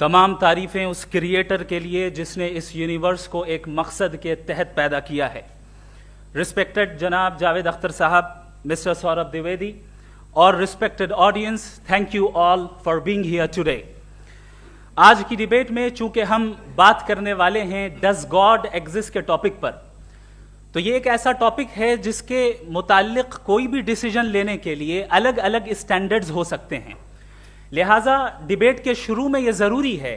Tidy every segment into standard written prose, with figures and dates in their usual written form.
तमाम तारीफ़ें उस क्रिएटर के लिए जिसने इस यूनिवर्स को एक मकसद के तहत पैदा किया है। रिस्पेक्टेड जनाब जावेद अख्तर साहब, मिस्टर सौरभ द्विवेदी और respected audience, thank you all for being here today. आज की डिबेट में चूंकि हम बात करने वाले हैं डज गॉड एग्जिस्ट के टॉपिक पर, तो ये एक ऐसा टॉपिक है जिसके मुताल्लिक कोई भी डिसीजन लेने के लिए अलग अलग स्टैंडर्ड्स हो सकते हैं। लिहाजा डिबेट के शुरू में ये ज़रूरी है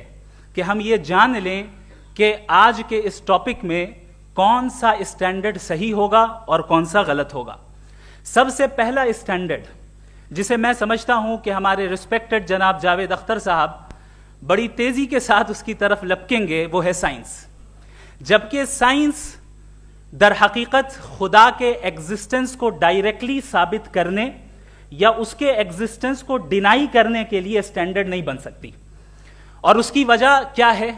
कि हम ये जान लें कि आज के इस टॉपिक में कौन सा स्टैंडर्ड सही होगा और कौन सा गलत होगा। सबसे पहला स्टैंडर्ड जिसे मैं समझता हूं कि हमारे रिस्पेक्टेड जनाब जावेद अख्तर साहब बड़ी तेजी के साथ उसकी तरफ लपकेंगे, वो है साइंस। जबकि साइंस दर हकीकत खुदा के एग्जिस्टेंस को डायरेक्टली साबित करने या उसके एग्जिस्टेंस को डिनाई करने के लिए स्टैंडर्ड नहीं बन सकती। और उसकी वजह क्या है,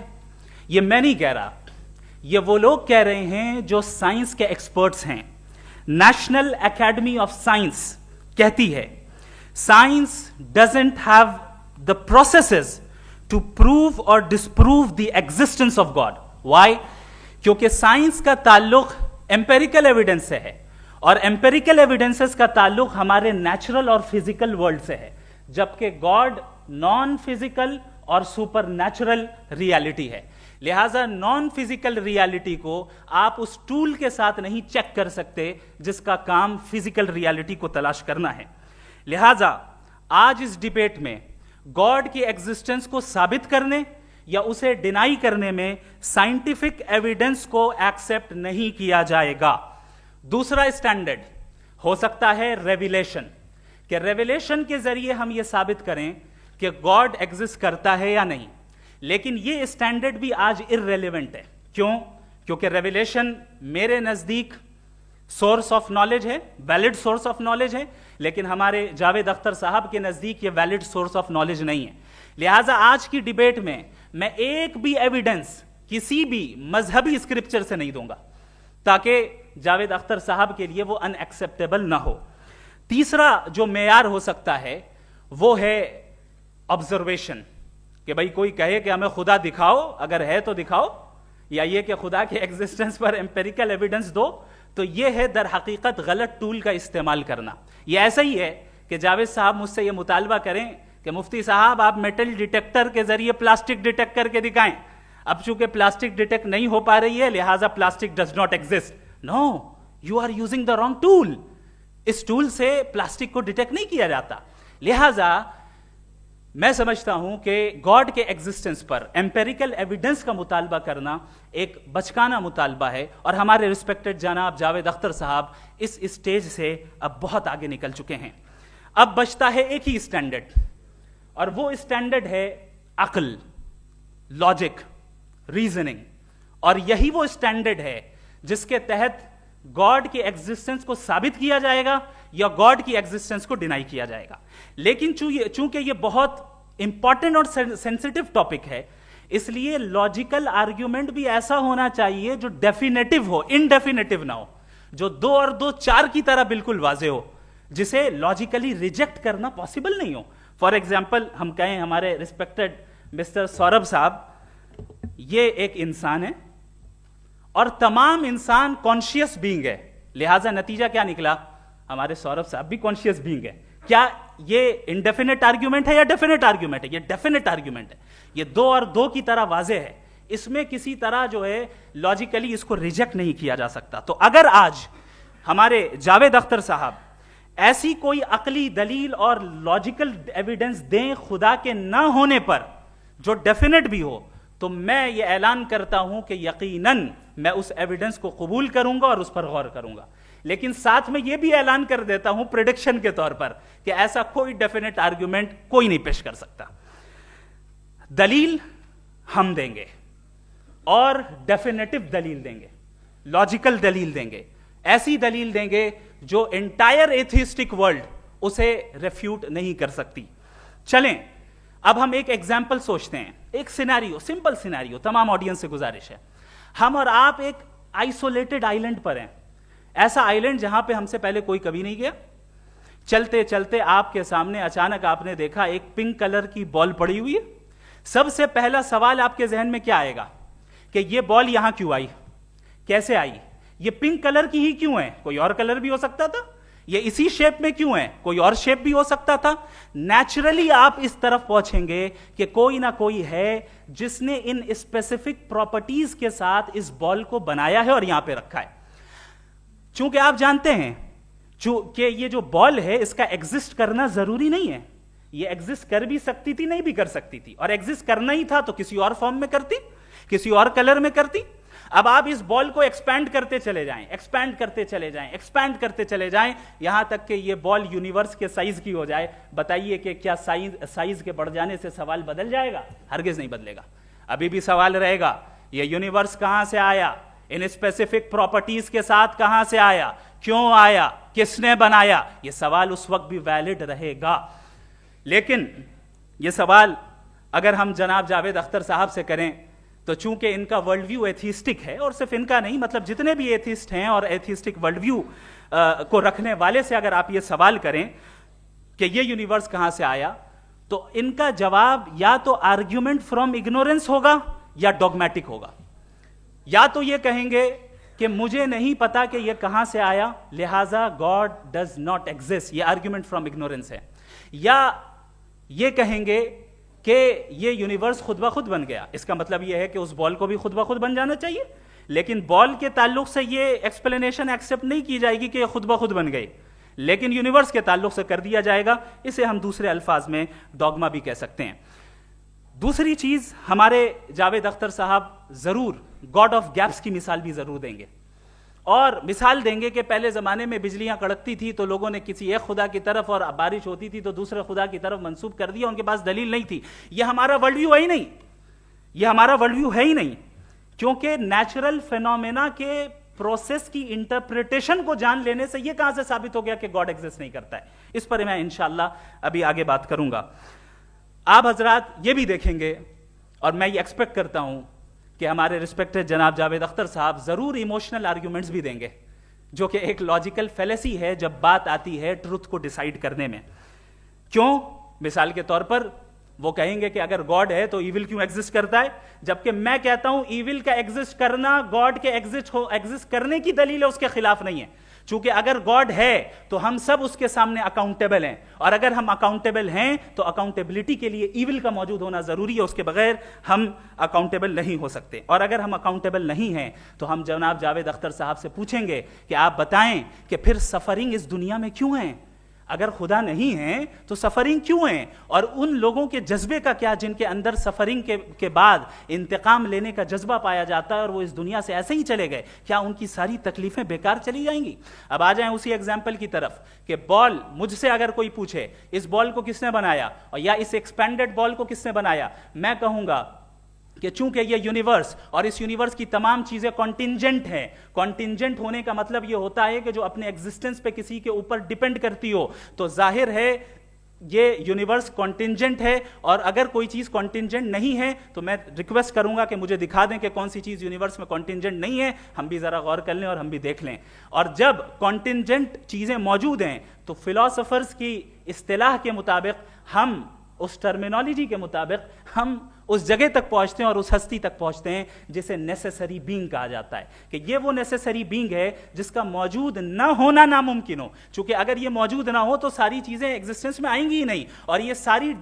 ये मैं नहीं कह रहा, ये वो लोग कह रहे हैं जो साइंस के एक्सपर्ट्स हैं। नेशनल एकेडमी ऑफ साइंस कहती है science doesn't have the processes to prove और disprove the existence of God. Why? क्योंकि साइंस का ताल्लुक एम्पेरिकल एविडेंस से है और एम्पेरिकल एविडेंसेस का ताल्लुक हमारे नेचुरल और फिजिकल वर्ल्ड से है, जबकि गॉड नॉन फिजिकल और सुपर नेचुरल रियलिटी है। लिहाजा नॉन फिजिकल रियलिटी को आप उस टूल के साथ नहीं चेक कर सकते जिसका काम फिजिकल रियलिटी को तलाश करना है। लिहाजा आज इस डिबेट में गॉड की एग्जिस्टेंस को साबित करने या उसे डिनाई करने में साइंटिफिक एविडेंस को एक्सेप्ट नहीं किया जाएगा। दूसरा स्टैंडर्ड हो सकता है रेविलेशन, कि रेविलेशन के जरिए हम यह साबित करें कि गॉड एग्जिस्ट करता है या नहीं। लेकिन यह स्टैंडर्ड भी आज इररेलेवेंट है। क्यों? क्योंकि रेविलेशन मेरे नजदीक सोर्स ऑफ नॉलेज है, वैलिड सोर्स ऑफ नॉलेज है, लेकिन हमारे जावेद अख्तर साहब के नजदीक ये वैलिड सोर्स ऑफ नॉलेज नहीं है। लिहाजा आज की डिबेट में मैं एक भी एविडेंस किसी भी मजहबी स्क्रिप्चर से नहीं दूंगा ताकि जावेद अख्तर साहब के लिए वो अनएक्सेप्टेबल ना हो। तीसरा जो मेयार हो सकता है वो है ऑब्जर्वेशन, कि भाई कोई कहे कि हमें खुदा दिखाओ, अगर है तो दिखाओ, या ये कि खुदा के एग्जिस्टेंस पर एम्पेरिकल एविडेंस दो, तो ये है दर हकीकत गलत टूल का इस्तेमाल करना। ये ऐसा ही है कि जावेद साहब मुझसे ये मुतालबा करें कि मुफ्ती साहब आप मेटल डिटेक्टर के जरिए प्लास्टिक डिटेक्ट करके दिखाएं। अब चूंकि प्लास्टिक डिटेक्ट नहीं हो पा रही है लिहाजा plastic does not exist. No, you are using the wrong tool. इस टूल से प्लास्टिक को डिटेक्ट नहीं किया जाता। लिहाजा मैं समझता हूं कि गॉड के एग्जिस्टेंस पर एम्पेरिकल एविडेंस का मुतालबा करना एक बचकाना मुतालबा है और हमारे रिस्पेक्टेड जनाब जावेद अख्तर साहब इस स्टेज से अब बहुत आगे निकल चुके हैं। अब बचता है एक ही स्टैंडर्ड, और वो स्टैंडर्ड है अक्ल, लॉजिक, रीजनिंग। और यही वो स्टैंडर्ड है जिसके तहत गॉड की एग्जिस्टेंस को साबित किया जाएगा या गॉड की एग्जिस्टेंस को डिनाई किया जाएगा। लेकिन चूंकि ये बहुत इंपॉर्टेंट और सेंसिटिव टॉपिक है, इसलिए लॉजिकल आर्ग्यूमेंट भी ऐसा होना चाहिए जो डेफिनेटिव हो, इनडेफिनेटिव ना हो, जो 2 और 2 4 की तरह बिल्कुल वाजे हो, जिसे लॉजिकली रिजेक्ट करना पॉसिबल नहीं हो। फॉर एग्जाम्पल हम कहें हमारे रिस्पेक्टेड मिस्टर सौरभ साहब, ये एक इंसान है और तमाम इंसान कॉन्शियस बीइंग है। लिहाजा नतीजा क्या निकला, हमारे सौरभ साहब भी कॉन्शियस बीइंग है। क्या ये इनडेफिनेट आर्ग्यूमेंट है या डेफिनेट आर्ग्यूमेंट है? ये डेफिनेट आर्ग्यूमेंट है। ये 2 और 2 की तरह वाजे है, इसमें किसी तरह जो है लॉजिकली इसको रिजेक्ट नहीं किया जा सकता। तो अगर आज हमारे जावेद अख्तर साहब ऐसी कोई अकली दलील और लॉजिकल एविडेंस दें खुदा के ना होने पर जो डेफिनेट भी हो, तो मैं ये ऐलान करता हूं कि यकीनन मैं उस एविडेंस को कबूल करूंगा और उस पर गौर करूंगा। लेकिन साथ में यह भी ऐलान कर देता हूं प्रेडिक्शन के तौर पर कि ऐसा कोई डेफिनेट आर्ग्यूमेंट कोई नहीं पेश कर सकता। दलील हम देंगे और डेफिनेटिव दलील देंगे, लॉजिकल दलील देंगे, ऐसी दलील देंगे जो एंटायर एथिस्टिक वर्ल्ड उसे रेफ्यूट नहीं कर सकती। चलें अब हम एक एग्जाम्पल सोचते हैं, एक सिनेरियो, सिंपल सिनेरियो, तमाम ऑडियंस से गुजारिश है, हम और आप एक आइसोलेटेड आइलैंड पर हैं, ऐसा आइलैंड जहां पे हमसे पहले कोई कभी नहीं गया। चलते चलते आपके सामने अचानक आपने देखा एक पिंक कलर की बॉल पड़ी हुई है, सबसे पहला सवाल आपके जहन में क्या आएगा कि ये बॉल यहां क्यों आई, कैसे आई, ये पिंक कलर की ही क्यों है, कोई और कलर भी हो सकता था, ये इसी शेप में क्यों है, कोई और शेप भी हो सकता था। नेचुरली आप इस तरफ पहुंचेंगे कि कोई ना कोई है जिसने इन स्पेसिफिक प्रॉपर्टीज के साथ इस बॉल को बनाया है और यहां पे रखा है। चूंकि आप जानते हैं कि ये जो बॉल है इसका एग्जिस्ट करना जरूरी नहीं है, ये एग्जिस्ट कर भी सकती थी, नहीं भी कर सकती थी, और एग्जिस्ट करना ही था तो किसी और फॉर्म में करती, किसी और कलर में करती। अब आप इस बॉल को एक्सपैंड करते चले जाएं, एक्सपैंड करते चले जाएं, एक्सपैंड करते चले जाएं, यहां तक कि ये बॉल यूनिवर्स के साइज की हो जाए। बताइए कि क्या साइज के बढ़ जाने से सवाल बदल जाएगा? हरगिज नहीं बदलेगा। अभी भी सवाल रहेगा ये यूनिवर्स कहां से आया, इन स्पेसिफिक प्रॉपर्टीज के साथ कहां से आया, क्यों आया, किसने बनाया, यह सवाल उस वक्त भी वैलिड रहेगा। लेकिन यह सवाल अगर हम जनाब जावेद अख्तर साहब से करें तो चूंकि इनका वर्ल्ड व्यू एथिस्टिक है, और सिर्फ इनका नहीं, मतलब जितने भी एथिस्ट हैं और एथिस्टिक वर्ल्ड व्यू को रखने वाले से अगर आप ये सवाल करें कि ये यूनिवर्स कहां से आया, तो इनका जवाब या तो आर्ग्यूमेंट फ्रॉम इग्नोरेंस होगा या डॉगमेटिक होगा। या तो ये कहेंगे कि मुझे नहीं पता कि ये कहां से आया, लिहाजा गॉड डज नॉट एग्जिस्ट, ये आर्ग्यूमेंट फ्रॉम इग्नोरेंस है, या ये कहेंगे कि ये यूनिवर्स खुद ब खुद बन गया। इसका मतलब ये है कि उस बॉल को भी खुद ब खुद बन जाना चाहिए, लेकिन बॉल के ताल्लुक से ये एक्सप्लेनेशन एक्सेप्ट नहीं की जाएगी कि ये खुद ब खुद बन गई, लेकिन यूनिवर्स के ताल्लुक से कर दिया जाएगा। इसे हम दूसरे अल्फाज में डॉगमा भी कह सकते हैं। दूसरी चीज, हमारे जावेद अख्तर साहब जरूर गॉड ऑफ गैप्स की मिसाल भी जरूर देंगे, और मिसाल देंगे कि पहले जमाने में बिजलियां कड़कती थी तो लोगों ने किसी एक खुदा की तरफ, और बारिश होती थी तो दूसरे खुदा की तरफ मंसूब कर दिया, उनके पास दलील नहीं थी। यह हमारा वर्ल्ड व्यू है ही नहीं, यह हमारा वर्ल्ड व्यू है ही नहीं, क्योंकि नेचुरल फेनोमेना के प्रोसेस की इंटरप्रिटेशन को जान लेने से यह कहां से साबित हो गया कि गॉड एग्जिस्ट नहीं करता है। इस पर मैं इंशाअल्लाह अभी आगे बात करूंगा। आप हजरात ये भी देखेंगे, और मैं ये एक्सपेक्ट करता हूं कि हमारे रिस्पेक्टेड जनाब जावेद अख्तर साहब जरूर इमोशनल आर्ग्यूमेंट्स भी देंगे, जो कि एक लॉजिकल फेलेसी है जब बात आती है ट्रुथ को डिसाइड करने में। क्यों? मिसाल के तौर पर वो कहेंगे कि अगर गॉड है तो ईविल क्यों एग्जिस्ट करता है, जबकि मैं कहता हूं ईविल का एग्जिस्ट करना गॉड के एग्जिस्ट करने की दलील है, उसके खिलाफ नहीं है। चूंकि अगर गॉड है तो हम सब उसके सामने अकाउंटेबल हैं, और अगर हम अकाउंटेबल हैं तो अकाउंटेबिलिटी के लिए ईविल का मौजूद होना जरूरी है, उसके बगैर हम अकाउंटेबल नहीं हो सकते। और अगर हम अकाउंटेबल नहीं हैं तो हम जनाब जावेद अख्तर साहब से पूछेंगे कि आप बताएं कि फिर सफरिंग इस दुनिया में क्यों है? अगर खुदा नहीं है तो सफरिंग क्यों है? और उन लोगों के जज्बे का क्या जिनके अंदर सफरिंग के बाद इंतकाम लेने का जज्बा पाया जाता है और वो इस दुनिया से ऐसे ही चले गए, क्या उनकी सारी तकलीफें बेकार चली जाएंगी? अब आ जाएं उसी एग्जाम्पल की तरफ कि बॉल, मुझसे अगर कोई पूछे इस बॉल को किसने बनाया और या इस एक्सपेंडेड बॉल को किसने बनाया, मैं कहूंगा कि चूंकि ये यूनिवर्स और इस यूनिवर्स की तमाम चीजें कॉन्टिंजेंट हैं। कॉन्टिंजेंट होने का मतलब ये होता है कि जो अपने एग्जिस्टेंस पे किसी के ऊपर डिपेंड करती हो, तो जाहिर है ये यूनिवर्स कॉन्टिंजेंट है। और अगर कोई चीज कॉन्टिंजेंट नहीं है तो मैं रिक्वेस्ट करूंगा कि मुझे दिखा दें कि कौन सी चीज यूनिवर्स में कॉन्टिंजेंट नहीं है, हम भी जरा गौर कर लें और हम भी देख लें। और जब कॉन्टिंजेंट चीजें मौजूद हैं तो फिलोसोफर्स की इस्तिलाह के मुताबिक, हम उस टर्मिनोलॉजी के मुताबिक हम उस जगह तक पहुंचते हैं और उस हस्ती तक पहुंचते हैं जिसे नेसेसरी बीइंग कहा जाता है, कि ये वो नेसेसरी बीइंग है जिसका मौजूद ना होना नामुमकिन हो। क्योंकि अगर ये मौजूद ना हो तो सारी चीजें एग्जिस्टेंस में आएंगी ही नहीं, और ये सारी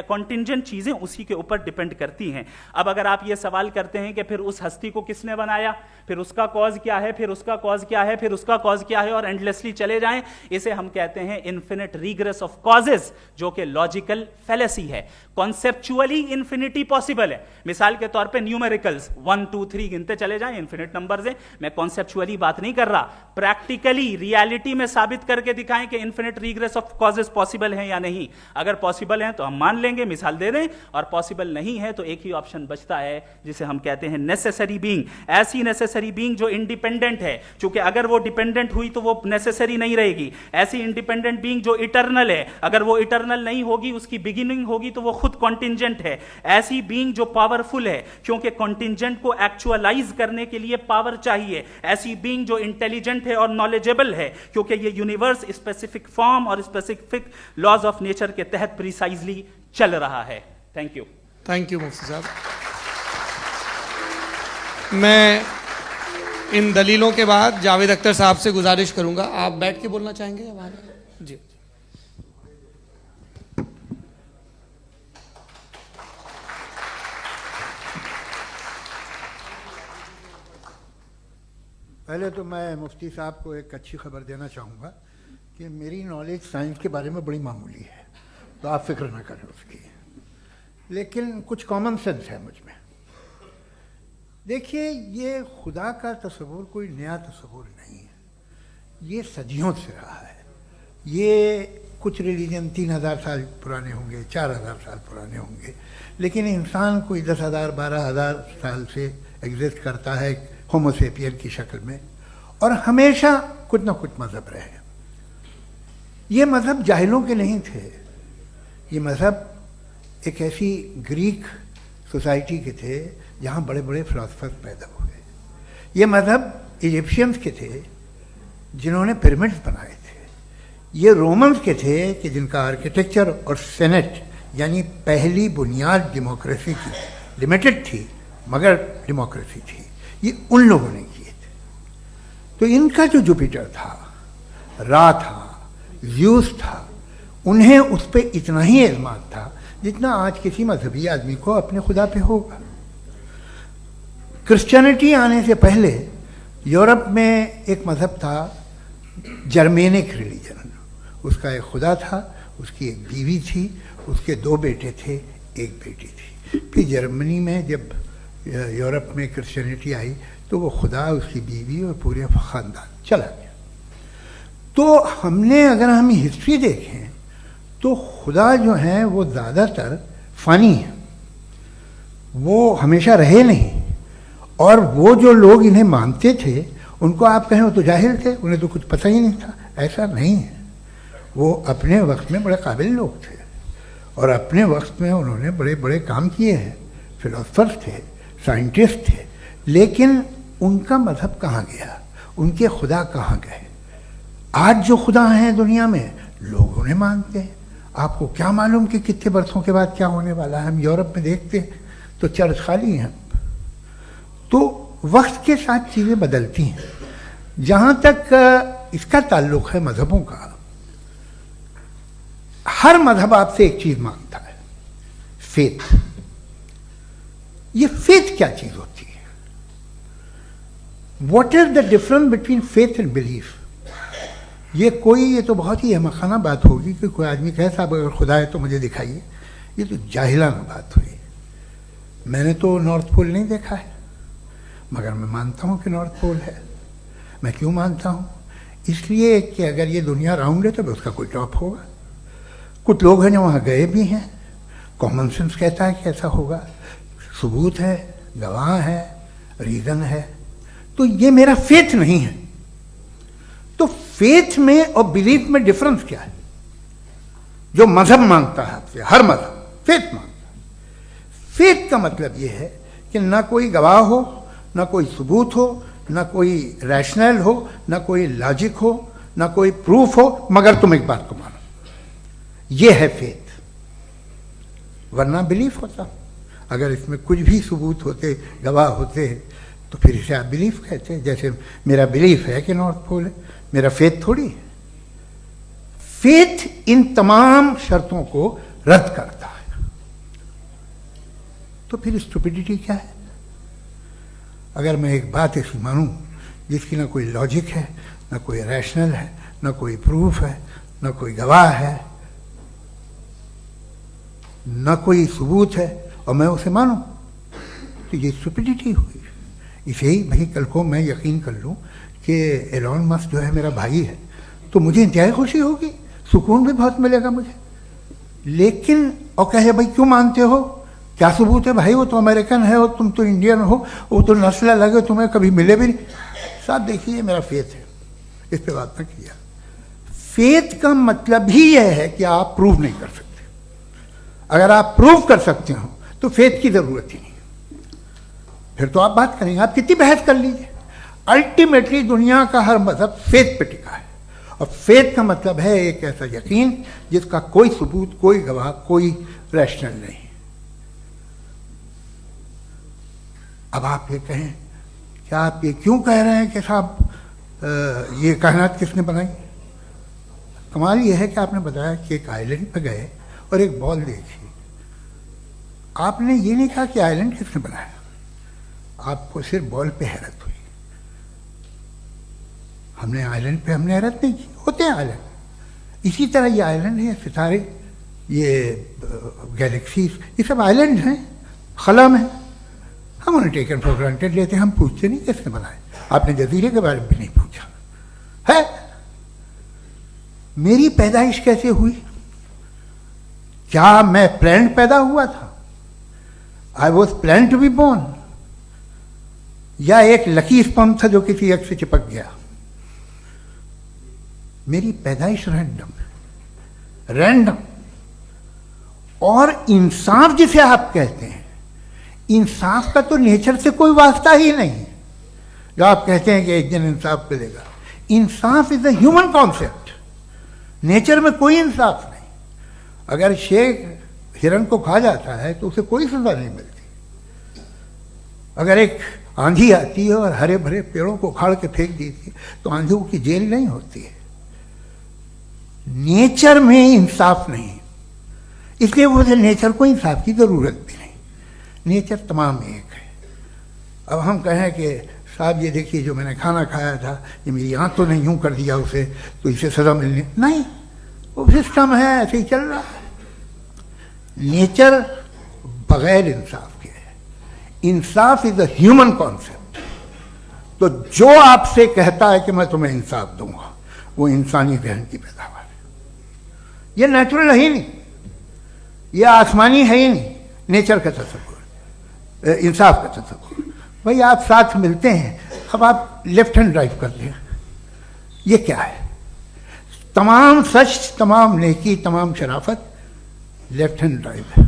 कॉन्टिंजेंट चीजें उसी के ऊपर डिपेंड करती हैं। अब अगर आप ये सवाल करते हैं कि फिर उस हस्ती को किसने बनाया, फिर उसका कॉज क्या है, फिर उसका कॉज क्या है, फिर उसका कॉज क्या है, और एंडलेसली चले जाएं, इसे हम कहते हैं इन्फिनिट रिग्रेस ऑफ कॉजेज, जो कि लॉजिकल फेलेसी है। कॉन्सेप्चुअली इन्फिनिटी पॉसिबल है। मिसाल के तौर पे न्यूमेरिकल्स 1 2 3 गिनते चले जाएं, इन्फिनिट नंबर्स हैं। मैं कॉन्सेप्चुअली बात नहीं कर रहा, प्रैक्टिकली रियलिटी में साबित करके दिखाएं कि infinite regress of causes possible हैं या नहीं। अगर पॉसिबल हैं तो हम मान लेंगे, मिसाल दे दें, और पॉसिबल नहीं है तो एक ही ऑप्शन बचता है जिसे हम कहते हैं नेसेसरी बीइंग। ऐसी नेसेसरी बीइंग जो इंडिपेंडेंट है, क्योंकि अगर वो डिपेंडेंट हुई तो वो नेसेसरी नहीं रहेगी। ऐसी इंडिपेंडेंट बीइंग जो इटर्नल है, अगर वो इटर्नल नहीं होगी, उसकी बिगिनिंग होगी तो वो खुद कॉन्टिंजेंट है। ऐसी बीइंग जो पावरफुल है, क्योंकि कॉन्टिंजेंट को एक्चुअलाइज करने के लिए पावर चाहिए। ऐसी बीइंग जो इंटेलिजेंट है और नॉलेजेबल है, क्योंकि ये यूनिवर्स स्पेसिफिक फॉर्म और स्पेसिफिक लॉज ऑफ नेचर के तहत प्रिसाइजली चल रहा है। Thank you. थैंक यू मुफ्ती साहब। मैं इन दलीलों के बाद जावेद अख्तर साहब से गुजारिश करूंगा, आप बैठ के बोलना चाहेंगे या बाहर? जी। पहले तो मैं मुफ्ती साहब को एक अच्छी खबर देना चाहूँगा कि मेरी नॉलेज साइंस के बारे में बड़ी मामूली है, तो आप फिक्र ना करें उसकी, लेकिन कुछ कॉमन सेंस है मुझ में। देखिए, ये खुदा का तस्वुर कोई नया तस्वुर नहीं है, ये सदियों से रहा है। ये कुछ रिलीजन 3000 साल पुराने होंगे, 4000 साल पुराने होंगे, लेकिन इंसान कोई 10,000 12,000 साल से एग्जिस्ट करता है होमोसेपियन की शक्ल में, और हमेशा कुछ ना कुछ मज़हब रहे। ये मज़हब जाहिलों के नहीं थे, ये मज़हब एक ऐसी ग्रीक सोसाइटी के थे जहाँ बड़े बड़े फिलोसफर्स पैदा हुए। ये मज़हब इजिप्शियंस के थे जिन्होंने पिरामिड्स बनाए थे। ये रोमन्स के थे कि जिनका आर्किटेक्चर और सेनेट यानी पहली बुनियाद डेमोक्रेसी की लिमिटेड थी, मगर डेमोक्रेसी थी, ये उन लोगों ने किए थे। तो इनका जो जुपिटर था, रा था, ज़्यूस था, उन्हें उस पर इतना ही एतमाद था जितना आज किसी मजहबी आदमी को अपने खुदा पे होगा। क्रिश्चियनिटी आने से पहले यूरोप में एक मज़हब था, जर्मेनिक रिलीजन। उसका एक खुदा था, उसकी एक बीवी थी, उसके 2 बेटे थे, एक बेटी थी। फिर जर्मनी में जब यूरोप में क्रिश्चियनिटी आई तो वो खुदा, उसकी बीवी और पूरे ख़ानदान चला गया। तो हमने, अगर हम हिस्ट्री देखें तो खुदा जो हैं वो ज़्यादातर फ़नी हैं, वो हमेशा रहे नहीं। और वो जो लोग इन्हें मानते थे उनको आप कहें वो तो जाहिल थे, उन्हें तो कुछ पता ही नहीं था, ऐसा नहीं है। वो अपने वक्त में बड़े काबिल लोग थे और अपने वक्त में उन्होंने बड़े बड़े काम किए हैं, फिलोसफर्स थे, साइंटिस्ट थे, लेकिन उनका मज़हब कहाँ गया, उनके खुदा कहाँ गए? आज जो खुदा हैं दुनिया में लोग उन्हें मानते हैं। आपको क्या मालूम कि कितने बरसों के बाद क्या होने वाला है? हम यूरोप में देखते हैं तो चर्च खाली हैं। तो वक्त के साथ चीज़ें बदलती हैं। जहाँ तक इसका ताल्लुक़ है मज़हबों का, हर मज़हब आपसे एक चीज़ मांगता है, फेथ। ये फेथ क्या चीज़ होती है? What is the difference between faith and belief? ये तो बहुत ही अहमखाना बात होगी कि कोई आदमी कहे साहब अगर खुदा है तो मुझे दिखाइए। ये तो जाहिलाना बात हुई। मैंने तो नॉर्थ पोल नहीं देखा है, मगर मैं मानता हूँ कि नॉर्थ पोल है। मैं क्यों मानता हूँ? इसलिए कि अगर ये दुनिया राउंड है तो उसका कोई टॉप होगा। कुछ लोग हैं जो वहाँ गए भी हैं, कॉमन सेंस कहता है कि ऐसा होगा, सबूत है, गवाह है, रीज़न है। तो ये मेरा फेथ नहीं है। तो फेथ में और बिलीफ में डिफरेंस क्या है? जो मजहब मांगता है आपसे, हर मजहब फेथ मांगता है। फेथ का मतलब ये है कि ना कोई गवाह हो, ना कोई सबूत हो, ना कोई रैशनल हो, ना कोई लॉजिक हो, ना कोई प्रूफ हो, मगर तुम एक बात को मानो। ये है फेथ। वरना बिलीफ होता। अगर इसमें कुछ भी सबूत होते, गवाह होते, तो फिर इसे आप बिलीफ कहते। जैसे मेरा बिलीफ है कि नॉर्थ पोल है, मेरा फेथ थोड़ी है। फेथ इन तमाम शर्तों को रद्द करता है। तो फिर स्टुपिडिटी क्या है? अगर मैं एक बात ऐसी मानूं जिसकी ना कोई लॉजिक है, ना कोई रैशनल है, ना कोई प्रूफ है, ना कोई गवाह है, ना कोई सबूत है, और मैं उसे मानूं, तो ये स्टुपिडिटी हुई। इसे ही भाई कल को मैं यकीन कर लूं कि एलॉन मस्क जो है मेरा भाई है, तो मुझे इंतहाई खुशी होगी, सुकून भी बहुत मिलेगा मुझे। लेकिन और कहे भाई क्यों मानते हो, क्या सबूत है? भाई वो तो अमेरिकन है और तुम तो इंडियन हो, वो तो नस्ल अलग है, तुम्हें कभी मिले भी नहीं। साहब देखिए मेरा फेथ है, इस पर बात न किया। फेथ का मतलब ही यह है कि आप प्रूव नहीं कर सकते। अगर आप प्रूव कर सकते हो तो फेथ की जरूरत ही नहीं, फिर तो आप बात करेंगे, आप कितनी बहस कर लीजिए। अल्टीमेटली दुनिया का हर मजहब फेथ पे टिका है, और फेथ का मतलब है एक ऐसा यकीन जिसका कोई सबूत, कोई गवाह, कोई रैशनल नहीं। अब आप ये कहें, क्या आप ये क्यों कह रहे हैं कि साहब ये कायनात किसने बनाई? कमाल ये है कि आपने बताया कि एक आइलैंड पे गए और एक बॉल देखी। आपने ये नहीं कहा कि आइलैंड किसने बनाया, आपको सिर्फ बॉल पे हैरत हुई। हमने आइलैंड पे हमने हैरत नहीं की, होते हैं आइलैंड। इसी तरह ये आइलैंड है, सितारे, ये गैलेक्सीज, ये सब आइलैंड हैं, खला में। हम उन्हें टेकन फॉर ग्रांटेड लेते हैं, हम पूछते नहीं किसने बनाए। आपने जजीरे के बारे में भी नहीं पूछा है। मेरी पैदाइश कैसे हुई? क्या मैं प्लान्ड पैदा हुआ था? I was plan to be born, या एक लकी स्पर्म था जो किसी एक से चिपक गया? मेरी पैदाइश रैंडम। और इंसाफ जिसे आप कहते हैं, इंसाफ का तो नेचर से कोई वास्ता ही नहीं। जो आप कहते हैं कि एक दिन इंसाफ मिलेगा, इंसाफ is a human concept, nature में कोई इंसाफ नहीं। अगर शेर हिरन को खा जाता है तो उसे कोई सजा नहीं मिलती। अगर एक आंधी आती है और हरे भरे पेड़ों को उखाड़ के फेंक देती है तो आंधियों की जेल नहीं होती है। नेचर में इंसाफ नहीं, इसलिए मुझे नेचर को इंसाफ की जरूरत भी नहीं। नेचर तमाम एक है। अब हम कहें कि साहब ये देखिए जो मैंने खाना खाया था, ये मेरी आंख तो नहीं यूं कर दिया उसे, तो इसे सजा मिलनी नहीं, वो सिस्टम है, ऐसे ही चल रहा है। नेचर बगैर इंसाफ के है। इंसाफ इज अ ह्यूमन कॉन्सेप्ट। तो जो आपसे कहता है कि मैं तुम्हें इंसाफ दूंगा, वो इंसानी जहन की पैदावार है। ये नेचुरल है ही नहीं, ये आसमानी है ही नहीं। नेचर का तसव्वुर, इंसाफ का तसव्वुर। भाई आप साथ मिलते हैं, अब आप लेफ्ट हैंड ड्राइव कर लें, ये क्या है? तमाम सच, तमाम नेकी, तमाम शराफत लेफ्ट हैंड ड्राइव है।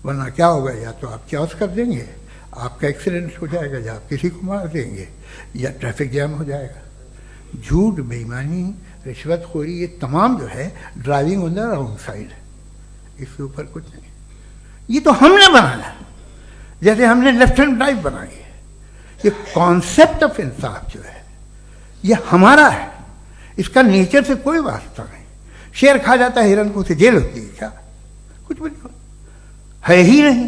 वरना क्या होगा, या तो आप क्रॉस कर देंगे, आपका एक्सीडेंट हो जाएगा, या आप किसी को मार देंगे, या ट्रैफिक जैम हो जाएगा। झूठ, बेईमानी, रिश्वतखोरी, ये तमाम जो है driving on the wrong side है। इसके ऊपर कुछ नहीं। ये तो हमने बनाया, जैसे हमने लेफ्ट हैंड ड्राइव बनाई है। ये कॉन्सेप्ट ऑफ इंसाफ जो है ये हमारा है, इसका नेचर से कोई वास्ता नहीं। शेर खा जाता है हिरन को, उसे जेल होती है क्या? कुछ भी नहीं, है ही नहीं।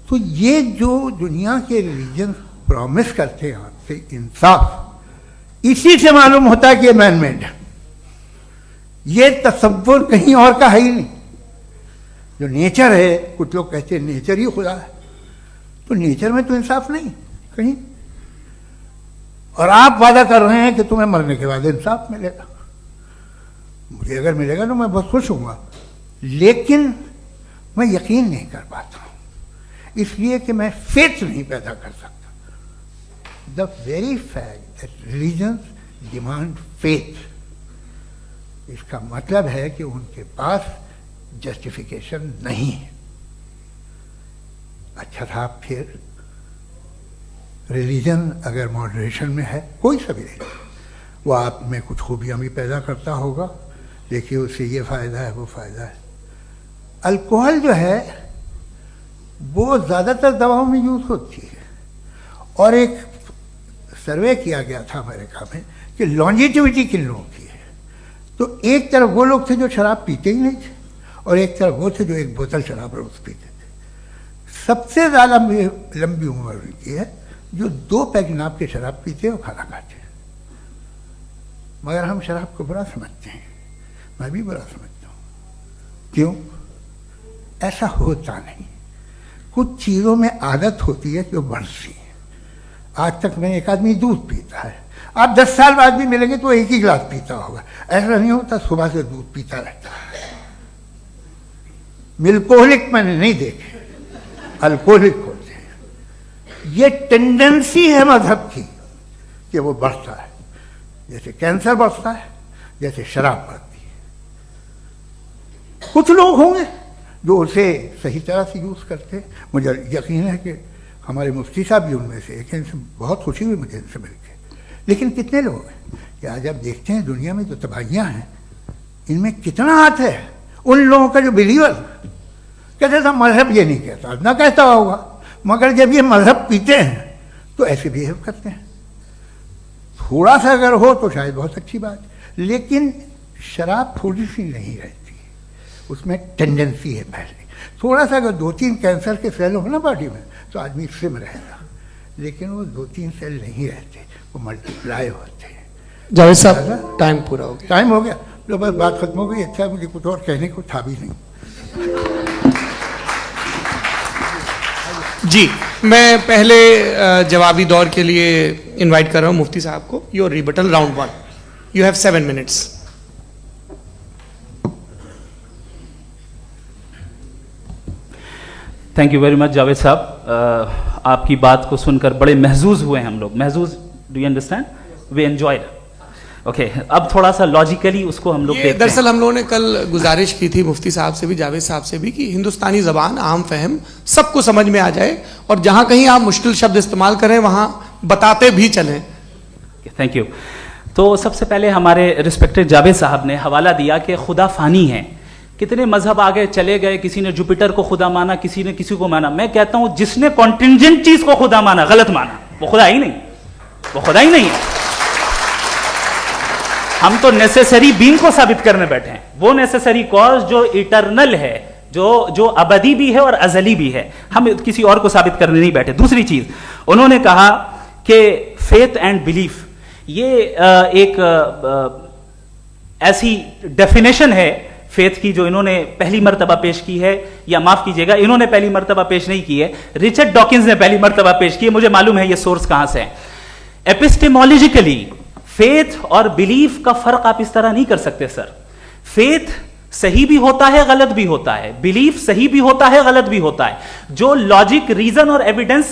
तो ये जो दुनिया के रिलीजन प्रॉमिस करते हैं आपसे इंसाफ, इसी से मालूम होता है कि ये मैन मेड है। ये तसव्वुर कहीं और का है ही नहीं। जो नेचर है, कुछ लोग कहते हैं नेचर ही खुदा है, तो नेचर में तो इंसाफ नहीं कहीं। और आप वादा कर रहे हैं कि तुम्हें मरने के बाद इंसाफ मिलेगा। मुझे अगर मिलेगा तो मैं बहुत खुश होऊंगा, लेकिन मैं यकीन नहीं कर पाता हूं, इसलिए कि मैं फेथ नहीं पैदा कर सकता। The very fact that religions demand faith, इसका मतलब है कि उनके पास जस्टिफिकेशन नहीं है। अच्छा साहब, फिर रिलीजन अगर मॉडरेशन में है, कोई सा भी नहीं, वो आप में कुछ खूबियां भी पैदा करता होगा। देखिए उससे ये फ़ायदा है, वो फ़ायदा है। अल्कोहल जो है वो ज़्यादातर दवाओं में यूज़ होती है, और एक सर्वे किया गया था अमेरिका में कि लॉन्जिटिविटी किन लोगों की है। तो एक तरफ वो लोग थे जो शराब पीते ही नहीं थे, और एक तरफ वो थे जो एक बोतल शराब रोज पीते थे। सबसे ज़्यादा लंबी उम्र उनकी है जो 2 पैक नाप के शराब पीते हैं और खाना खाते हैं। मगर हम शराब को बुरा समझते हैं, मैं भी बुरा समझता हूँ। क्यों? ऐसा होता नहीं। कुछ चीज़ों में आदत होती है जो बढ़ती है। आज तक में एक आदमी दूध पीता है, आप 10 साल बाद भी मिलेंगे तो एक ही गिलास पीता होगा। ऐसा नहीं होता, सुबह से दूध पीता रहता है। मिल्कोहलिक मैंने नहीं देखे, अल्कोहलिक होते हैं। ये टेंडेंसी है मजहब की कि वो बढ़ता है, जैसे कैंसर बढ़ता है, जैसे शराब बढ़ती है। कुछ लोग होंगे जो उसे सही तरह से यूज़ करते हैं। मुझे यकीन है कि हमारे मुफ्ती साहब भी उनमें से एक हैं, इनसे बहुत खुशी हुई मुझे इनसे मिलकर। लेकिन कितने लोग हैं कि आज आप देखते हैं दुनिया में जो तबाहियाँ हैं, इनमें कितना हाथ है उन लोगों का जो बिलीवर कहते था मजहब ये नहीं कहता, ना कहता होगा, मगर जब ये मजहब पीते हैं तो ऐसे बिहेव करते हैं। थोड़ा सा अगर हो तो शायद बहुत अच्छी बात, लेकिन शराब थोड़ी सी नहीं रहती, उसमें टेंडेंसी है पहले। थोड़ा सा अगर 2-3 कैंसर के सेल हो ना बॉडी में तो आदमी सिम रहेगा, लेकिन वो 2-3 सेल नहीं रहते, वो मल्टीप्लाई होते हैं। जावेद साहब टाइम पूरा हो गया। टाइम हो गया तो बस बात खत्म हो गई। अच्छा, मुझे कुछ और कहने को था भी नहीं। जी, मैं पहले जवाबी दौर के लिए इनवाइट कर रहा हूं मुफ्ती साहब को। Your rebuttal round 1, you have 7 minutes. Thank you very much Javed साहब, आपकी बात को सुनकर बड़े महजूज हुए हम लोग। महजूज, do you understand? We enjoyed. Okay, अब थोड़ा सा लॉजिकली उसको हम लोग देखते हैं। दरअसल हम लोगों ने कल गुजारिश की थी मुफ्ती साहब से भी, जावेद साहब से भी, कि हिंदुस्तानी ज़बान आम फहम सबको समझ में आ जाए और जहां कहीं आप मुश्किल शब्द इस्तेमाल करें वहां बताते भी चलें। Thank you. तो सबसे पहले हमारे रिस्पेक्टेड जावेद साहब ने हवाला दिया कि खुदा फानी है। कितने मजहब आगे चले गए, किसी ने जुपिटर को खुदा माना, किसी ने किसी को माना। मैं कहता हूं जिसने कॉन्टिंजेंट चीज को खुदा माना, गलत माना, वो खुदा ही नहीं, वो खुदा ही नहीं है। हम तो नेसेसरी बीइंग को साबित करने बैठे हैं, वो नेसेसरी कॉज जो इटरनल है, जो अबदी भी है और अजली भी है। हम किसी और को साबित करने नहीं बैठे। दूसरी चीज उन्होंने कहा कि फेथ एंड बिलीफ, ये एक ऐसी डेफिनेशन है फेथ की जो इन्होंने पहली मर्तबा पेश की है, या माफ कीजिएगा इन्होंने पहली मर्तबा पेश नहीं की है, रिचर्ड डॉकिंस ने पहली मर्तबा पेश की है। मुझे मालूम है ये सोर्स कहां से है। एपिस्टेमोलॉजिकली फेथ और बिलीफ का फर्क आप इस तरह नहीं कर सकते सर। फेथ सही भी होता है, गलत भी होता है, बिलीफ सही भी होता है, गलत भी होता है। जो लॉजिक, रीजन और एविडेंस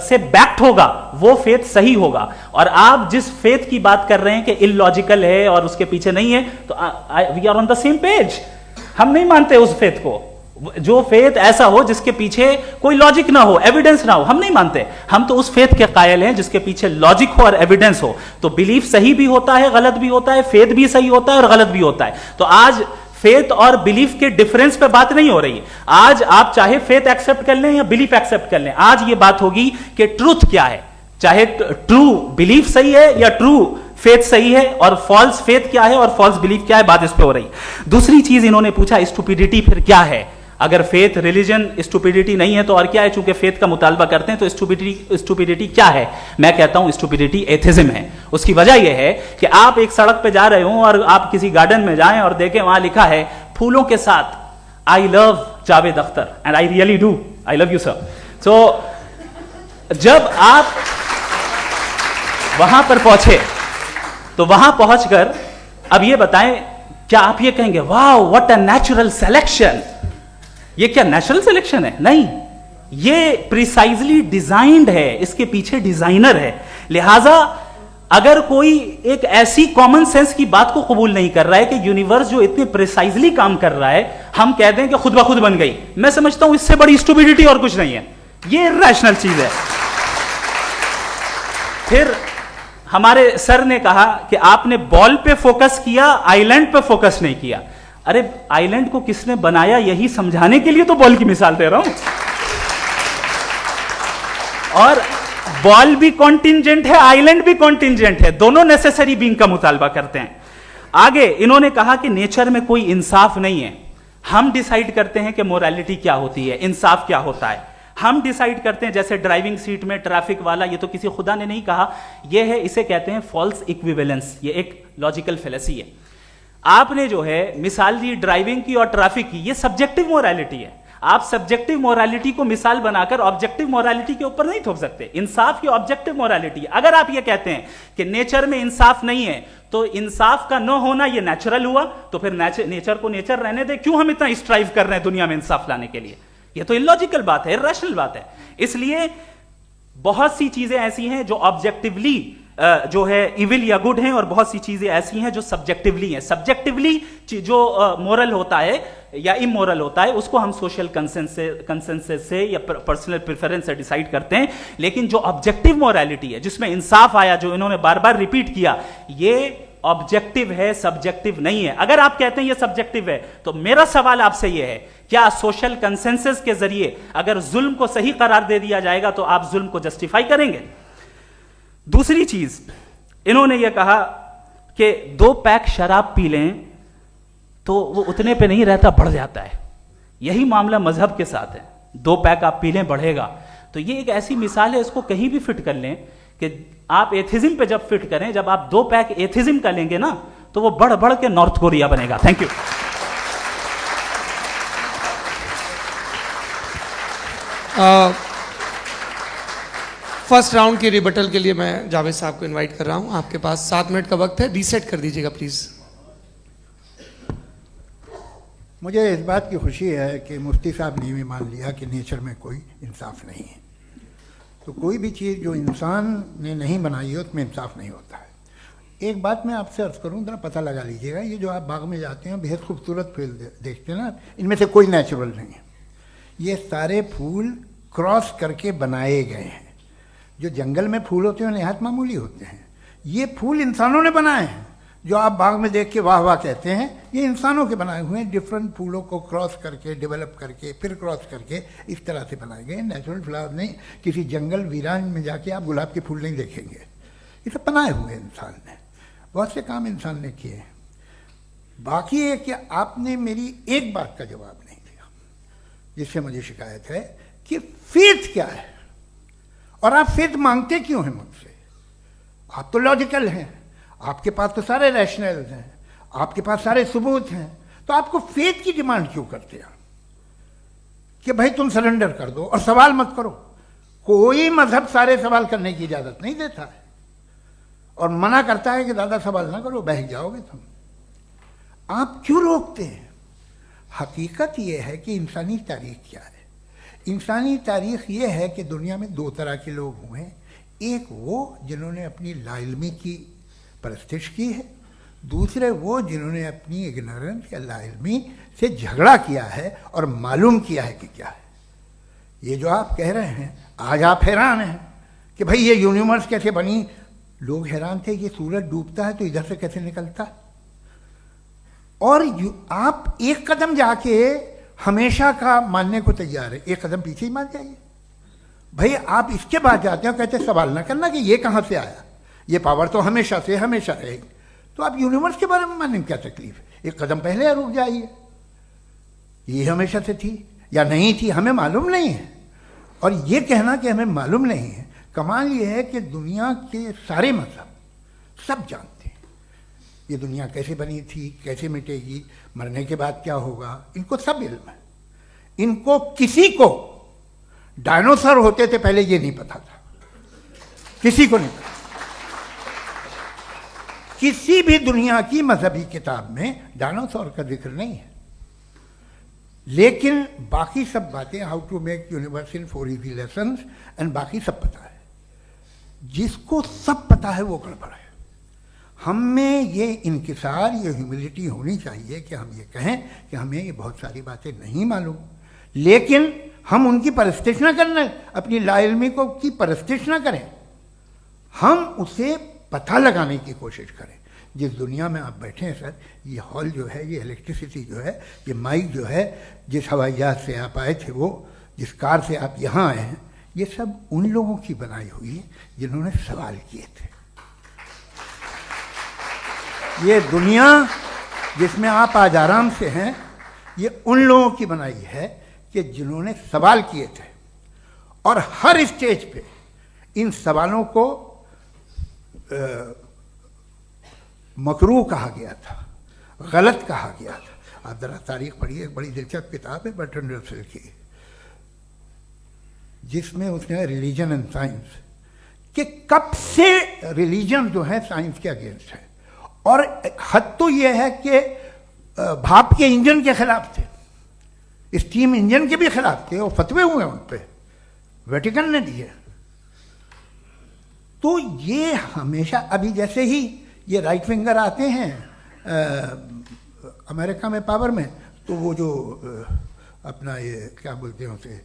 से बैक्ड होगा वो फेथ सही होगा। और आप जिस फेथ की बात कर रहे हैं कि इलॉजिकल है और उसके पीछे नहीं है, तो we are on the same page. हम नहीं मानते उस फेथ को, जो फेथ ऐसा हो जिसके पीछे कोई लॉजिक ना हो, एविडेंस ना हो, हम नहीं मानते। हम तो उस फेथ के कायल हैं जिसके पीछे लॉजिक हो और एविडेंस हो। तो बिलीफ सही भी होता है, गलत भी होता है, फेथ भी सही होता है और गलत भी होता है। तो आज फेथ और बिलीफ के डिफरेंस पे बात नहीं हो रही है। आज आप चाहे फेथ एक्सेप्ट कर लें या बिलीफ एक्सेप्ट कर लें, आज ये बात होगी कि ट्रूथ क्या है, चाहे ट्रू बिलीफ सही है या ट्रू फेथ सही है, और फॉल्स फेथ क्या है और फॉल्स बिलीफ क्या है, बात इस पे हो रही। दूसरी चीज इन्होंने पूछा स्टुपिडिटी फिर क्या है। अगर फेथ रिलीजन स्टुपिडिटी नहीं है तो और क्या है? चूंकि फेथ का मुतालबा करते हैं तो स्टुपिडिटी क्या है? मैं कहता हूं स्टुपिडिटी एथिज्म है। उसकी वजह यह है कि आप एक सड़क पे जा रहे हो और आप किसी गार्डन में जाएं और देखें वहां लिखा है फूलों के साथ I love Javed Akhtar, and I really do, I love you sir. So जब आप वहां पर पहुंचे तो वहां पहुंचकर अब ये बताएं, क्या आप ये कहेंगे वाह व्हाट अ नेचुरल सिलेक्शन? ये क्या नेचुरल सिलेक्शन है? नहीं, ये प्रिसाइजली डिजाइंड है, इसके पीछे डिजाइनर है। लिहाजा अगर कोई एक ऐसी कॉमन सेंस की बात को कबूल नहीं कर रहा है कि यूनिवर्स जो इतने प्रिसाइजली काम कर रहा है, हम कह दें कि खुद ब खुद बन गई, मैं समझता हूं इससे बड़ी स्टुपिडिटी और कुछ नहीं है। ये इरैशनल चीज है। फिर हमारे सर ने कहा कि आपने बॉल पे फोकस किया, आइलैंड पे फोकस नहीं किया। अरे आइलैंड को किसने बनाया यही समझाने के लिए तो बॉल की मिसाल दे रहा हूं। और बॉल भी कॉन्टिंजेंट है, आइलैंड भी कॉन्टिंजेंट है, दोनों नेसेसरी बीइंग का मुतालबा करते हैं। आगे इन्होंने कहा कि नेचर में कोई इंसाफ नहीं है। हम डिसाइड करते हैं कि मोरालिटी क्या होती है, इंसाफ क्या होता है। हम डिसाइड करते हैं, जैसे ड्राइविंग सीट में ट्रैफिक वाला, ये तो किसी खुदा ने नहीं कहा, ये है, इसे कहते हैं फॉल्स इक्विवेलेंस। ये एक लॉजिकल फेलेसी है। आपने जो है मिसाल दी ड्राइविंग की और ट्रैफिक की, ये सब्जेक्टिव मोरालिटी है। आप सब्जेक्टिव मोरालिटी को मिसाल बनाकर ऑब्जेक्टिव मोरालिटी के ऊपर नहीं थोप सकते। इंसाफ की ऑब्जेक्टिव मोरालिटी। अगर आप ये कहते हैं कि नेचर में इंसाफ नहीं है, तो इंसाफ का न होना ये नेचुरल हुआ, तो फिर नेचर को नेचर रहने दे। क्यों हम इतना स्ट्राइव कर रहे हैं दुनिया में इंसाफ लाने के लिए? ये तो इलॉजिकल बात है, इरैशनल बात है। इसलिए बहुत सी चीजें ऐसी हैं जो ऑब्जेक्टिवली जो है इविल या गुड हैं, और बहुत सी चीजें ऐसी हैं जो सब्जेक्टिवली हैं। सब्जेक्टिवली जो मोरल होता है या इमोरल होता है, उसको हम सोशल कंसेंसस से या पर्सनल प्रेफरेंस से डिसाइड करते हैं। लेकिन जो ऑब्जेक्टिव मोरालिटी है, जिसमें इंसाफ आया, जो इन्होंने बार बार रिपीट किया, ये ऑब्जेक्टिव है, सब्जेक्टिव नहीं है। अगर आप कहते हैं ये सब्जेक्टिव है, तो मेरा सवाल आपसे ये है, क्या सोशल कंसेंसस के जरिए अगर जुल्म को सही करार दे दिया जाएगा तो आप जुल्म को जस्टिफाई करेंगे? दूसरी चीज, इन्होंने ये कहा कि 2 पैक शराब पी लें तो वो उतने पे नहीं रहता, बढ़ जाता है। यही मामला मजहब के साथ है, 2 पैक आप पी लें बढ़ेगा। तो ये एक ऐसी मिसाल है, इसको कहीं भी फिट कर लें कि आप एथिज्म पे जब फिट करें, जब आप 2 पैक एथिज्म का लेंगे ना, तो वो बढ़ बढ़ के नॉर्थ कोरिया बनेगा। Thank you. फर्स्ट राउंड की रिबटल के लिए मैं जावेद साहब को इनवाइट कर रहा हूं। आपके पास 7 मिनट का वक्त है, रीसेट कर दीजिएगा प्लीज। मुझे इस बात की खुशी है कि मुफ्ती साहब ने भी मान लिया कि नेचर में कोई इंसाफ नहीं है। तो कोई भी चीज़ जो इंसान ने नहीं बनाई है उसमें इंसाफ नहीं होता है। एक बात मैं आपसे अर्ज़ करूँ, ज़रा पता लगा लीजिएगा, ये जो आप बाग में जाते हैं बेहद खूबसूरत फूल देखते हैं ना, इनमें से कोई नेचुरल नहीं है। ये सारे फूल क्रॉस करके बनाए गए हैं। जो जंगल में फूल होते हैं नहायत मामूली होते हैं, ये फूल इंसानों ने बनाए हैं। जो आप बाग में देख के वाह वाह कहते हैं, ये इंसानों के बनाए हुए हैं। डिफरेंट फूलों को क्रॉस करके, डेवलप करके, फिर क्रॉस करके इस तरह से बनाए गए। नेचुरल फ्लावर नहीं। किसी जंगल वीरान में जाके आप गुलाब के फूल नहीं देखेंगे। ये सब बनाए हुए इंसान ने, बहुत से काम इंसान ने किए हैं। बाकी है कि आपने मेरी एक बात का जवाब नहीं दिया, जिससे मुझे शिकायत है कि फेथ क्या है और आप फेथ मांगते क्यों हैं मुझसे? आप तो लॉजिकल हैं, आपके पास तो सारे रैशनल्स हैं, आपके पास सारे सबूत हैं, तो आपको फेथ की डिमांड क्यों करते हैं कि भाई तुम सरेंडर कर दो और सवाल मत करो? कोई मजहब सारे सवाल करने की इजाजत नहीं देता है और मना करता है कि दादा सवाल ना करो, बह जाओगे तुम। आप क्यों रोकते हैं? हकीकत यह है कि इंसानी तारीख क्या है। इंसानी तारीख ये है कि दुनिया में 2 तरह के लोग हुए हैं। एक वो जिन्होंने अपनी लाइल्मी की परस्तिश की है, दूसरे वो जिन्होंने अपनी इग्नोरेंस या लाइल्मी से झगड़ा किया है और मालूम किया है कि क्या है। ये जो आप कह रहे हैं, आज आप हैरान हैं कि भाई ये यूनिवर्स कैसे बनी। लोग हैरान थे कि सूरज डूबता है तो इधर से कैसे निकलता है। और आप एक कदम जाके हमेशा का मानने को तैयार है, एक कदम पीछे ही मान जाइए। भाई आप इसके बाद जाते हो, कहते सवाल ना करना कि ये कहाँ से आया, ये पावर तो हमेशा से हमेशा रहेगी। तो आप यूनिवर्स के बारे में मानने में क्या तकलीफ है? एक कदम पहले रुक जाइए। ये हमेशा से थी या नहीं थी, हमें मालूम नहीं है। और ये कहना कि हमें मालूम नहीं है, कमाल ये है कि दुनिया के सारे मजहब सब जानते हैं ये दुनिया कैसे बनी थी, कैसे मिटेगी, मरने के बाद क्या होगा, इनको सब इल्म है। इनको किसी को डायनासोर होते थे पहले ये नहीं पता था, किसी को नहीं पता। किसी भी दुनिया की मजहबी किताब में डायनासोर का जिक्र नहीं है। लेकिन बाकी सब बातें, how to make universe in 4 easy lessons and बाकी सब पता है। जिसको सब पता है वो गड़बड़ है। हम में ये इंकिसार, ये ह्यूमिलिटी होनी चाहिए कि हम ये कहें कि हमें ये बहुत सारी बातें नहीं मालूम, लेकिन हम उनकी परस्तिश न करना, अपनी लाइल्मी को की परस्तिश न करें, हम उसे पता लगाने की कोशिश करें। जिस दुनिया में आप बैठे हैं सर, ये हॉल जो है, ये इलेक्ट्रिसिटी जो है, ये माइक जो है, जिस हवाई जहाज से आप आए थे, वो जिस कार से आप यहाँ आए हैं, ये सब उन लोगों की बनाई हुई है जिन्होंने सवाल किए थे। ये दुनिया जिसमें आप आज आराम से हैं, ये उन लोगों की बनाई है कि जिन्होंने सवाल किए थे। और हर स्टेज पे इन सवालों को मकरूह कहा गया था, गलत कहा गया था। आप जरा तारीख पढ़िए, एक बड़ी दिलचस्प किताब है बर्ट्रैंड रसेल की, जिसमें उसने रिलीजन एंड साइंस कि कब से रिलीजन जो है साइंस के अगेंस्ट है। और हद तो यह है कि भाप के इंजन के खिलाफ थे, स्टीम इंजन के भी खिलाफ थे, और फतवे हुए उन पर, वेटिकन ने दिए। तो ये हमेशा, अभी जैसे ही ये राइट फिंगर आते हैं अमेरिका में पावर में, तो वो जो अपना ये क्या बोलते हैं उसे,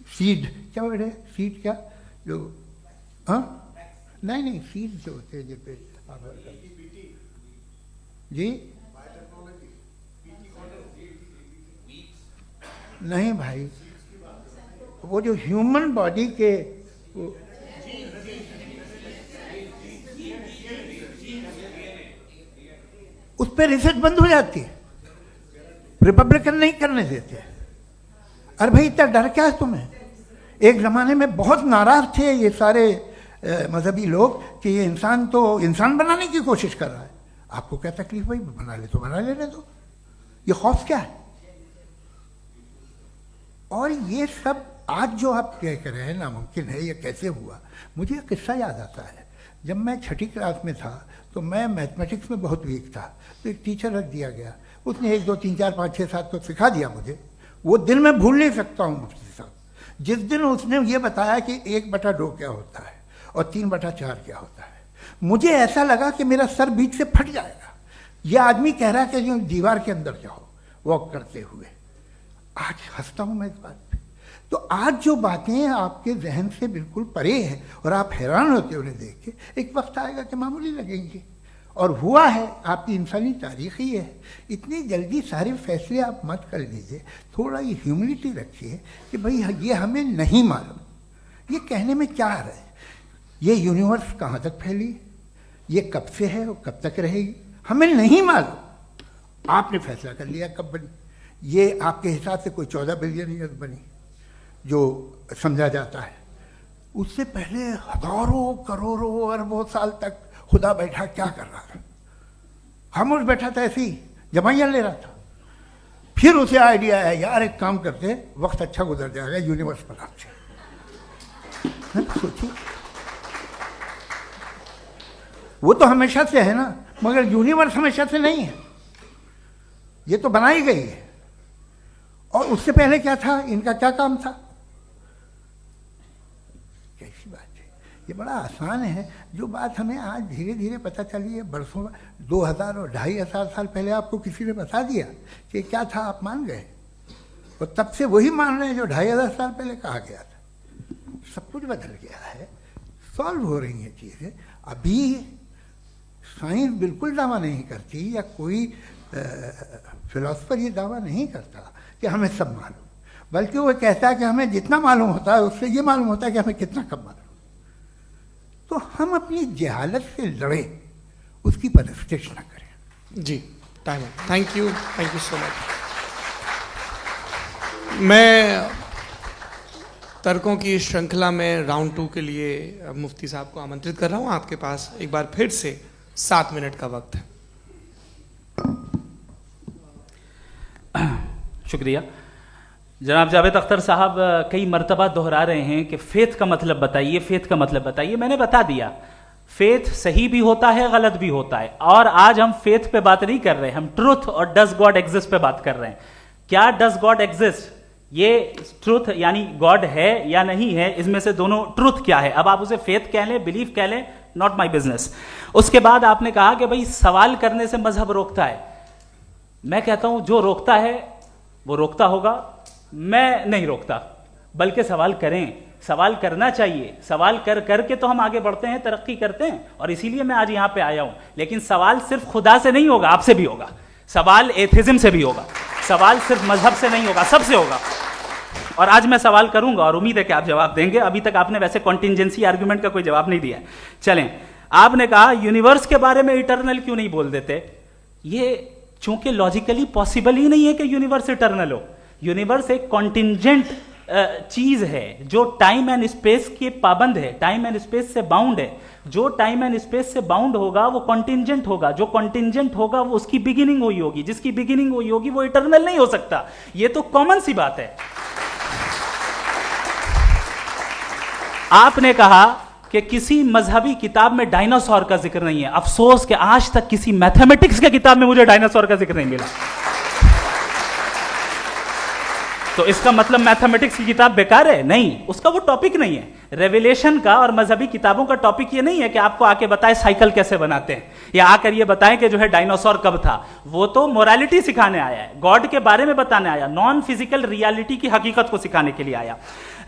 सीड क्या बोलते हैं, सीड क्या जो, हाँ नहीं सीड जो होते हैं जिस पे जी नहीं भाई, वो जो ह्यूमन बॉडी के उस पर रिसर्च बंद हो जाती है, रिपब्लिकन नहीं करने देते। अरे भाई इतना डर क्या है तुम्हें? एक ज़माने में बहुत नाराज थे ये सारे मजहबी लोग कि ये इंसान तो इंसान बनाने की कोशिश कर रहा है। आपको क्या तकलीफ भाई, बना ले तो बना लेने दो, ये खौफ क्या है? और ये सब आज जो आप कह रहे हैं नामुमकिन है, ये कैसे हुआ? मुझे एक किस्सा याद आता है। जब मैं छठी क्लास में था तो मैं मैथमेटिक्स में बहुत वीक था, तो एक टीचर रख दिया गया, उसने 1 2 3 4 5 6 7 को सिखा दिया मुझे। वो दिन मैं भूल नहीं सकता हूँ मुफ्ती साहब, जिस दिन उसने ये बताया कि 1/2 क्या होता है और 3/4 क्या होता है, मुझे ऐसा लगा कि मेरा सर बीच से फट जाएगा। ये आदमी कह रहा है कि जो दीवार के अंदर जाओ वॉक करते हुए। आज हंसता हूँ मैं इस बात पे। तो आज जो बातें आपके जहन से बिल्कुल परे हैं और आप हैरान होते हो उन्हें देख के, एक वक्त आएगा कि मामूली लगेंगे। और हुआ है, आपकी इंसानी तारीख ही है। इतनी जल्दी सारे फैसले आप मत कर लीजिए, थोड़ा ये ह्यूमिलिटी रखिए कि भाई ये हमें नहीं मालूम। ये कहने में क्या आ रहा है? ये यूनिवर्स कहाँ तक फैली, ये कब से है और कब तक रहेगी, हमें नहीं मालूम। आपने फैसला कर लिया कब बनी। ये आपके हिसाब से कोई 14 बिलियन ईयर बनी जो समझा जाता है। उससे पहले हजारों करोड़ों अरबों साल तक खुदा बैठा क्या कर रहा था? खामोश बैठा था, ऐसी जमाइयाँ ले रहा था। फिर उसे आइडिया आया, यार एक काम करते, वक्त अच्छा गुजर जाएगा, यूनिवर्स पर आपसे सोचिए। वो तो हमेशा से है ना, मगर यूनिवर्स हमेशा से नहीं है, ये तो बनाई गई है। और उससे पहले क्या था, इनका क्या काम था? कैसी बात है, ये बड़ा आसान है। जो बात हमें आज धीरे धीरे पता चली है, बरसों 2000 और 2500 साल पहले आपको किसी ने बता दिया कि क्या था, आप मान गए, और तब से वही मान रहे हैं जो 2500 साल पहले कहा गया था। सब कुछ बदल गया है, सॉल्व हो रही हैं चीज़ें। अभी साइंस बिल्कुल दावा नहीं करती, या कोई फिलोसफर ये दावा नहीं करता कि हमें सब मालूम, बल्कि वो कहता है कि हमें जितना मालूम होता है उससे ये मालूम होता है कि हमें कितना कम मालूम। तो हम अपनी जहालत से लड़ें, उसकी परस्तिश न करें। जी, टाइम है। Thank you so much. मैं तर्कों की श्रृंखला में राउंड 2 के लिए मुफ्ती साहब को आमंत्रित कर रहा हूँ। आपके पास एक बार फिर से 7 मिनट का वक्त है। शुक्रिया। जनाब जावेद अख्तर साहब कई मर्तबा दोहरा रहे हैं कि फेथ का मतलब बताइए, फेथ का मतलब बताइए। मैंने बता दिया, फेथ सही भी होता है, गलत भी होता है। और आज हम फेथ पे बात नहीं कर रहे, हम ट्रुथ और डज गॉड एग्जिस्ट पे बात कर रहे हैं। क्या डज गॉड एग्जिस्ट, ये ट्रुथ यानी गॉड है या नहीं है, इसमें से दोनों ट्रुथ क्या है। अब आप उसे फेथ कह लें, बिलीफ कह लें, नॉट माई बिजनेस। उसके बाद आपने कहा कि भाई सवाल करने से मजहब रोकता है। मैं कहता हूं जो रोकता है वो रोकता होगा, मैं नहीं रोकता, बल्कि सवाल करें, सवाल करना चाहिए। सवाल कर करके तो हम आगे बढ़ते हैं, तरक्की करते हैं, और इसीलिए मैं आज यहां पे आया हूं। लेकिन सवाल सिर्फ खुदा से नहीं होगा, आपसे भी होगा। सवाल एथिज्म से भी होगा, सवाल सिर्फ मजहब से नहीं होगा, सबसे होगा। और आज मैं सवाल करूंगा और उम्मीद है कि आप जवाब देंगे। अभी तक आपने वैसे कॉन्टिंजेंसी आर्ग्यूमेंट का कोई जवाब नहीं दिया। चलें, आपने कहा यूनिवर्स के बारे में इटर्नल क्यों नहीं बोल देते। ये चूंकि लॉजिकली पॉसिबल ही नहीं है कि यूनिवर्स इटर्नल हो। यूनिवर्स एक कॉन्टिंजेंट चीज है जो टाइम एंड स्पेस के पाबंद है, टाइम एंड स्पेस से बाउंड है। जो टाइम एंड स्पेस से बाउंड होगा वो कॉन्टिंजेंट होगा, जो कॉन्टिंजेंट होगा वो उसकी बिगिनिंग हुई होगी, जिसकी बिगिनिंग हुई होगी वो इटर्नल नहीं हो सकता। ये तो कॉमन सी बात है। आपने कहा कि किसी मजहबी किताब में डायनासोर का जिक्र नहीं है। अफसोस कि आज तक किसी मैथमेटिक्स के किताब में मुझे डायनासोर का जिक्र नहीं मिला। तो इसका मतलब मैथमेटिक्स की किताब बेकार है? नहीं, उसका वो टॉपिक नहीं है। रेवलेशन का और मजहबी किताबों का टॉपिक ये नहीं है कि आपको आके बताए साइकिल कैसे बनाते हैं, या आकर ये बताएं कि जो है डायनासोर कब था। वो तो मोरालिटी सिखाने आया है, गॉड के बारे में बताने आया, नॉन फिजिकल रियलिटी की हकीकत को सिखाने के लिए आया।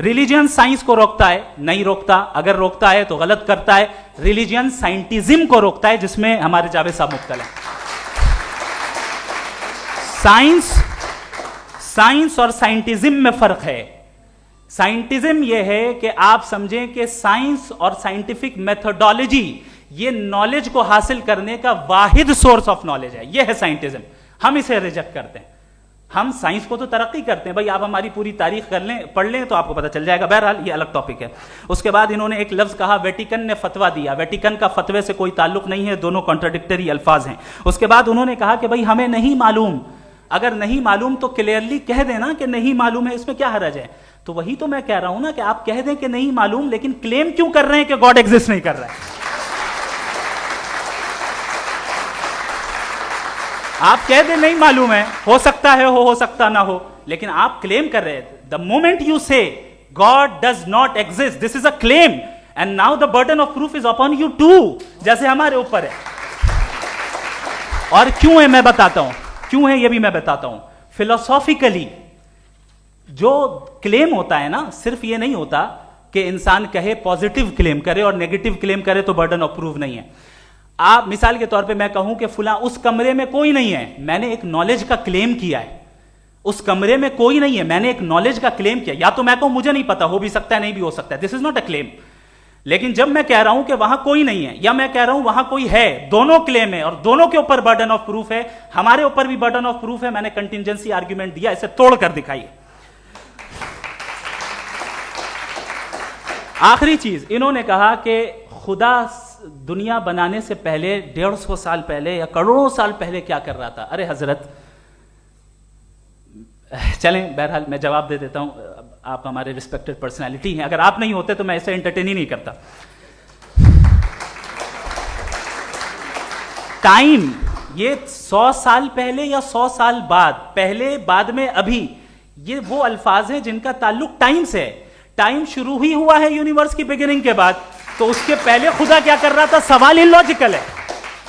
रिलीजियन साइंस को रोकता है? नहीं रोकता। अगर रोकता है तो गलत करता है। रिलीजियन साइंटिज्म को रोकता है, जिसमें हमारे जावेद साहब मुब्तला है। साइंस और साइंटिज्म में फर्क है। साइंटिज्म यह है कि आप समझें कि साइंस और साइंटिफिक मेथोडोलॉजी ये नॉलेज को हासिल करने का वाहिद सोर्स ऑफ नॉलेज है। यह है साइंटिज्म। हम इसे रिजेक्ट करते हैं। हम साइंस को तो तरक्की करते हैं, भाई आप हमारी पूरी तारीख कर लें, पढ़ लें तो आपको पता चल जाएगा। बहरहाल ये अलग टॉपिक है। उसके बाद इन्होंने एक लफ्ज कहा, वेटिकन ने फतवा दिया। वेटिकन का फतवे से कोई ताल्लुक नहीं है, दोनों कॉन्ट्राडिक्टरी अल्फाज हैं। उसके बाद उन्होंने कहा कि भाई हमें नहीं मालूम। अगर नहीं मालूम तो क्लियरली कह देना कि नहीं मालूम है, इसमें क्या हर्ज है? तो वही तो मैं कह रहा हूं ना कि आप कह दें कि नहीं मालूम, लेकिन क्लेम क्यों कर रहे हैं कि गॉड एग्जिस्ट नहीं कर रहा है? आप कह दें नहीं मालूम है, हो सकता है हो सकता ना हो, लेकिन आप क्लेम कर रहे हैं। The moment you say God does not exist, this is a claim, and now the burden of proof is upon you too, जैसे हमारे ऊपर है। और क्यों है मैं बताता हूं, क्यों है ये भी मैं बताता हूं। फिलोसॉफिकली जो क्लेम होता है ना, सिर्फ ये नहीं होता कि इंसान कहे पॉजिटिव क्लेम करे और नेगेटिव क्लेम करे तो बर्डन ऑफ प्रूफ नहीं है। आप मिसाल के तौर पे मैं कहूं कि फुला उस कमरे में कोई नहीं है, मैंने एक नॉलेज का क्लेम किया है। उस कमरे में कोई नहीं है, मैंने एक नॉलेज का क्लेम किया। या तो मैं कहूं मुझे नहीं पता, हो भी सकता है नहीं भी हो सकता है, this is not a claim. लेकिन जब मैं कह रहा हूं कि वहां कोई नहीं है, या मैं कह रहा हूं वहां कोई है, दोनों क्लेम है और दोनों के ऊपर बर्डन ऑफ प्रूफ है। हमारे ऊपर भी बर्डन ऑफ प्रूफ है, मैंने कंटिजेंसी आर्ग्यूमेंट दिया, इसे तोड़कर दिखाइए। आखिरी चीज, इन्होंने कहा कि खुदा दुनिया बनाने से पहले 150 साल पहले या करोड़ों साल पहले क्या कर रहा था। अरे हजरत, चलें बहरहाल मैं जवाब दे देता हूं। आप हमारे रिस्पेक्टेड पर्सनालिटी हैं, अगर आप नहीं होते तो मैं ऐसे एंटरटेन ही नहीं करता। टाइम, ये 100 साल पहले या 100 साल बाद, पहले बाद में अभी, ये वो अल्फाज हैं जिनका ताल्लुक टाइम से है। टाइम शुरू ही हुआ है यूनिवर्स की बिगिनिंग के बाद, तो उसके पहले खुदा क्या कर रहा था? सवाल इलॉजिकल है,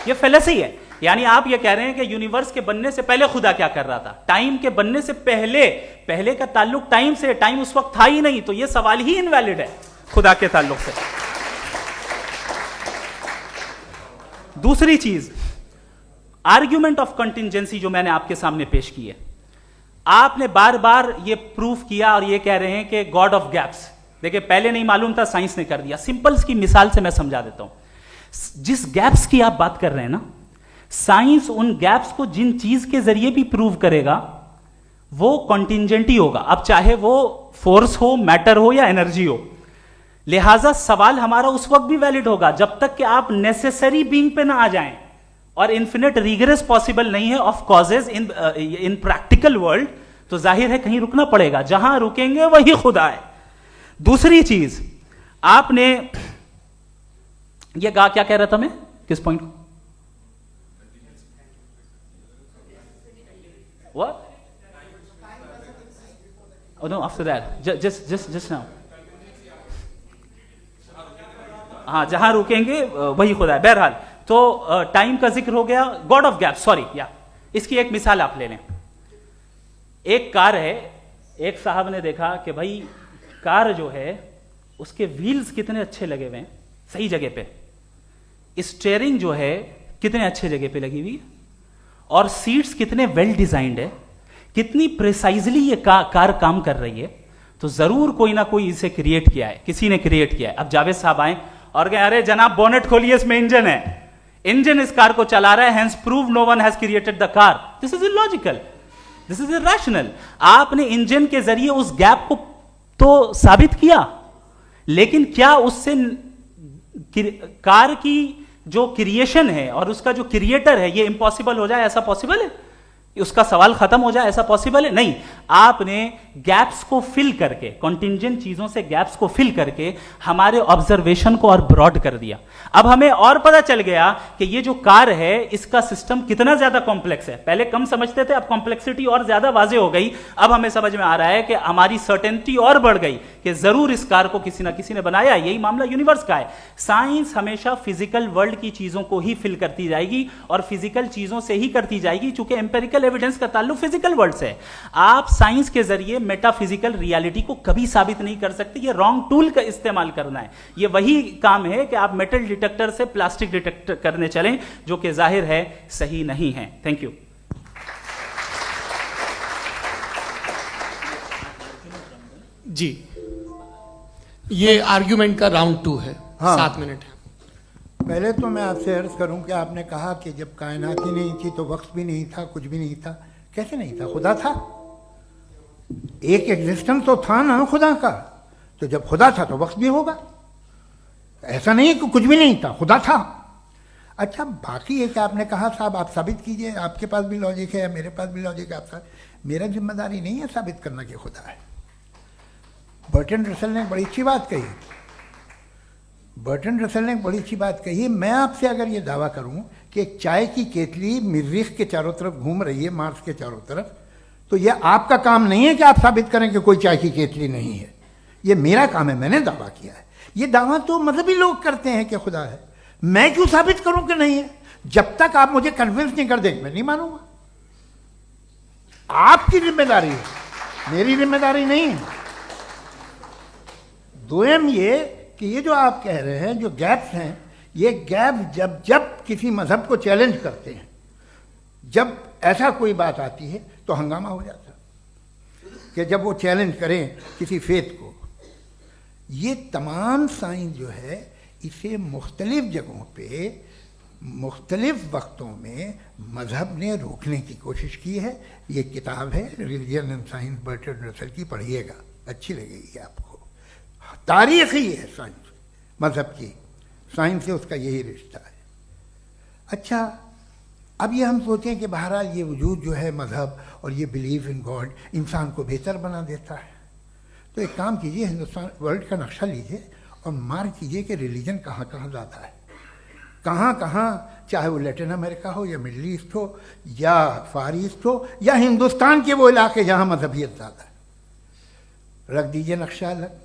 ये फेलेसी है। यानी आप ये कह रहे हैं कि यूनिवर्स के बनने से पहले खुदा क्या कर रहा था? टाइम के बनने से पहले, पहले का ताल्लुक टाइम से, टाइम उस वक्त था ही नहीं, तो ये सवाल ही इनवैलिड है खुदा के ताल्लुक से। दूसरी चीज, आर्ग्यूमेंट ऑफ कंटिजेंसी जो मैंने आपके सामने पेश की है, आपने बार बार ये प्रूफ किया और ये कह रहे हैं कि गॉड ऑफ गैप्स। देखिए पहले नहीं मालूम था, साइंस ने कर दिया। सिंपल्स की मिसाल से मैं समझा देता हूं। जिस गैप्स की आप बात कर रहे हैं ना, साइंस उन गैप्स को जिन चीज के जरिए भी प्रूव करेगा वो कॉन्टिजेंट ही होगा, अब चाहे वो फोर्स हो, मैटर हो या एनर्जी हो। लिहाजा सवाल हमारा उस वक्त भी वैलिड होगा जब तक कि आप नेसेसरी बीइंग पे ना आ जाएं, और इन्फिनिट रिगरेस पॉसिबल नहीं है of causes in practical world, तो जाहिर है कहीं रुकना पड़ेगा, जहां रुकेंगे वही खुदा है। दूसरी चीज, आपने ये कहा, क्या कह रहा था मैं, किस पॉइंट को? What? Oh no, after that, just now. हाँ, जहां रुकेंगे वही खुदा है। बहरहाल, तो टाइम का जिक्र हो गया, गॉड ऑफ गैप, सॉरी, या इसकी एक मिसाल आप ले लें। एक कार है, एक साहब ने देखा कि भाई कार जो है उसके व्हील्स कितने अच्छे लगे हुए हैं, सही जगह पे। स्टीयरिंग जो है कितने अच्छे जगह पे लगी हुई है, और सीट्स कितने वेल डिजाइंड है, कितनी प्रिसाइजली ये कार काम कर रही है। तो जरूर कोई ना कोई इसे क्रिएट किया है, किसी ने क्रिएट किया है। अब जावेद साहब आए और कहे, अरे जनाब बोनेट खोलिए, इसमें इंजन है, इंजन इस कार को चला रहा है, hence prove no one has created the car. This is illogical, this is irrational. आपने इंजन के जरिए उस गैप को तो साबित किया, लेकिन क्या उससे कार की जो क्रिएशन है और उसका जो क्रिएटर है ये इम्पॉसिबल हो जाए? ऐसा पॉसिबल है? उसका सवाल खत्म हो जाए? ऐसा पॉसिबल है? नहीं। आपने गैप्स को फिल करके, कॉन्टिंजेंट चीजों से गैप्स को फिल करके हमारे ऑब्जर्वेशन को और ब्रॉड कर दिया। अब हमें और पता चल गया कि ये जो कार है इसका सिस्टम कितना ज्यादा कॉम्प्लेक्स है। पहले कम समझते थे, अब कॉम्प्लेक्सिटी और ज्यादा वाजे हो गई। अब हमें समझ में आ रहा है कि हमारी सर्टेनिटी और बढ़ गई कि जरूर इस कार को किसी ना किसी ने बनाया। यही मामला यूनिवर्स का है। साइंस हमेशा फिजिकल वर्ल्ड की चीजों को ही फिल करती जाएगी और फिजिकल चीजों से ही करती जाएगी, चूंकि एम्पेरिकल एविडेंस का ताल्लुक फिजिकल वर्ल्ड से है। आप साइंस के जरिए मेटाफिजिकल रियलिटी को कभी साबित नहीं कर सकते। ये रॉन्ग टूल का इस्तेमाल करना है। ये वही काम है कि आप मेटल डिटेक्टर से प्लास्टिक डिटेक्टर करने चलें, जो कि जाहिर है सही नहीं है। Thank you. जी, ये आर्ग्यूमेंट का राउंड 2 है। हाँ। 7 मिनट है। पहले तो मैं आपसे अर्ज करूं कि आपने कहा कि जब कायनात ही नहीं थी तो वक्त भी नहीं था, कुछ भी नहीं था। कैसे नहीं था? खुदा था। एक एग्जिस्टेंस तो था ना खुदा का। तो जब खुदा था तो वक्त भी होगा। ऐसा नहीं कि कुछ भी नहीं था, खुदा था। अच्छा, बाकी एक आपने कहा साहब आप साबित कीजिए, आपके पास भी लॉजिक है या मेरे पास भी लॉजिक है। आप मेरा जिम्मेदारी नहीं है साबित करना कि खुदा है। बर्टन रसल ने बड़ी अच्छी बात कही। बर्टन रसल ने बड़ी अच्छी बात कही। मैं आपसे अगर ये दावा करूं कि एक चाय की केतली मरीख के चारों तरफ घूम रही है, मार्स के चारों तरफ, तो ये आपका काम नहीं है कि आप साबित करें कि कोई चाय की केतली नहीं है। ये मेरा काम है, मैंने दावा किया है। ये दावा तो मजहबी लोग करते हैं कि खुदा है। मैं क्यों साबित करूं कि नहीं है? जब तक आप मुझे कन्विंस नहीं कर देंगे मैं नहीं मानूंगा। आपकी जिम्मेदारी है, मेरी जिम्मेदारी नहीं है। दोयम ये कि ये जो आप कह रहे हैं, जो गैप्स हैं, ये गैप जब जब किसी मजहब को चैलेंज करते हैं, जब ऐसा कोई बात आती है तो हंगामा हो जाता है कि जब वो चैलेंज करें किसी फेथ को। ये तमाम साइंस जो है इसे मुख्तलिफ जगहों पे मुख्तलिफ वक्तों में मजहब ने रोकने की कोशिश की है। ये किताब है religion and science, Burton Russell की, पढ़िएगा, अच्छी लगेगी आपको। तारीख ही है साइंस, मजहब की साइंस से उसका यही रिश्ता है। अच्छा, अब ये हम सोचें कि बहरहाल ये वजूद जो है मजहब और ये बिलीव इन गॉड इंसान को बेहतर बना देता है। तो एक काम कीजिए, हिंदुस्तान वर्ल्ड का नक्शा लीजिए और मार्क कीजिए कि रिलीजन कहाँ कहाँ ज़्यादा है, कहाँ कहाँ, चाहे वो लैटिन अमेरिका हो या मिडल ईस्ट हो या फार ईस्ट हो या हिंदुस्तान के वो इलाके जहाँ मजहबियत ज़्यादा है। रख दीजिए नक्शा अलग।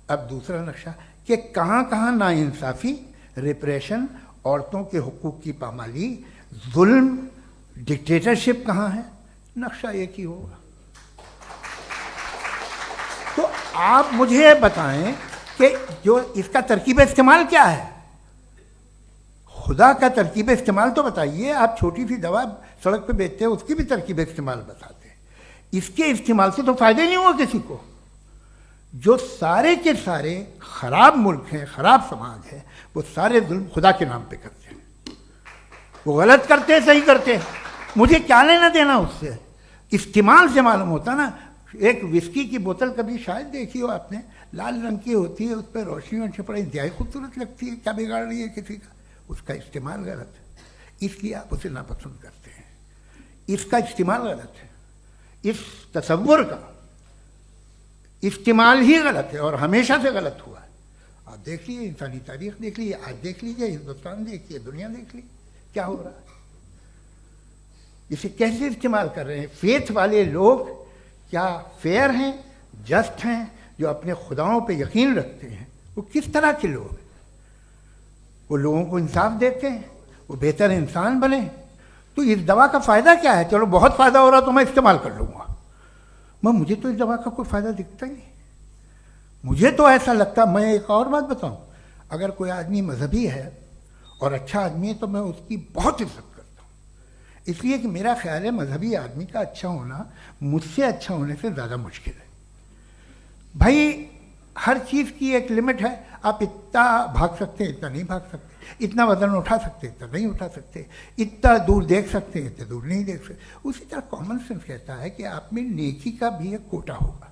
अब दूसरा नक्शा कि कहाँ कहाँ नाइंसाफ़ी, रिप्रेशन, औरतों के हुकूक की पामाली, जुल्म, डिक्टेटरशिप कहाँ है। नक्शा एक ही होगा। तो आप मुझे बताएं कि जो इसका तरकीब इस्तेमाल क्या है। खुदा का तरकीब इस्तेमाल तो बताइए। आप छोटी सी दवा सड़क पे बेचते हैं, उसकी भी तरकीब इस्तेमाल बताते हैं। इसके इस्तेमाल से तो फायदा नहीं हुआ किसी को। जो सारे के सारे खराब मुल्क हैं, खराब समाज है, वो सारे जुल्म खुदा के नाम पे करते हैं। वो गलत करते हैं, सही करते हैं, मुझे क्या लेना देना उससे। इस्तेमाल से मालूम होता ना। एक विस्की की बोतल कभी शायद देखी हो आपने, लाल रंग की होती है, उस पर रोशनी और छपड़ा इंतहाई खूबसूरत लगती है, क्या बिगाड़ रही है किसी का। उसका इस्तेमाल गलत है, इसलिए आप उसे नापसंद करते हैं। इसका इस्तेमाल गलत है, इस तसव्वुर का इस्तेमाल ही गलत है और हमेशा से गलत हुआ है। आप देख लीजिए, इंसानी तारीख देख लीजिए, आज देख लीजिए, हिंदुस्तान देखिए, दुनिया देख लीजिए, क्या हो रहा है। इसे कैसे इस्तेमाल कर रहे हैं। फेथ वाले लोग क्या फेयर हैं, जस्ट हैं, जो अपने खुदाओं पे यकीन रखते हैं, वो किस तरह के लोग हैं। वो लोगों को इंसाफ देते हैं, वो बेहतर इंसान बने। तो इस दवा का फ़ायदा क्या है। चलो बहुत फ़ायदा हो रहा तो मैं इस्तेमाल कर लूँगा, मैं मुझे तो इस दवा का कोई फ़ायदा दिखता ही नहीं। मुझे तो ऐसा लगता, मैं एक और बात बताऊं, अगर कोई आदमी मजहबी है और अच्छा आदमी है तो मैं उसकी बहुत इज्जत करता हूँ, इसलिए कि मेरा ख्याल है मजहबी आदमी का अच्छा होना मुझसे अच्छा होने से ज़्यादा मुश्किल है। भाई हर चीज़ की एक लिमिट है। आप इतना भाग सकते हैं, इतना नहीं भाग सकते, इतना वजन उठा सकते, इतना नहीं उठा सकते, इतना दूर देख सकते हैं, इतना दूर नहीं देख सकते। उसी तरह कॉमन सेंस कहता है कि आप में नेकी का भी एक कोटा होगा।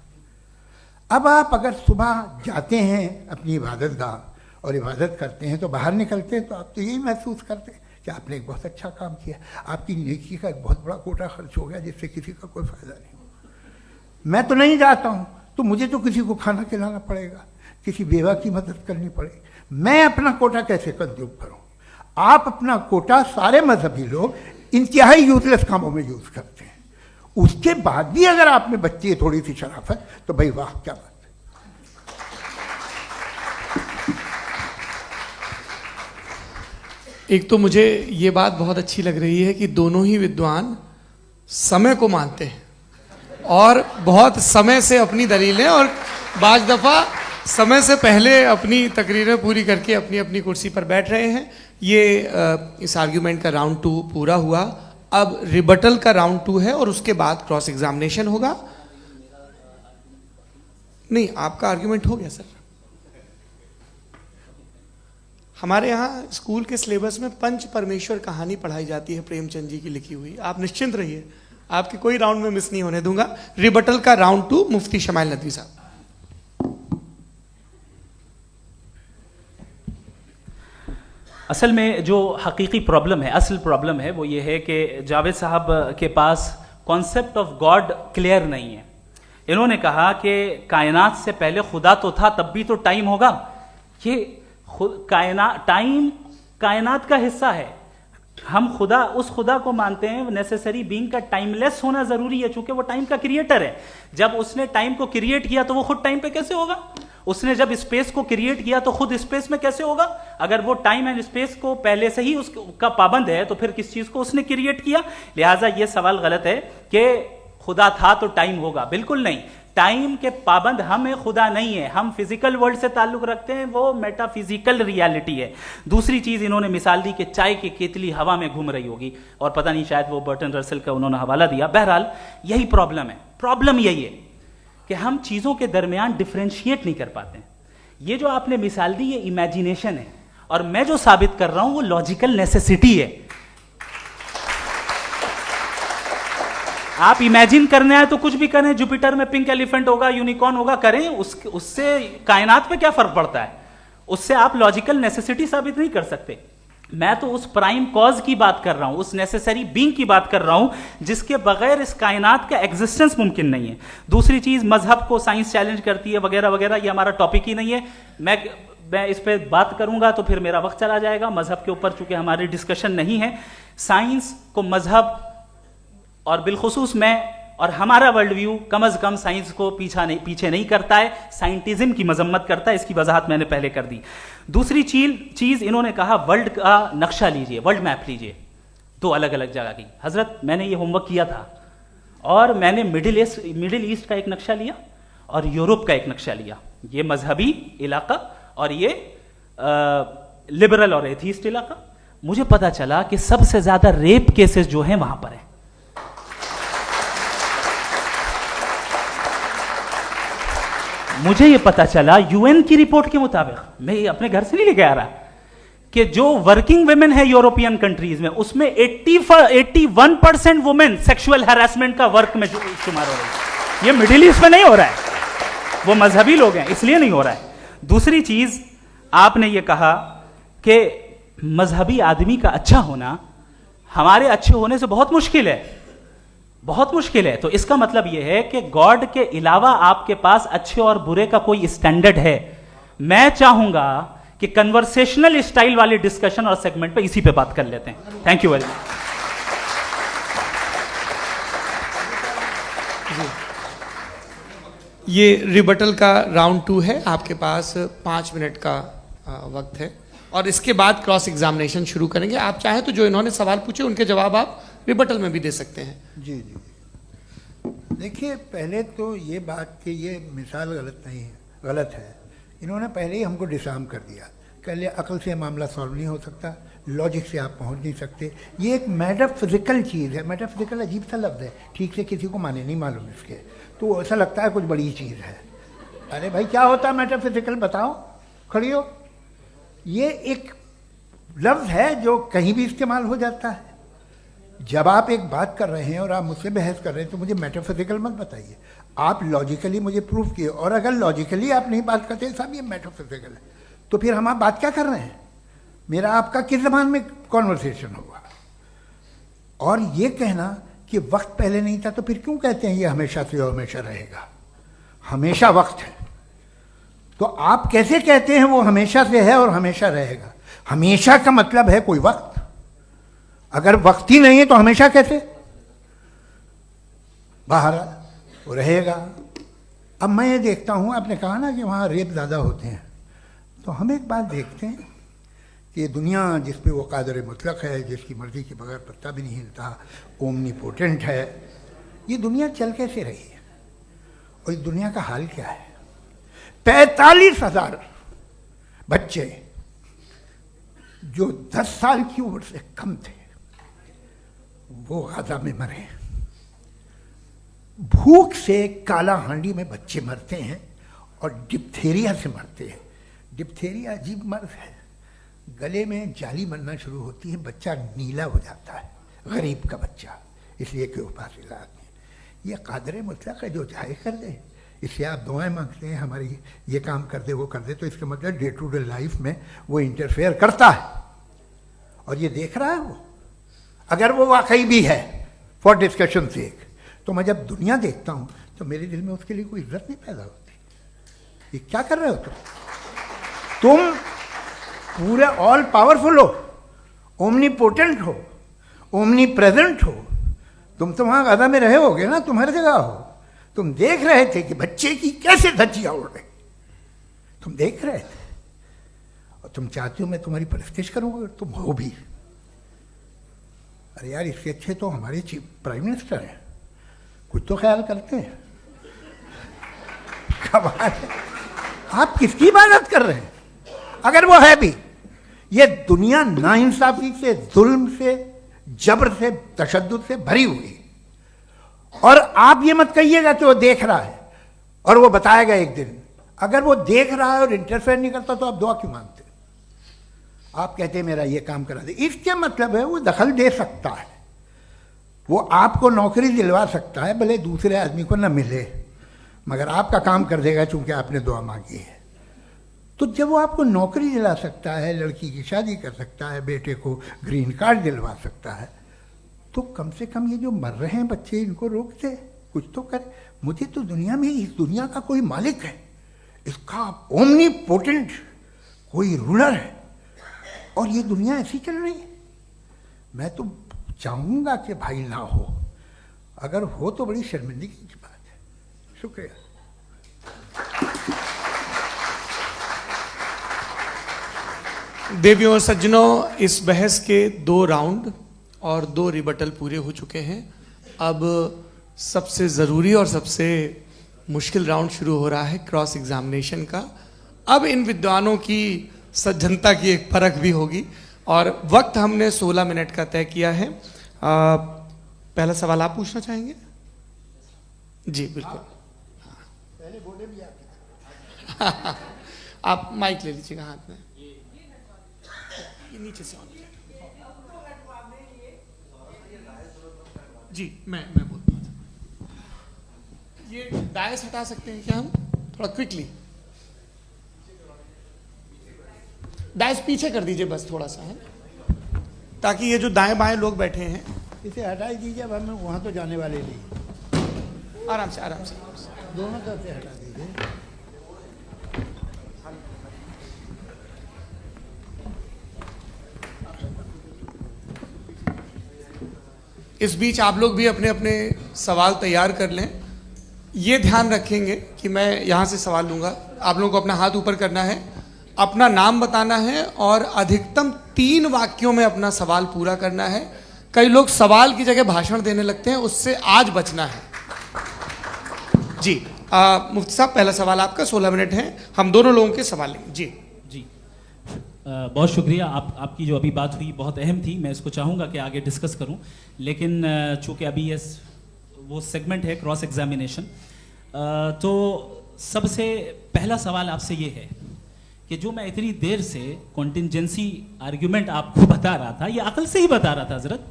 अब आप अगर सुबह जाते हैं अपनी इबादत गाह और इबादत करते हैं तो बाहर निकलते हैं तो आप तो यही महसूस करते हैं कि आपने एक बहुत अच्छा काम किया, आपकी नेकी का एक बहुत बड़ा कोटा खर्च हो गया जिससे किसी का कोई फ़ायदा नहीं हो। मैं तो नहीं जाता हूँ, तो मुझे तो किसी को खाना खिलाना पड़ेगा, किसी बेवा की मदद करनी पड़ेगी। मैं अपना कोटा कैसे कंज्यूम करूँ? आप अपना कोटा सारे मजहबी लोग इंतहाई यूजलेस कामों में यूज करते हैं, उसके बाद भी अगर आप में बच्ची है थोड़ी सी शराफत, तो भाई वाह क्या बात है। एक तो मुझे ये बात बहुत अच्छी लग रही है कि दोनों ही विद्वान समय को मानते हैं और बहुत समय से अपनी दलीलें और बाज दफा समय से पहले अपनी तकरीरें पूरी करके अपनी अपनी कुर्सी पर बैठ रहे हैं। ये इस आर्ग्यूमेंट का राउंड 2 पूरा हुआ। अब रिबटल का राउंड 2 है और उसके बाद क्रॉस एग्जामिनेशन होगा। नहीं, आपका आर्ग्यूमेंट हो गया सर। हमारे यहाँ स्कूल के सिलेबस में पंच परमेश्वर कहानी पढ़ाई जाती है, प्रेमचंद जी की लिखी हुई। आप निश्चिंत रहिए, आपके कोई राउंड में मिस नहीं होने दूंगा। रिबटल का राउंड 2, मुफ्ती शमाइल नदवी साहब। असल में जो हकीकी प्रॉब्लम है, असल प्रॉब्लम है, वो ये है कि जावेद साहब के पास कॉन्सेप्ट ऑफ गॉड क्लियर नहीं है। इन्होंने कहा कि कायनात से पहले खुदा तो था, तब भी तो टाइम होगा। ये टाइम कायनात का हिस्सा है। हम खुदा, उस खुदा को मानते हैं, नेसेसरी बीइंग का टाइमलेस होना जरूरी है, चूंकि वो टाइम का क्रिएटर है। जब उसने टाइम को क्रिएट किया तो वो खुद टाइम पे कैसे होगा? उसने जब स्पेस को क्रिएट किया तो खुद स्पेस में कैसे होगा? अगर वो टाइम एंड स्पेस को पहले से ही उसका पाबंद है तो फिर किस चीज को उसने क्रिएट किया? लिहाजा ये सवाल गलत है कि खुदा था तो टाइम होगा। बिल्कुल नहीं, टाइम के पाबंद हम हैं, खुदा नहीं है। हम फिजिकल वर्ल्ड से ताल्लुक रखते हैं, वो मेटाफिजिकल रियलिटी है। दूसरी चीज इन्होंने मिसाल दी कि चाय की केतली हवा में घूम रही होगी, और पता नहीं शायद वो बर्टन रसल का उन्होंने हवाला दिया। बहरहाल यही प्रॉब्लम है। प्रॉब्लम यही है कि हम चीजों के दरमियान डिफरेंशिएट नहीं कर पाते। ये जो आपने मिसाल दी ये इमेजिनेशन है, और मैं जो साबित कर रहा हूं वो लॉजिकल नेसेसिटी है। आप इमेजिन करने आए तो कुछ भी करें, जुपिटर में पिंक एलिफेंट होगा, यूनिकॉर्न होगा, करें, उससे कायनात पे क्या फर्क पड़ता है? उससे आप लॉजिकल नेसेसिटी साबित नहीं कर सकते। मैं तो उस प्राइम कॉज की बात कर रहा हूं, उस नेसेसरी बीइंग की बात कर रहा हूं जिसके बगैर इस कायनात का एग्जिस्टेंस मुमकिन नहीं है। दूसरी चीज, मजहब को साइंस चैलेंज करती है वगैरह वगैरह, ये हमारा टॉपिक ही नहीं है। मैं इस पे बात करूंगा तो फिर मेरा वक्त चला जाएगा। मजहब के ऊपर चूंकि हमारी डिस्कशन नहीं है, साइंस को मजहब और बिलखुसूस मैं और हमारा वर्ल्ड व्यू कम अज कम साइंस को पीछे नहीं करता है, साइंटिज्म की मजम्मत करता है। इसकी वजाहत मैंने पहले कर दी। दूसरी चीज इन्होंने कहा वर्ल्ड का नक्शा लीजिए, वर्ल्ड मैप लीजिए, 2 अलग अलग जगह की। हजरत, मैंने ये होमवर्क किया था और मैंने मिडिल ईस्ट का एक नक्शा लिया और यूरोप का एक नक्शा लिया। ये मजहबी इलाका और ये लिबरल और एथीस्ट इलाका। मुझे पता चला कि सबसे ज्यादा रेप केसेस जो हैं वहां पर है। मुझे ये पता चला यूएन की रिपोर्ट के मुताबिक, मैं ये अपने घर से नहीं लेके आ रहा, कि जो वर्किंग वुमेन है यूरोपियन कंट्रीज में, उसमें 81% वुमेन सेक्सुअल हैरेसमेंट का वर्क में शुमार हो रही है। ये मिडिल ईस्ट में नहीं हो रहा है, वो मजहबी लोग हैं इसलिए नहीं हो रहा है। दूसरी चीज, आपने ये कहा कि मजहबी आदमी का अच्छा होना हमारे अच्छे होने से बहुत मुश्किल है, बहुत मुश्किल है। तो इसका मतलब यह है कि गॉड के अलावा आपके पास अच्छे और बुरे का कोई स्टैंडर्ड है। मैं चाहूंगा कि कन्वर्सेशनल स्टाइल वाली डिस्कशन और सेगमेंट पे इसी पे बात कर लेते हैं। Thank you very much. ये रिबटल का राउंड 2 है। आपके पास 5 मिनट का वक्त है और इसके बाद क्रॉस एग्जामिनेशन शुरू करेंगे। आप चाहें तो जो इन्होंने सवाल पूछे उनके जवाब आप रिबटल में भी दे सकते हैं। जी जी, देखिए, पहले तो ये बात कि ये मिसाल गलत नहीं है, गलत है। इन्होंने पहले ही हमको डिसार्म कर दिया। कह लिया अकल से मामला सॉल्व नहीं हो सकता, लॉजिक से आप पहुंच नहीं सकते। ये एक मेटाफिजिकल चीज़ है। मेटाफिजिकल अजीब सा लफ्ज़ है, ठीक से किसी को माने नहीं मालूम इसके, तो ऐसा लगता है कुछ बड़ी चीज़ है। अरे भाई, क्या होता है मेटाफिजिकल, बताओ, खड़ी हो। ये एक लफ्ज़ है जो कहीं भी इस्तेमाल हो जाता है। जब आप एक बात कर रहे हैं और आप मुझसे बहस कर रहे हैं तो मुझे मेटाफिजिकल मत बताइए, आप लॉजिकली मुझे प्रूफ किए। और अगर लॉजिकली आप नहीं बात करते साहब ये मेटाफिजिकल है, तो फिर हम आप बात क्या कर रहे हैं? मेरा आपका किस ज़बान में कॉन्वर्सेशन होगा? और ये कहना कि वक्त पहले नहीं था, तो फिर क्यों कहते हैं ये हमेशा से और हमेशा रहेगा? हमेशा वक्त है, तो आप कैसे कहते हैं वो हमेशा से है और हमेशा रहेगा? हमेशा का मतलब है कोई वक्त, अगर वक्त ही नहीं है तो हमेशा कैसे? बाहर वो रहेगा। अब मैं ये देखता हूँ, आपने कहा ना कि वहाँ रेप ज़्यादा होते हैं, तो हम एक बात देखते हैं कि ये दुनिया जिस पे वो कादर मुतलक है, जिसकी मर्जी के बगैर पत्ता भी नहीं हिलता, ओमनीपोटेंट है, ये दुनिया चल कैसे रही है? और इस दुनिया का हाल क्या है? 45,000 बच्चे जो 10 साल की उम्र से कम थे वो गाजा में मरे। भूख से काला हांडी में बच्चे मरते हैं और डिप्थेरिया से मरते हैं। डिप्थेरिया अजीब मर्ज है, गले में जाली बनना शुरू होती है, बच्चा नीला हो जाता है, गरीब का बच्चा, इसलिए कि उपास इलाज में। ये कादर मुतलक है जो चाहे कर दे, इससे आप दुआएं मांगते हैं हमारी ये काम कर दे वो कर दे, तो इसका मतलब डे टू डे लाइफ में वो इंटरफेयर करता है और ये देख रहा है वो। अगर वो वाकई भी है फॉर डिस्कशन सेक, तो मैं जब दुनिया देखता हूं तो मेरे दिल में उसके लिए कोई इज्जत नहीं पैदा होती। ये क्या कर रहे हो तुम पूरे ऑल पावरफुल हो, ओमनीपोटेंट हो, ओमनी प्रेजेंट हो, तुम तो वहां गाजा में रहे होगे ना, तुम हर जगह हो। तुम देख रहे थे कि बच्चे की कैसे धज्जियां उड़ रही, तुम देख रहे थे और तुम चाहते हो मैं तुम्हारी परस्तिश करूंगा, तुम हो भी। अरे यार, इसके अच्छे तो हमारे चीफ प्राइम मिनिस्टर हैं, कुछ तो ख्याल करते हैं। कमाल है, आप किसकी इबादत कर रहे हैं? अगर वो है भी, ये दुनिया नाइंसाफी से, जुल्म से, जबर से, तशद्दुद से भरी हुई। और आप ये मत कहिएगा कि वो देख रहा है और वो बताएगा एक दिन। अगर वो देख रहा है और इंटरफेयर नहीं करता तो आप दुआ क्यों मांगते? आप कहते हैं मेरा ये काम करा दे, इसके मतलब है वो दखल दे सकता है, वो आपको नौकरी दिलवा सकता है, भले दूसरे आदमी को न मिले, मगर आपका काम कर देगा चूंकि आपने दुआ मांगी है। तो जब वो आपको नौकरी दिला सकता है, लड़की की शादी कर सकता है, बेटे को ग्रीन कार्ड दिलवा सकता है, तो कम से कम ये जो मर रहे हैं बच्चे, इनको रोक दे, कुछ तो करे। मुझे तो दुनिया में, इस दुनिया का कोई मालिक है, इसका ओमनीपोटेंट कोई रूलर है, और ये दुनिया ऐसी चल रही है। मैं तो चाहूंगा कि भाई ना हो, अगर हो तो बड़ी शर्मिंदगी की बात है। शुक्रिया। देवियों और सज्जनों, इस बहस के 2 राउंड और 2 रिबटल पूरे हो चुके हैं। अब सबसे ज़रूरी और सबसे मुश्किल राउंड शुरू हो रहा है, क्रॉस एग्जामिनेशन का। अब इन विद्वानों की सज्जनता की एक परख भी होगी और वक्त हमने 16 मिनट का तय किया है। पहला सवाल आप पूछना चाहेंगे? जी बिल्कुल। पहले बोले भी आपके आप माइक ले लीजिएगा हाथ में, ये नीचे से ऑन जी। मैं बोलता हूँ, ये डायस हटा सकते हैं क्या हम थोड़ा क्विकली? डायस पीछे कर दीजिए बस थोड़ा सा, है, ताकि ये जो दाएं बाएं लोग बैठे हैं, इसे हटा दीजिए। अब हम वहाँ तो जाने वाले नहीं, आराम से आराम से दोनों तरफ से हटा दीजिए। इस बीच आप लोग भी अपने अपने सवाल तैयार कर लें। ये ध्यान रखेंगे कि मैं यहाँ से सवाल लूँगा, आप लोगों को अपना हाथ ऊपर करना है, अपना नाम बताना है और अधिकतम 3 वाक्यों में अपना सवाल पूरा करना है। कई लोग सवाल की जगह भाषण देने लगते हैं, उससे आज बचना है। जी मुफ्ती साहब, पहला सवाल आपका, 16 मिनट हैं, हम दोनों लोगों के सवाल लेंगे। जी जी बहुत शुक्रिया। आपकी जो अभी बात हुई बहुत अहम थी, मैं इसको चाहूँगा कि आगे डिस्कस करूँ, लेकिन चूँकि अभी ये वो सेगमेंट है क्रॉस एग्जामिनेशन, तो सबसे पहला सवाल आपसे ये है कि जो मैं इतनी देर से कॉन्टिंजेंसी आर्ग्यूमेंट आपको बता रहा था, ये अकल से ही बता रहा था हजरत,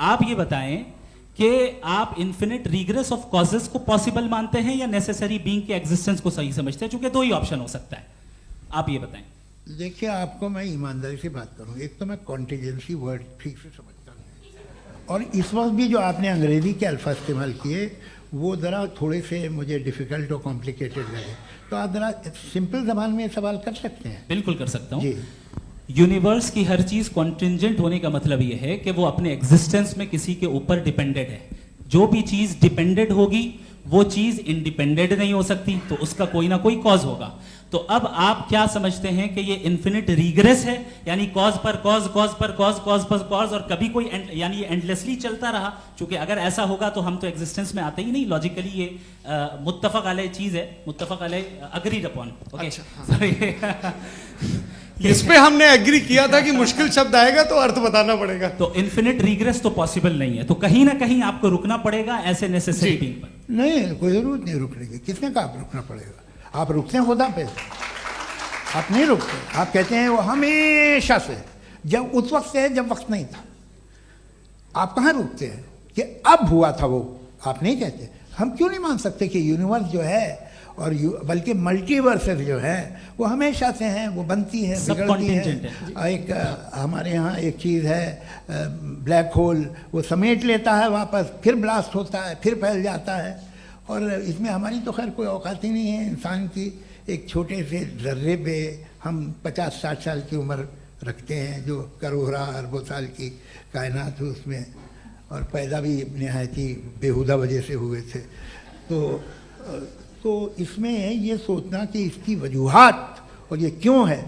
आप ये बताएं कि आप इन्फिनिट रिग्रेस ऑफ कॉजेस को पॉसिबल मानते हैं या नेसेसरी बीइंग के एग्जिस्टेंस को सही समझते हैं? चूंकि 2 ही ऑप्शन हो सकता है, आप ये बताएं। देखिए, आपको मैं ईमानदारी से बात करूं, एक तो मैं कॉन्टिजेंसी वर्ड ठीक से समझता नहीं, और इस वक्त भी जो आपने अंग्रेज़ी के अल्फाज इस्तेमाल किए वो ज़रा थोड़े से मुझे डिफ़िकल्ट और कॉम्प्लिकेटेड लगे, तो आप ज़रा सिंपल ज़बान में सवाल कर सकते हैं? बिल्कुल कर सकता हूँ जी। यूनिवर्स की हर चीज कॉन्टिंजेंट होने का मतलब यह है कि वो अपने एग्जिस्टेंस में किसी के ऊपर डिपेंडेड है। जो भी चीज डिपेंडेड होगी वो चीज इंडिपेंडेंट नहीं हो सकती, तो उसका कोई ना कोई कॉज होगा। तो अब आप क्या समझते हैं कि ये इन्फिनिट रीग्रेस है, यानी कॉज पर कॉज, कॉज पर कॉज, कॉज पर कॉज, और कभी कोई यानी ये एंडलेसली चलता रहा? क्योंकि अगर ऐसा होगा तो हम तो एग्जिस्टेंस में आते ही नहीं। लॉजिकली ये मुत्तफक अलैह चीज है, मुत्तफक अलैह, अग्रीड अपॉन। इस पे हमने एग्री किया था कि मुश्किल शब्द आएगा तो अर्थ बताना पड़ेगा। तो इन्फिनिट रीग्रेस तो पॉसिबल नहीं है, तो कहीं ना कहीं आपको रुकना पड़ेगा ऐसे नेसेसरी बीइंग पर। नहीं, कोई जरूरत नहीं रुकने की। किसने कहा आप रुकना पड़ेगा? आप रुकते हैं खुदा पे, आप नहीं रुकते। आप कहते हैं वो हमेशा से, जब उस वक्त से जब वक्त नहीं था। आप कहाँ रुकते हैं कि अब हुआ था वो? आप नहीं कहते। हम क्यों नहीं मान सकते कि यूनिवर्स जो है और बल्कि मल्टीवर्सेस जो है वो हमेशा से हैं, वो बनती है, बिगड़ती है। एक हमारे यहाँ एक चीज़ है ब्लैक होल, वो समेट लेता है वापस, फिर ब्लास्ट होता है, फिर फैल जाता है। और इसमें हमारी तो खैर कोई औकात ही नहीं है इंसान की। एक छोटे से ज़र्रे पे हम 50-60 साल की उम्र रखते हैं, जो करोड़ों अरबों साल की कायनात है उसमें, और पैदा भी नहायत ही बेहुदा वजह से हुए थे। तो इसमें ये सोचना कि इसकी वजूहात और ये क्यों है,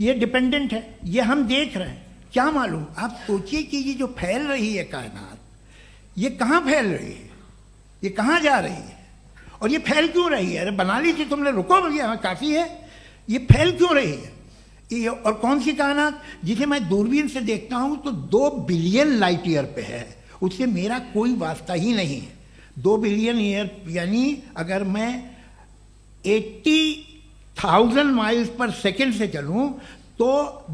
ये डिपेंडेंट है, ये हम देख रहे हैं। क्या मालूम? आप सोचिए कि ये जो फैल रही है कायनात, ये कहाँ फैल रही है, ये कहाँ जा रही है, और ये फैल क्यों रही है? अरे बना ली थी तुमने, रुको भैया, काफ़ी है। ये फैल क्यों रही है? ये और कौन सी कायनात जिसे मैं दूरबीन से देखता हूँ तो 2 बिलियन लाइट ईयर पे है, उससे मेरा कोई वास्ता ही नहीं है। 2 बिलियन ईयर यानी अगर मैं 80,000 माइल्स पर सेकेंड से चलूं तो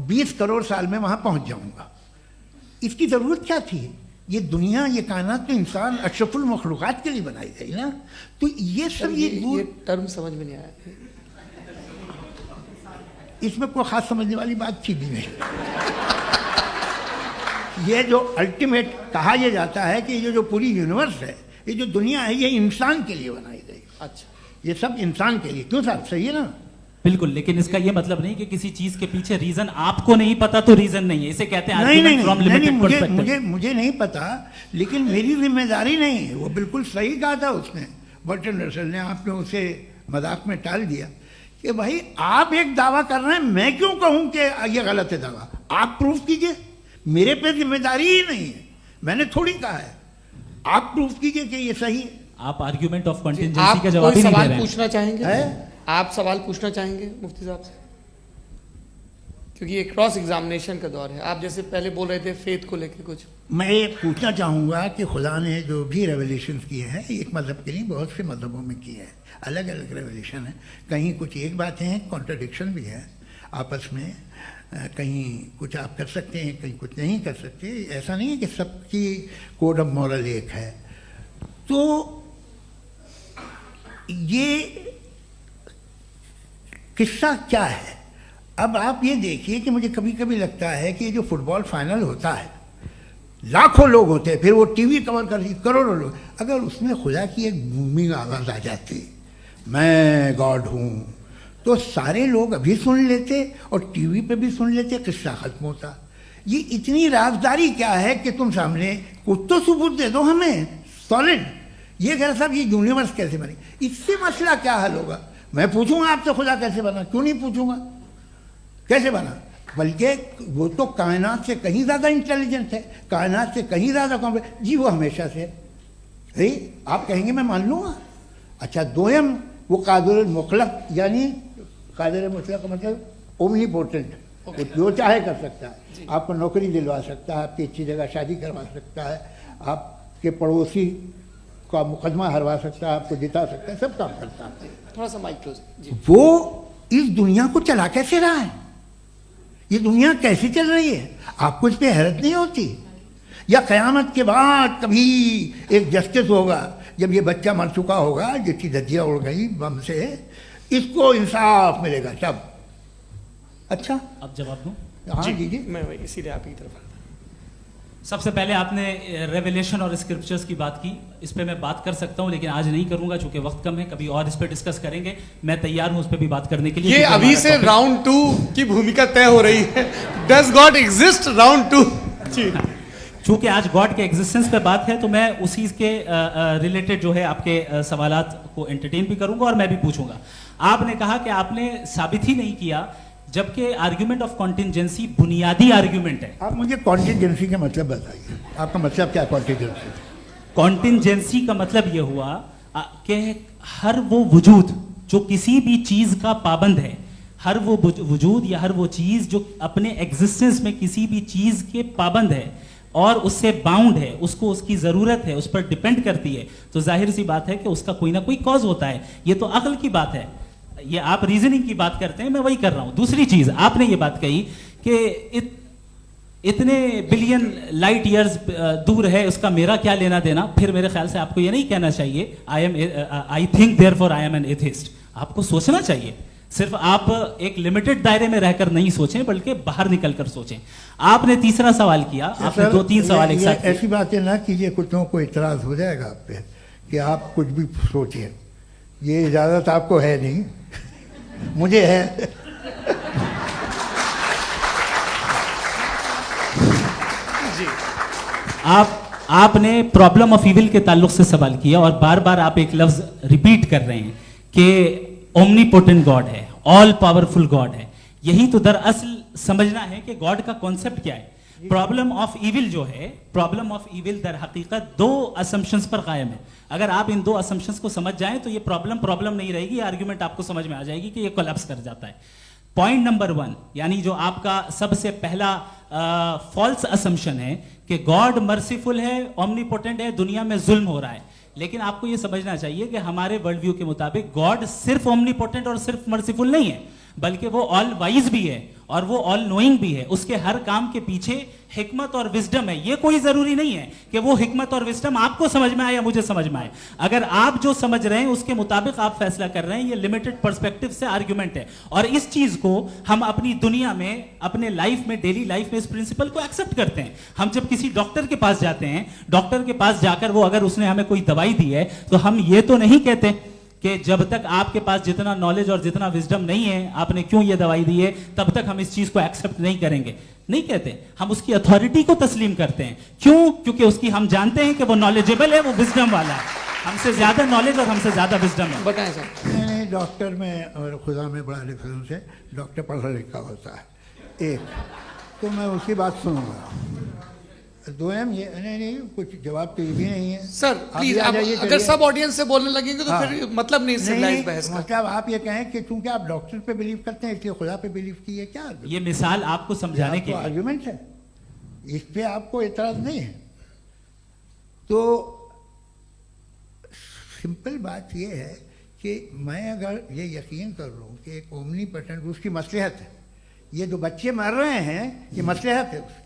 20 करोड़ साल में वहां पहुंच जाऊंगा। इसकी जरूरत क्या थी? ये दुनिया, ये कायनात तो इंसान अशरफुल मखलूकात के लिए बनाई गई ना। तो ये सब ये टर्म समझ में नहीं आया, इसमें कोई खास समझने वाली बात थी भी नहीं। ये जो अल्टीमेट कहा यह जाता है कि ये जो पूरी यूनिवर्स है, ये जो दुनिया है, ये इंसान के लिए बनाई गई। अच्छा, ये सब इंसान के लिए। क्यों साहब, सही है ना? बिल्कुल, लेकिन इसका ये मतलब नहीं कि किसी चीज के पीछे रीजन आपको नहीं पता तो रीजन नहीं है। इसे कहते हैं नहीं, मुझे नहीं पता, लेकिन मेरी जिम्मेदारी नहीं है। वो बिल्कुल सही कहा था उसने, बर्टन रसल ने। आपने उसे मजाक में टाल दिया कि भाई आप एक दावा कर रहे हैं, मैं क्यों कहूं कि ये गलत है दावा? आप प्रूफ कीजिए, मेरे पे जिम्मेदारी ही नहीं है, मैंने थोड़ी कहा है। आप प्रूफ कीजिए कि ये सही है। आप आर्ग्यूमेंट ऑफ कंटिंजेंसी का जवाब ही नहीं दे रहे हैं। पूछना चाहेंगे? आप सवाल पूछना चाहेंगे मुफ्ती साहब से? क्योंकि ये क्रॉस एग्जामिनेशन का दौर है। आप जैसे पहले बोल रहे थे फेथ को लेकर कुछ, मैं ये पूछना चाहूँगा कि खुदा ने जो भी रेवल्यूशन किए हैं, एक मज़हब के लिए बहुत से मज़हबों में किए हैं, अलग अलग रेवल्यूशन है। कहीं कुछ एक बातें हैं, कॉन्ट्रडिक्शन भी है आपस में, कहीं कुछ आप कर सकते हैं, कहीं कुछ नहीं कर सकते। ऐसा नहीं है कि सबकी कोड ऑफ मॉरल एक है। तो ये किस्सा क्या है? अब आप ये देखिए कि मुझे कभी कभी लगता है कि जो फुटबॉल फाइनल होता है, लाखों लोग होते हैं, फिर वो टीवी कवर कर, करोड़ों लोग, अगर उसमें खुदा की एक बूमिंग आवाज़ आ जाती, मैं गॉड हूँ, तो सारे लोग अभी सुन लेते और टीवी पे भी सुन लेते, किस्सा खत्म होता। ये इतनी राजदारी क्या है कि तुम सामने कुछ तो सबूत दे दो हमें सॉलिड। ये कह साहब ये यूनिवर्स कैसे बनी, इससे मसला क्या हल होगा? मैं पूछूंगा आपसे खुदा कैसे बना? क्यों नहीं पूछूंगा कैसे बना? बल्कि वो तो कायनात से कहीं ज़्यादा इंटेलिजेंट है, कायनात से कहीं ज़्यादा कॉम्प्लेक्स। जी वो हमेशा से है। आप कहेंगे मैं मान लूँगा। अच्छा, दोयम वो कादिर मुखलक, यानी कादिर मुखलक का मतलब ओमनीपोटेंट, जो चाहे कर सकता है। आपको नौकरी दिलवा सकता है, आपकी अच्छी जगह शादी करवा सकता है, आपके पड़ोसी का मुकदमा हरवा सकता है, आपको जिता सकता है, सब काम करता है। थोड़ा सा माइक क्लोज। वो इस दुनिया को चला कैसे रहा है? ये दुनिया कैसे चल रही है? आपको इस पर हैरत नहीं होती? या क़यामत के बाद कभी एक जस्टिस होगा, जब ये बच्चा मर चुका होगा, जिसकी धज्जियाँ उड़ गई बम से, इसको इंसाफ मिलेगा तब? अच्छा, अब जवाब दूं? हाँ जी जी। मैं इसीलिए आप की तरफ सबसे पहले आपने रेवलेशन और स्क्रिप्चर्स की बात की, इस पे मैं बात कर सकता हूं लेकिन आज नहीं करूंगा चूंकि वक्त कम है, कभी और इस पे डिस्कस करेंगे। मैं तैयार हूं उस पे भी बात करने के लिए। ये अभी से राउंड 2 की भूमिका तय हो रही है। Does God exist round 2? चूंकि आज गॉड के एग्जिस्टेंस पे बात है तो मैं उसी के रिलेटेड जो है आपके सवालात को एंटरटेन भी करूंगा और मैं भी पूछूंगा। आपने कहा कि आपने साबित ही नहीं किया, जबकि आर्ग्यूमेंट ऑफ कॉन्टिंजेंसी बुनियादी आर्ग्यूमेंट है। आप मुझे कॉन्टिंजेंसी का मतलब बताइए, आपका मतलब क्या है कॉन्टिंजेंसी? कॉन्टिंजेंसी का मतलब यह हुआ कि हर वो वजूद जो किसी भी चीज का पाबंद है, हर वो वजूद या हर वो चीज जो अपने एग्जिस्टेंस में किसी भी चीज के पाबंद है और उससे बाउंड है, उसको उसकी जरूरत है, उस पर डिपेंड करती है, तो जाहिर सी बात है कि उसका कोई ना कोई कॉज होता है। ये तो अक्ल की बात है। ये आप रीजनिंग की बात करते हैं, मैं वही कर रहा हूं। दूसरी चीज आपने ये बात कही कि इतने बिलियन लाइट ईयर्स दूर है, उसका मेरा क्या लेना देना। फिर मेरे ख्याल से आपको ये नहीं कहना चाहिए I think therefore I am an atheist. आपको सोचना चाहिए, सिर्फ आप एक लिमिटेड दायरे में रहकर नहीं सोचें बल्कि बाहर निकलकर सोचें। आपने तीसरा सवाल किया, आपने 2-3 सवाल एक साथ। ऐसी बातें ना कीजिए, कुछ लोगों को इतराज हो जाएगा आप पे कि आप कुछ भी सोचिए। ये इजाजत आपको है नहीं, मुझे है। जी, आपने प्रॉब्लम ऑफ इविल के ताल्लुक से सवाल किया और बार बार आप एक लफ्ज रिपीट कर रहे हैं कि ओमनीपोटेंट गॉड है, ऑल पावरफुल गॉड है। यही तो दरअसल समझना है कि गॉड का कॉन्सेप्ट क्या है। प्रॉब्लम ऑफ इविल जो है, प्रॉब्लम ऑफ इविल दर हकीकत 2 असम्पशंस पर कायम है। अगर आप इन 2 असम्पशंस को समझ जाएं तो ये प्रॉब्लम नहीं रहेगी, आर्ग्यूमेंट आपको समझ में आ जाएगी कि ये कोलैप्स कर जाता है। पॉइंट नंबर 1, यानी जो आपका सबसे पहला फॉल्स असम्पशन है कि गॉड मर्सीफुल है, ओमनीपोटेंट है, दुनिया में जुल्म हो रहा है। लेकिन आपको यह समझना चाहिए कि हमारे वर्ल्ड व्यू के मुताबिक गॉड सिर्फ ओमनीपोटेंट और सिर्फ मर्सीफुल नहीं है, बल्कि वो ऑल वाइज भी है और वो ऑल नोइंग भी है। उसके हर काम के पीछे हिकमत और विजडम है। ये कोई जरूरी नहीं है कि वो हिकमत और विजडम आपको समझ में आए या मुझे समझ में आए। अगर आप जो समझ रहे हैं उसके मुताबिक आप फैसला कर रहे हैं, ये लिमिटेड पर्सपेक्टिव से आर्ग्यूमेंट है। और इस चीज को हम अपनी दुनिया में, अपने लाइफ में, डेली लाइफ में इस प्रिंसिपल को एक्सेप्ट करते हैं। हम जब किसी डॉक्टर के पास जाते हैं, डॉक्टर के पास जाकर वो अगर उसने हमें कोई दवाई दी है तो हम ये तो नहीं कहते कि जब तक आपके पास जितना नॉलेज और जितना विजडम नहीं है, आपने क्यों ये दवाई दी है, तब तक हम इस चीज को एक्सेप्ट नहीं करेंगे। नहीं कहते, हम उसकी अथॉरिटी को तस्लीम करते हैं। क्यों? क्योंकि उसकी हम जानते हैं कि वो नॉलेजेबल है, वो विजडम वाला है, हमसे ज्यादा नॉलेज और हमसे ज्यादा विजडम है। बताएं सर। नहीं, डॉक्टर में और खुदा में बड़ा डिफरेंस है। डॉक्टर पढ़ा लिखा होता है, एक तो मैं उसकी बात सुनूंगा। 2 ये नहीं, कुछ जवाब तो ये भी नहीं है सर। प्लीज आप अगर सब ऑडियंस से बोलने लगेंगे तो फिर मतलब नहीं सिविलाइज्ड बहस का। मतलब आप ये कहें कि चूंकि आप डॉक्टर पे बिलीव करते हैं इसलिए खुदा पे बिलीव किए, क्या ये मिसाल आपको समझाने के लिए आर्गुमेंट है, इस पे आपको एतराज नहीं है। तो सिंपल बात ये है कि मैं अगर ये यकीन कर लूँ कि एक ओमनीपोटेंट, उसकी मसलहत है, ये जो बच्चे मर रहे हैं ये मसलहत है उसकी,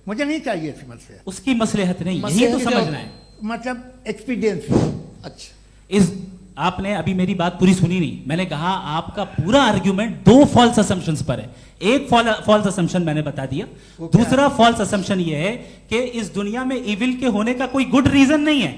मुझे नहीं चाहिए थी मसलहत। उसकी मसलहत नहीं, यही तो समझना है, मतलब एक्सपीरियंस। अच्छा, इस आपने अभी मेरी बात पूरी सुनी नहीं। मैंने कहा आपका पूरा आर्ग्यूमेंट 2 फॉल्स असम्पशंस पर है। एक फॉल्स असम्पशन मैंने बता दिया, दूसरा फॉल्स असम्पशन ये है कि इस दुनिया में इविल के होने का कोई गुड रीजन नहीं है,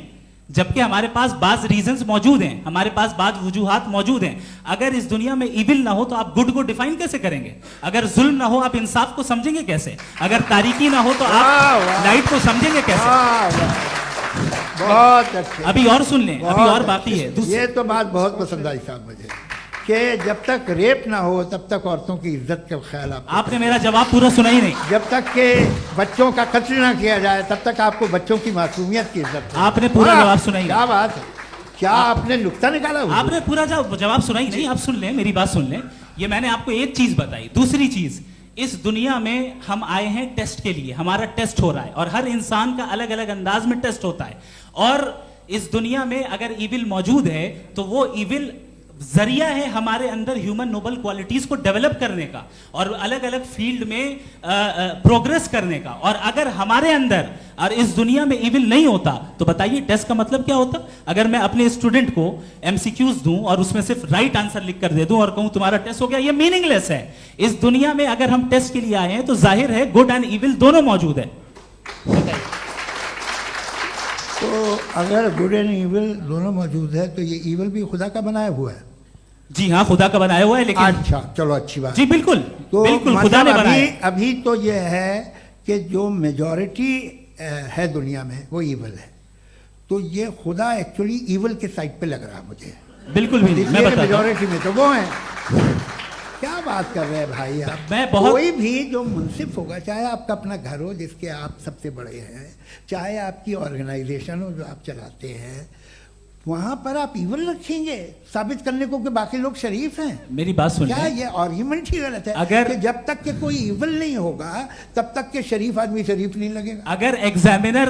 जबकि हमारे पास बाज रीजंस मौजूद हैं, हमारे पास बाज वजूहात मौजूद हैं। अगर इस दुनिया में इविल ना हो तो आप गुड को डिफाइन कैसे करेंगे? अगर जुल्म ना हो आप इंसाफ को समझेंगे कैसे? अगर तारीकी ना हो तो आप लाइट को समझेंगे कैसे? बहुत अच्छे। अभी और सुन लें, अभी और बाकी है। ये तो बात बहुत पसंद आई साहब मुझे कि जब तक रेप ना हो तब तक औरतों की इज्जत का ख्याल आपने मेरा जवाब पूरा सुना ही नहीं। जब तक के बच्चों का कत्ल ना किया जाए तब तक आपको बच्चों की मासूमियत की इज्जत। आपने पूरा जवाब सुना ही नहीं। क्या बात है, क्या आपने नुक्ता निकाला? आपने पूरा जवाब सुना ही नहीं। आप सुन लें, मेरी बात सुन लें। ये मैंने आपको एक चीज बताई। दूसरी चीज, इस दुनिया में हम आए हैं टेस्ट के लिए, हमारा टेस्ट हो रहा है और हर इंसान का अलग अलग अंदाज में टेस्ट होता है। और इस दुनिया में अगर इविल मौजूद है तो वो इविल जरिया है हमारे अंदर ह्यूमन नोबल क्वालिटीज को डेवलप करने का और अलग अलग फील्ड में प्रोग्रेस करने का। और अगर हमारे अंदर और इस दुनिया में इविल नहीं होता तो बताइए टेस्ट का मतलब क्या होता? अगर मैं अपने स्टूडेंट को एमसीक्यूज दूं और उसमें सिर्फ राइट आंसर लिख कर दे दूं और कहूं तुम्हारा टेस्ट हो गया, ये मीनिंगलेस है। इस दुनिया में अगर हम टेस्ट के लिए आए हैं तो जाहिर है गुड एंड इविल दोनों मौजूद है। बताइए। तो अगर गुड एंड ईविल दोनों मौजूद है तो ये ईविल भी खुदा का बनाया हुआ है। जी हाँ, खुदा का बनाया हुआ है, लेकिन अच्छा चलो अच्छी बात। जी बिल्कुल, तो बिल्कुल खुदा ने मतलब बनाया। अभी तो ये है कि जो मेजॉरिटी है दुनिया में वो ईविल है, तो ये खुदा एक्चुअली ईविल के साइड पे लग रहा है मुझे। बिल्कुल भी नहीं, मैं बताता हूं। मेजॉरिटी में तो वो है। क्या बात कर रहे हैं भाई आप। मैं बहुत कोई भी जो मुंसिफ होगा, चाहे आपका अपना घर हो जिसके आप सबसे बड़े हैं, चाहे आपकी ऑर्गेनाइजेशन हो जो आप चलाते हैं, वहां पर आप ईवल रखेंगे साबित करने को कि बाकी लोग शरीफ हैं। मेरी बात सुनिए। क्या ये आर्ग्यूमेंट ही गलत है? अगर कि जब तक के कोई ईवल नहीं होगा तब तक के शरीफ आदमी शरीफ नहीं लगेगा। अगर एग्जामिनर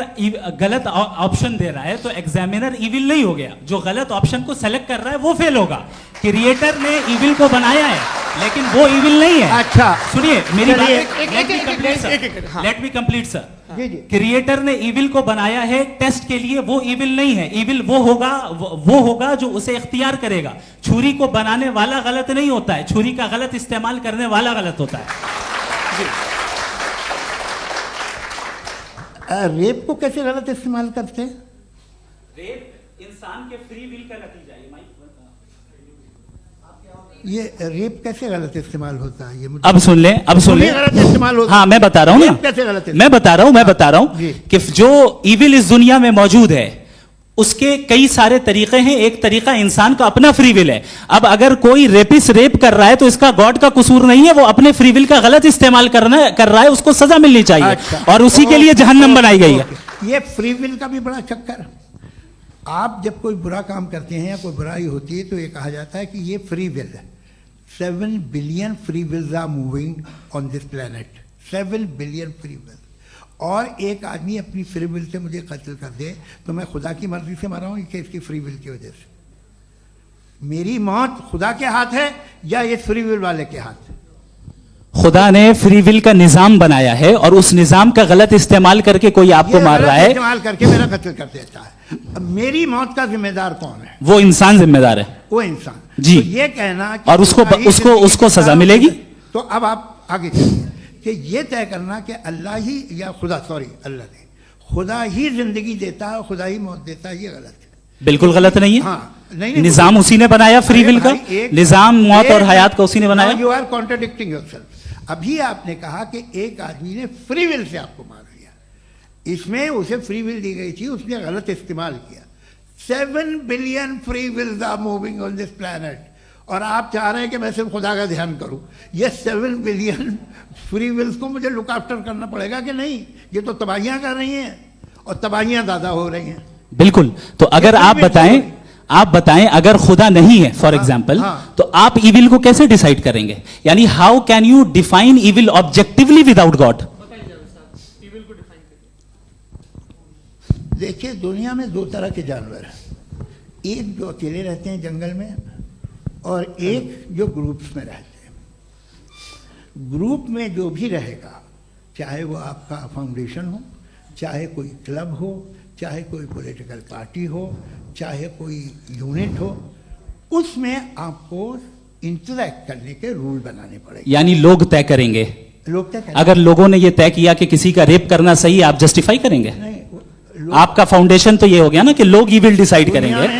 गलत ऑप्शन दे रहा है तो एग्जामिनर इविल नहीं हो गया, जो गलत ऑप्शन को सेलेक्ट कर रहा है वो फेल होगा। क्रिएटर ने इविल को बनाया है लेकिन वो इविल नहीं है। अच्छा सुनिए मेरी बात, चलिए, लेट मी कंप्लीट सर। जी जी। क्रिएटर ने इविल को बनाया है टेस्ट के लिए, वो इविल नहीं है। इविल वो होगा जो उसे इख्तियार करेगा। छुरी को बनाने वाला गलत नहीं होता है, छुरी का गलत इस्तेमाल करने वाला गलत होता है। रेप को कैसे गलत इस्तेमाल करते हैं? रेप इंसान के फ्री विल का नतीजा है। ये रेप कैसे गलत इस्तेमाल होता है? ये मुझे अब सुन ले, अब सुन ले। गलत इस्तेमाल होता हाँ मैं बता रहा हूँ ना, कैसे गलत इस्तेमाल? मैं बता रहा हूँ कि जो इविल इस दुनिया में मौजूद है उसके कई सारे तरीके हैं। एक तरीका इंसान का अपना फ्री विल है। अब अगर कोई रेपिस्ट रेप कर रहा है तो इसका गॉड का कसूर नहीं है, वो अपने फ्री विल का गलत इस्तेमाल कर रहा है, उसको सजा मिलनी चाहिए। अच्छा, और उसी के लिए जहन्नम बनाई गई है। ये फ्री विल का भी बड़ा चक्कर। आप जब कोई बुरा काम करते हैं या कोई बुराई होती है तो ये कहा जाता है कि ये फ्री विल है। 7 billion free wills are moving on this planet. 7 billion free will. और एक आदमी अपनी फ्री विल से मुझे कत्ल कर दे तो मैं खुदा की मर्जी से मरा हूं कि इसकी फ्री विल की वजह से? मेरी मौत खुदा के हाथ है या ये फ्री विल वाले के हाथ? खुदा ने फ्री विल का निजाम बनाया है और उस निजाम का गलत इस्तेमाल करके कोई आपको मार रहा है, इस्तेमाल करके मेरा कत्ल कर देता है। अब मेरी मौत का जिम्मेदार कौन है? वो इंसान जिम्मेदार है। वो इंसान। जी। तो ये कहना कि और उसको सजा मिलेगी। तो अब आप आगे चलिए कि ये तय करना कि अल्लाह ही या अल्लाह ने खुदा ही जिंदगी देता है, खुदा ही मौत देता है, ये गलत है। बिल्कुल गलत नहीं है। हाँ, नहीं, निजाम उसी ने बनाया फ्री विल का, निजाम मौत और हयात का उसी ने बनाया। You are contradicting yourself. अभी आपने कहा कि एक आदमी ने फ्री विल से आपको मार दिया, इसमें उसे फ्री विल दी गई थी, उसने गलत इस्तेमाल किया। 7 billion free wills are moving on this planet और आप चाह रहे हैं कि मैं सिर्फ खुदा का ध्यान करूं। ये 7 बिलियन फ्री विल्स को मुझे लुक आफ्टर करना पड़ेगा कि नहीं? ये तो तबाहियां कर रही हैं और तबाहियां ज्यादा हो रही हैं। बिल्कुल। तो अगर आप बताएं अगर खुदा नहीं है फॉर एग्जाम्पल, तो आप इविल को कैसे डिसाइड करेंगे? यानी how can you define evil objectively without God? देखिए दुनिया में 2 तरह के जानवर हैं। एक जो अकेले रहते हैं जंगल में और एक जो ग्रुप्स में रहते हैं। ग्रुप में जो भी रहेगा, चाहे वो आपका फाउंडेशन हो, चाहे कोई क्लब हो, चाहे कोई पॉलिटिकल पार्टी हो, चाहे कोई यूनिट हो, उसमें आपको इंटरैक्ट करने के रूल बनाने पड़ेंगे। यानी लोग तय करेंगे। लोग तय करेंगे। अगर लोगों ने यह तय किया कि किसी का रेप करना सही, आप जस्टिफाई करेंगे? नहीं, आपका फाउंडेशन तो ये हो गया ना कि लोग ही विल डिसाइड करेंगे। नहीं।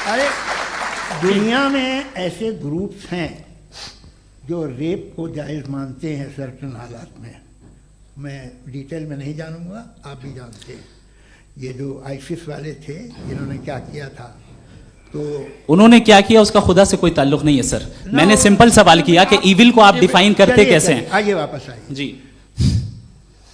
अरे दुनिया में ऐसे ग्रुप्स हैं जो रेप को जायज़ मानते हैं सर्टेन हालात में। मैं डिटेल में नहीं जानूंगा, आप भी जानते हैं। ये जो आईसिस वाले थे जिन्होंने क्या किया था, तो उन्होंने क्या किया उसका खुदा से कोई ताल्लुक नहीं है सर। मैंने सिंपल सवाल किया कि इविल को आप डिफाइन करते कैसे हैं? आइए वापस आइए जी।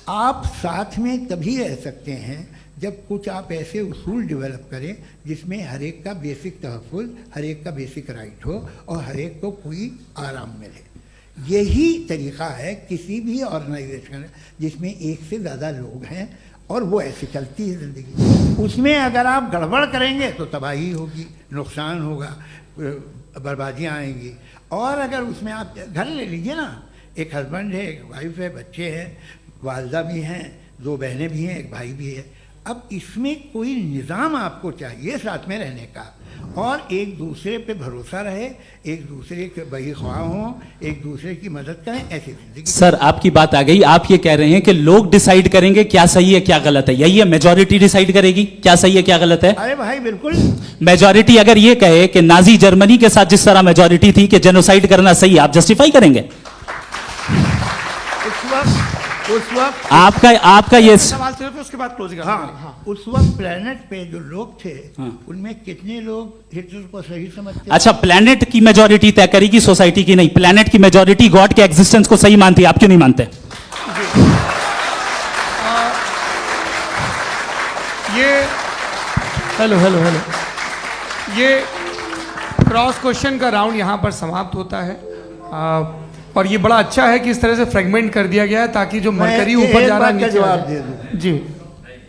आप साथ में तभी रह सकते हैं जब कुछ आप ऐसे उसूल डेवलप करें जिसमें हर एक का बेसिक तहफ़्फ़ुज़, हर एक का बेसिक राइट हो और हर एक को कोई आराम मिले। यही तरीक़ा है किसी भी ऑर्गेनाइजेशन जिसमें एक से ज़्यादा लोग हैं और वो ऐसे चलती है ज़िंदगी। उसमें अगर आप गड़बड़ करेंगे तो तबाही होगी, नुकसान होगा, बर्बादियाँ आएंगी। और अगर उसमें आप घर ले लीजिए ना, एक हस्बैंड है, एक वाइफ है, बच्चे हैं, वालदा भी हैं, 2 बहनें भी हैं, एक भाई भी है। अब इसमें कोई निज़ाम आपको चाहिए साथ में रहने का, और एक दूसरे पे भरोसा रहे, एक दूसरे के बहीख्वाह हों, एक दूसरे की मदद करें, ऐसी जिंदगी। सर आपकी बात आ गई, आप ये कह रहे हैं कि लोग डिसाइड करेंगे क्या सही है क्या गलत है, यही है? मेजॉरिटी डिसाइड करेगी क्या सही है क्या गलत है? अरे भाई बिल्कुल। मेजॉरिटी अगर ये कहे कि नाजी जर्मनी के साथ जिस तरह मेजॉरिटी थी कि जेनोसाइड करना सही, आप जस्टिफाई करेंगे? उस वक्त आपका ये सवाल सिर्फ उसके बाद क्लोजिंग। हाँ, उस वक्त प्लेनेट पे जो लोग थे उनमें कितने लोग हिटलर को सही समझते? अच्छा, प्लेनेट की मेजॉरिटी तय करेगी, सोसाइटी की नहीं। प्लेनेट की मेजॉरिटी गॉड के एग्जिस्टेंस को सही मानती है, आप क्यों नहीं मानते? ये हेलो ये क्रॉस क्वेश्चन का राउंड यहां पर समाप्त होता है। और ये बड़ा अच्छा है कि इस तरह से फ्रेगमेंट कर दिया गया है ताकि जो मरकरी ऊपर जा रहा है नीचे जवाब दे दूं जी।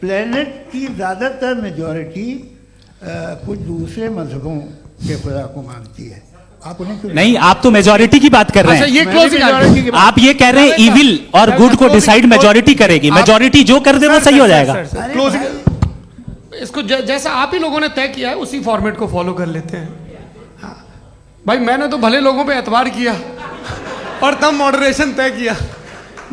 प्लेनेट की ज्यादातर मेजॉरिटी कुछ दूसरे मजहबों के खुदा को मानती है। आप उन्हें क्यों नहीं, आप तो मेजॉरिटी की बात कर रहे हैं। अच्छा, ये क्लोजिंग आप ये कह रहे हैं इविल और गुड को डिसाइड मेजॉरिटी करेगी, मेजॉरिटी जो कर दे वो सही हो जाएगा। क्लोजिंग इसको जैसा आप ही लोगों ने तय किया है उसी फॉर्मेट को फॉलो कर लेते हैं। हाँ भाई, मैंने तो भले लोगों पे एतबार किया और तब मॉडरेशन तय किया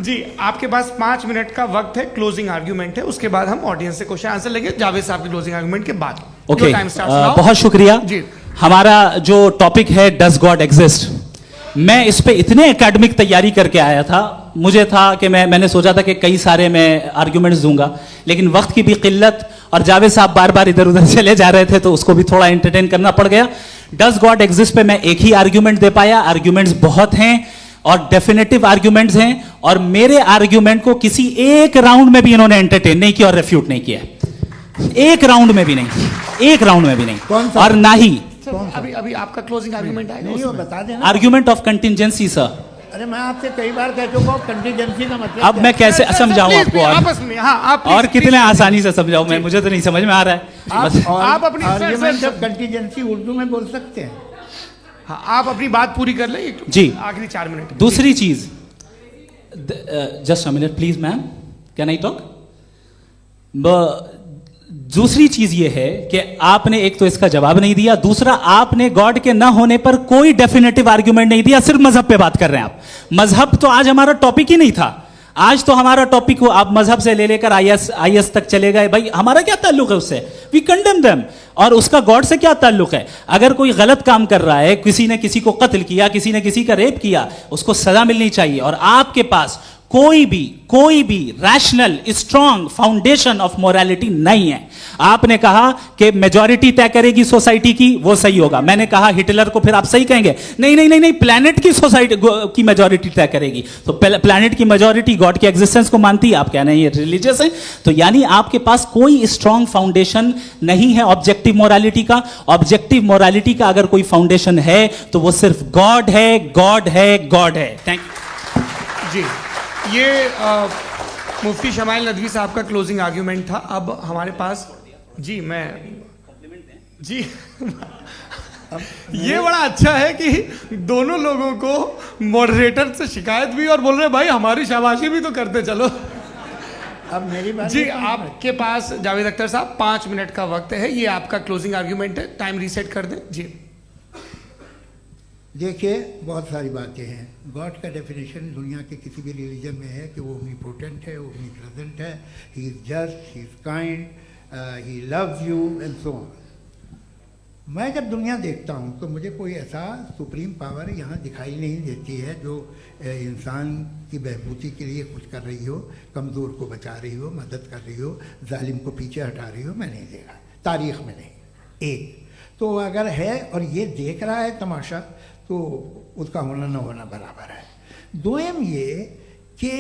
जी। आपके पास 5 मिनट का वक्त है, क्लोजिंग आर्ग्यूमेंट है, उसके बाद हम ऑडियंस से क्वेश्चन आंसर लेंगे जावेद साहब की क्लोजिंग आर्ग्यूमेंट के बाद। ओके, बहुत शुक्रिया जी। हमारा जो टॉपिक है डज गॉड एग्जिस्ट, मैं इस पे इतने एकेडमिक तैयारी करके आया था, मुझे था कि मैंने सोचा था कि कई सारे मैं आर्ग्यूमेंट्स दूंगा, लेकिन वक्त की भी किल्लत और जावेद साहब बार बार इधर उधर चले जा रहे थे तो उसको भी थोड़ा एंटरटेन करना पड़ गया। डज गॉड एग्जिस्ट पे मैं एक ही आर्ग्यूमेंट दे पाया। आर्ग्यूमेंट्स बहुत हैं और डेफिनेटिव आर्ग्यूमेंट्स हैं, और मेरे आर्ग्यूमेंट को किसी एक राउंड में भी इन्होंने एंटरटेन नहीं किया और रेफ्यूट नहीं किया, एक राउंड में भी नहीं, एक राउंड में भी नहीं। और ना ही अभी आपका क्लोजिंग आर्ग्यूमेंट आएगा, नहीं, वो बता देना। Argument of contingency sir. अरे मैं आपसे कई बार कह चुका हूं कंटीजेंसी का मतलब अब मैं कैसे समझाऊं आपको? आपस में हाँ, आप और कितने आसानी से समझाऊं मैं, मुझे तो नहीं समझ में आ रहा है। आप अपनी आर्ग्यूमेंट ऑफ कंटीजेंसी उर्दू में बोल सकते हैं। हाँ, आप अपनी बात पूरी कर लें जी, आखिरी 4 मिनट। दूसरी चीज, just a minute please ma'am, can I talk? दूसरी चीज ये है कि आपने एक तो इसका जवाब नहीं दिया, दूसरा आपने गॉड के ना होने पर कोई डेफिनेटिव आर्ग्यूमेंट नहीं दिया, सिर्फ मजहब पे बात कर रहे हैं आप। मजहब तो आज हमारा टॉपिक ही नहीं था, आज तो हमारा टॉपिक हो, आप मजहब से ले लेकर आईएस तक चले गए। भाई हमारा क्या ताल्लुक है उससे? We condemn them. और उसका गॉड से क्या ताल्लुक है? अगर कोई गलत काम कर रहा है, किसी ने किसी को कत्ल किया, किसी ने किसी का रेप किया, उसको सजा मिलनी चाहिए। और आपके पास कोई भी rational strong foundation of morality नहीं है। आपने कहा कि मेजॉरिटी तय करेगी सोसाइटी की, वो सही होगा। मैंने कहा हिटलर को फिर आप सही कहेंगे, नहीं, प्लैनेट की सोसाइटी की मेजॉरिटी तय करेगी। तो प्लैनेट की मेजॉरिटी गॉड के एग्जिस्टेंस को मानती है, आप कह रहे हैं ये रिलीजियस है। तो यानी आपके पास कोई स्ट्रॉन्ग फाउंडेशन नहीं है ऑब्जेक्टिव मोरालिटी का। ऑब्जेक्टिव मोरालिटी का अगर कोई फाउंडेशन है तो वो सिर्फ गॉड है, गॉड है, गॉड है। थैंक यू जी। ये मुफ्ती शमाइल नदवी साहब का क्लोजिंग आर्ग्यूमेंट था। अब हमारे पास जी जी ये बड़ा अच्छा है कि दोनों लोगों को मॉडरेटर से शिकायत भी और बोल रहे भाई हमारी शाबाशी भी तो करते चलो। अब मेरी बात जी, आपके पास जावेद अख्तर साहब 5 मिनट का वक्त है, ये आपका क्लोजिंग आर्ग्यूमेंट है, टाइम रीसेट कर दें जी। देखिए, बहुत सारी बातें हैं। गॉड का डेफिनेशन दुनिया के किसी भी रिलीजन में है कि वो ओमनीपोटेंट है, ओमनीप्रेजेंट है, he is just, he is kind, he loves you and so on. मैं जब दुनिया देखता हूँ तो मुझे कोई ऐसा सुप्रीम पावर यहाँ दिखाई नहीं देती है जो इंसान की बहबूदी के लिए कुछ कर रही हो, कमज़ोर को बचा रही हो, मदद कर रही हो, जालिम को पीछे हटा रही हो। मैं नहीं देखा, तारीख़ में नहीं। एक तो अगर है और ये देख रहा है तमाशा, तो उसका होना न होना बराबर है। दोयम ये कि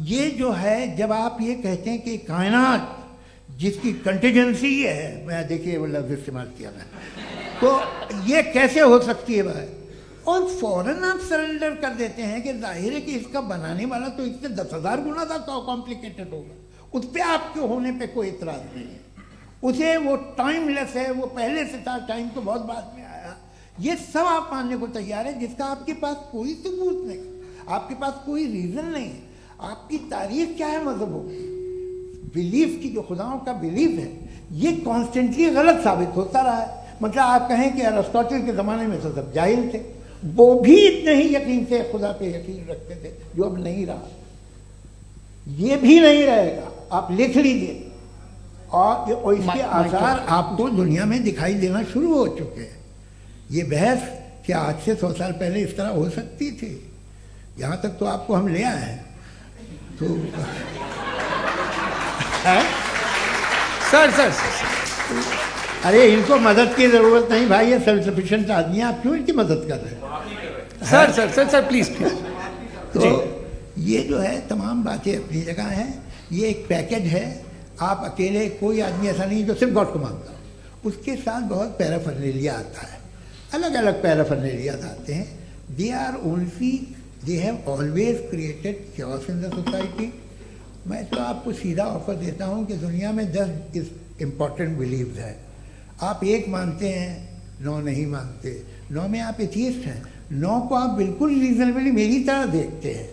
ये जो है, जब आप ये कहते हैं कि कायनात जिसकी कंटीजेंसी है, मैं देखिए वो लफ्ज़ इस्तेमाल किया मैं, तो ये कैसे हो सकती है भाई? और फौरन आप सरेंडर कर देते हैं कि जाहिर है कि इसका बनाने वाला तो इससे 10,000 गुना ज़्यादा कॉम्प्लिकेटेड होगा। उस पर आपके होने पे कोई इतराज़ नहीं है। उसे वो टाइमलेस है, वो पहले से था, टाइम तो बहुत बाद में आया। ये सब आप मानने को तैयार है जिसका आपके पास कोई सबूत नहीं, आपके पास कोई रीज़न नहीं है। आपकी तारीख क्या है मजहबों की? बिलीफ की, जो खुदाओं का बिलीफ है, ये कॉन्स्टेंटली गलत साबित होता रहा है। मतलब आप कहें कि अरिस्टोटल के ज़माने में तो सब जाहिल थे, वो भी इतने ही यकीन से खुदा पे यकीन रखते थे, जो अब नहीं रहा, ये भी नहीं रहेगा, आप लिख लीजिए। और इसके आसार आपको दुनिया में दिखाई देना शुरू हो चुके हैं। ये बहस क्या आज से 100 साल पहले इस तरह हो सकती थी? यहाँ तक तो आपको हम ले आए हैं। तो सर अरे इनको मदद की जरूरत नहीं भाई, ये सेल्फ सफिशिएंट आदमी है, आप क्यों इनकी मदद कर रहे हैं? Sir please. तो ये जो है तमाम बातें अपनी जगह हैं। ये एक पैकेज है। आप अकेले, कोई आदमी ऐसा नहीं जो सिर्फ गॉड को मानता हो, उसके साथ बहुत पैराफर्नेलिया आता है, अलग अलग पैराफर्नेलियाज आते हैं। They have always created chaos in the society. मैं तो आपको सीधा ऑफर देता हूँ कि दुनिया में 10 इम्पॉर्टेंट बिलीव्स हैं। आप 1 मानते हैं, 9 नहीं मानते, 9 में आप एथियस्ट हैं, 9 को आप बिल्कुल रीजनेबली मेरी तरह देखते हैं।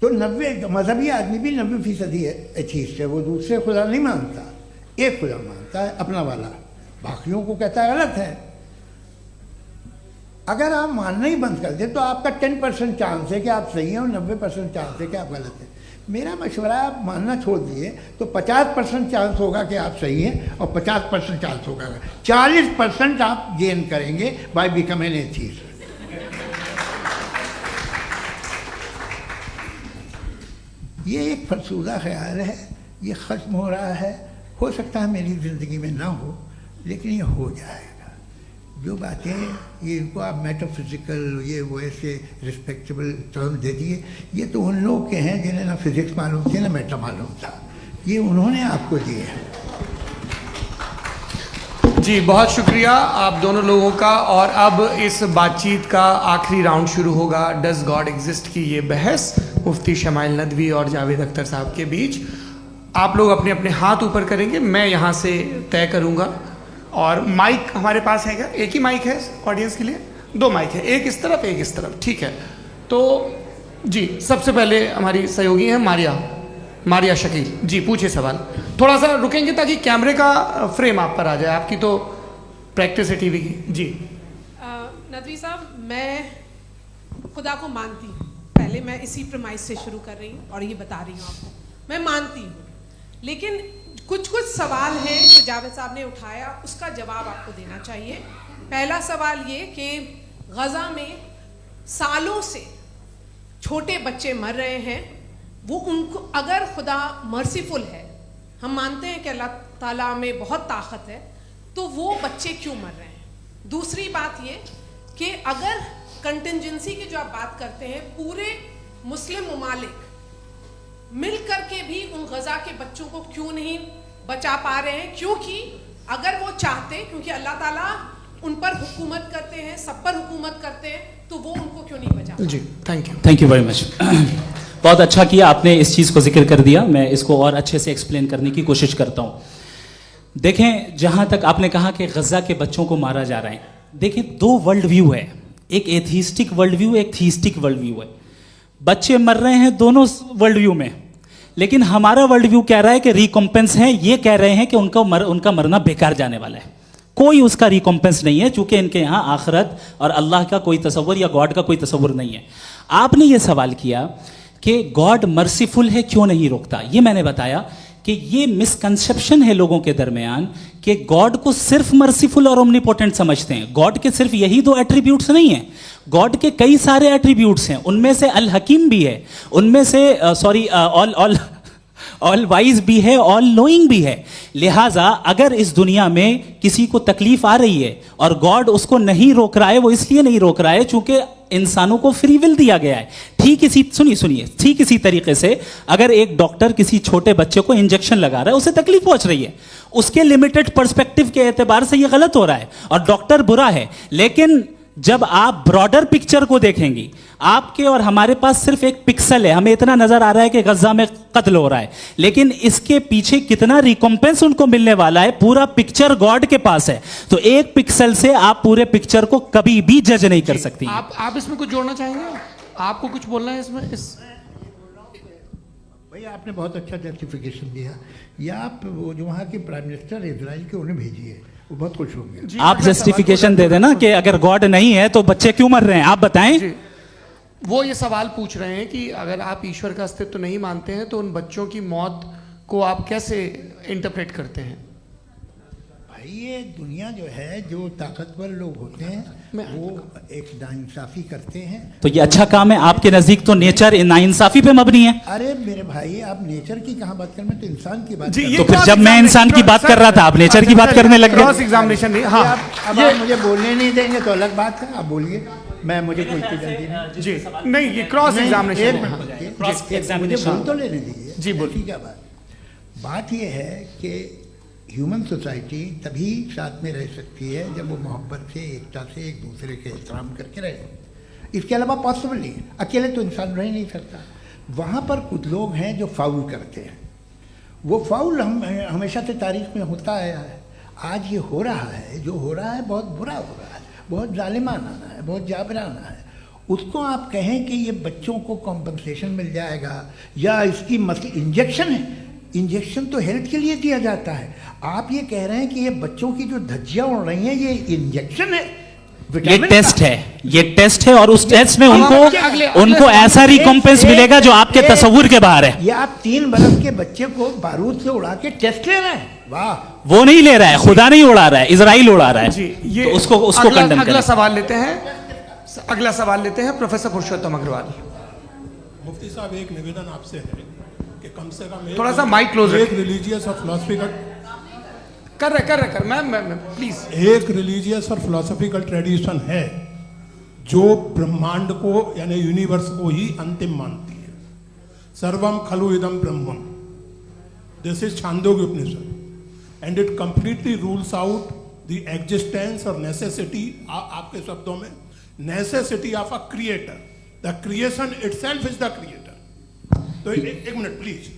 तो 90 मजहबी आदमी भी 90% एथियस्ट है, वो दूसरे खुदा नहीं मानता, एक खुदा मानता है अपना वाला, बाकियों को कहता है गलत है। अगर आप मानना ही बंद कर दे तो आपका 10% चांस है कि आप सही हैं और 90% चांस है कि आप गलत हैं। मेरा मशवरा है आप मानना छोड़ दिए तो 50% चांस होगा कि आप सही हैं और 50% चांस होगा, 40% आप गेन करेंगे बाय बिकमिंग एथियस्ट। ये एक फरसूदा ख्याल है, ये ख़त्म हो रहा है। हो सकता है मेरी ज़िंदगी में ना हो, लेकिन ये हो जाएगा। जो बातें ये इनको आप मेटाफिजिकल, ये वो ऐसे रिस्पेक्टेबल टर्म दे दिए, ये तो उन लोग के हैं जिन्हें ना फिजिक्स मालूम थी ना मेटा मालूम था, ये उन्होंने आपको दिए हैं। जी बहुत शुक्रिया आप दोनों लोगों का। और अब इस बातचीत का आखिरी राउंड शुरू होगा, डज गॉड एग्जिस्ट की ये बहस मुफ्ती शमाइल नदवी और जावेद अख्तर साहब के बीच। आप लोग अपने अपने हाथ ऊपर करेंगे, मैं यहाँ से तय करूँगा। और माइक हमारे पास है क्या? एक ही माइक है ऑडियंस के लिए? 2 माइक है, एक इस तरफ एक इस तरफ, ठीक है। तो जी सबसे पहले हमारी सहयोगी हैं मारिया शकील जी, पूछिए सवाल। थोड़ा सा रुकेंगे ताकि कैमरे का फ्रेम आप पर आ जाए, आपकी तो प्रैक्टिस है टीवी की। जी नदवी साहब, मैं खुदा को मानती हूँ, पहले मैं इसी प्रमाइस से शुरू कर रही हूँ और ये बता रही हूँ आपको, मैं मानती हूँ। लेकिन कुछ सवाल हैं जो जावेद साहब ने उठाया, उसका जवाब आपको देना चाहिए। पहला सवाल ये कि गज़ा में सालों से छोटे बच्चे मर रहे हैं, वो उनको, अगर खुदा मर्सीफुल है, हम मानते हैं कि अल्लाह ताला में बहुत ताकत है, तो वो बच्चे क्यों मर रहे हैं? दूसरी बात ये कि अगर कंटिजेंसी की जो आप बात करते हैं, पूरे मुस्लिम ममालिक मिल करके भी उन गज़ा के बच्चों को क्यों नहीं बचा पा रहे हैं? क्योंकि अगर वो चाहते, क्योंकि अल्लाह ताला उन पर हुकूमत करते हैं, सब पर हुकूमत करते हैं, तो वो उनको क्यों नहीं बचा? जी थैंक यू वेरी मच। बहुत अच्छा किया आपने इस चीज़ को जिक्र कर दिया, मैं इसको और अच्छे से एक्सप्लेन करने की कोशिश करता हूँ। देखें, जहाँ तक आपने कहा कि गज़ा के बच्चों को मारा जा रहा है, देखें 2 वर्ल्ड व्यू है, एक एथिस्टिक वर्ल्ड व्यू, एक थीस्टिक वर्ल्ड व्यू है। बच्चे मर रहे हैं दोनों वर्ल्ड व्यू में, लेकिन हमारा वर्ल्ड व्यू कह रहा है कि रिकॉम्पेंस है, ये कह रहे हैं कि उनका मरना बेकार जाने वाला है, कोई उसका रिकॉम्पेंस नहीं है, चूंकि इनके यहाँ आखिरत और अल्लाह का कोई तसव्वुर या गॉड का कोई तसव्वुर नहीं है। आपने ये सवाल किया कि गॉड मर्सीफुल है, क्यों नहीं रोकता? ये मैंने बताया कि ये मिसकंसेप्शन है लोगों के दरमियान कि गॉड को सिर्फ मर्सीफुल और ओमनीपोटेंट समझते हैं। गॉड के सिर्फ यही 2 एट्रीब्यूट्स नहीं हैं, गॉड के कई सारे एट्रीब्यूट्स हैं, उनमें से अल हकीम भी है, उनमें से ऑल वाइज भी है, ऑल नोइंग भी है। लिहाजा अगर इस दुनिया में किसी को तकलीफ आ रही है और गॉड उसको नहीं रोक रहा है, वो इसलिए नहीं रोक रहा है चूंकि इंसानों को फ्री विल दिया गया है। ठीक इसी तरीके से अगर एक डॉक्टर किसी छोटे बच्चे को इंजेक्शन लगा रहा है, उसे तकलीफ पहुंच रही है, उसके लिमिटेड पर्सपेक्टिव के एतबार से यह गलत हो रहा है और डॉक्टर बुरा है। लेकिन जब आप ब्रॉडर पिक्चर को देखेंगी, आपके और हमारे पास सिर्फ एक पिक्सल है, हमें इतना नजर आ रहा है कि गजा में कत्ल हो रहा है, लेकिन इसके पीछे कितना रिकॉम्पेंस उनको मिलने वाला है, पूरा पिक्चर गॉड के पास है। तो एक पिक्सल से आप पूरे पिक्चर को कभी भी जज नहीं कर सकती। आप इसमें कुछ जोड़ना चाहेंगे? आपको कुछ बोलना है इसमें? भाई ये आपने बहुत अच्छा जस्टिफिकेशन दिया। या आप वो जो वहाँ के प्राइम मिनिस्टर इजराइल के उन्हें भेजिए, वो बहुत खुश होंगे। आप जस्टिफिकेशन दे देना कि अगर गॉड नहीं है तो बच्चे क्यों मर रहे हैं, आप बताएं। जी, वो ये सवाल पूछ रहे हैं कि अगर आप ईश्वर का अस्तित्व नहीं मानते हैं तो उन बच्चों की मौत को आप कैसे इंटरप्रेट करते हैं? भाई ये दुनिया जो है, जो ताकतवर लोग होते हैं वो एक नाइंसाफी करते हैं। तो ये अच्छा काम है आपके नजदीक, तो नेचर नाइंसाफी पे मबनी है। अरे मेरे भाई, आप नेचर की कहाँ बात कर रहे हैं, तो इंसान की बात जी, कर ये रहे तो फिर जब मैं इंसान की बात कर रहा था आप नेचर की बात करने लग क्रॉस गए। एग्जामिनेशन नहीं। हैं। हाँ, अब आप मुझे बोलने नहीं देंगे तो अलग बात है, आप बोलिए, मुझे कोई जल्दी नहीं। जी नहीं, ये क्रॉस एग्जामिनेशन एक है। मिनट हाँ। रुकिए, क्रॉस मुझे एग्जामिनेशन। बोल तो लेने दीजिए। जी, बोलिए। ठीक है। बात ये है कि ह्यूमन सोसाइटी तभी साथ में रह सकती है जब वो मोहब्बत से, एकता से, एक दूसरे के एहतराम करके रहे। इसके अलावा पॉसिबल नहीं है, अकेले तो इंसान रह नहीं सकता। वहाँ पर कुछ लोग हैं जो फाउल करते हैं। वो फाउल हमेशा से तारीख में होता आया है। आज ये हो रहा है, जो हो रहा है बहुत बुरा हो रहा है, बहुत जालिमाना है, बहुत जाबराना है। उसको आप कहें कि ये बच्चों को कॉम्पनसेशन मिल जाएगा या इसकी इंजेक्शन है। इंजेक्शन तो हेल्थ के लिए दिया जाता है। आप ये कह रहे हैं कि ये बच्चों की जो धज्जियां उड़ रही हैं ये इंजेक्शन है, ये विटामिन टेस्ट का। है, ये टेस्ट है और उस टेस्ट में अगले उनको ऐसा रिकॉम्पेंस मिलेगा जो आपके तस्वुर के बाहर है। ये आप 3 बरस के बच्चे को बारूद से उड़ा के टेस्ट ले रहे हैं। वाह, वो नहीं ले रहा है, खुदा नहीं उड़ा रहा है, इजराइल उड़ा रहा है। जी, ये तो उसको कंडेम अगला करें। सवाल लेते हैं। अगला सवाल लेते हैं प्रोफेसर पुरुषोत्तम अग्रवाल। मुफ्ती साहब, एक निवेदन आपसे है कि कम से कम थोड़ा सा माइक क्लोज एक रिलीजियस और फिलोसफिकल कर मैं प्लीज। एक रिलीजियस और फिलोसफिकल ट्रेडिशन है जो ब्रह्मांड को यानी यूनिवर्स को ही अंतिम मानती है। सर्वम खलु इदम ब्रह्मम, this is Chandogya Upanishad and it completely rules out the existence और नेसेसिटी, आपके शब्दों में necessity of a creator. The creation itself is the creator. तो एक मिनट प्लीज।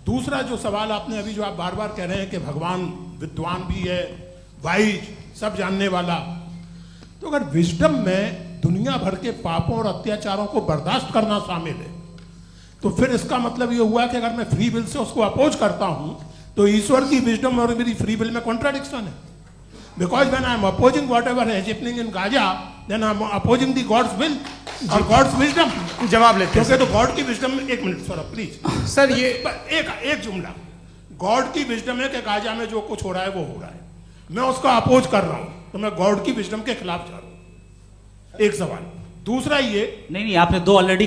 दूसरा जो सवाल आपने अभी, जो आप बार बार कह रहे हैं कि भगवान विद्वान भी है, वाइज, सब जानने वाला, तो अगर विजडम में दुनिया भर के पापों और अत्याचारों को बर्दाश्त करना शामिल है तो फिर इसका मतलब ये हुआ कि अगर मैं फ्री विल से उसको अपोज करता हूं तो ईश्वर की विजडम और मेरी फ्री विल में कॉन्ट्राडिक्शन है। Because when I am opposing whatever is happening in Gaza, then I am opposing the God's will और गॉड्स विजडम। जवाब लेते हैं क्योंकि तो गॉड की विजडम में, एक मिनट सौरभ प्लीज सर, ये एक जुमला, गॉड की विजडम है कि गाजा में जो कुछ हो रहा है वो हो रहा है, मैं उसको अपोज कर रहा हूं, तो मैं गॉड की विजडम के खिलाफ जा रहा हूं। एक सवाल। दूसरा ये नहीं, आपने 2 ऑलरेडी।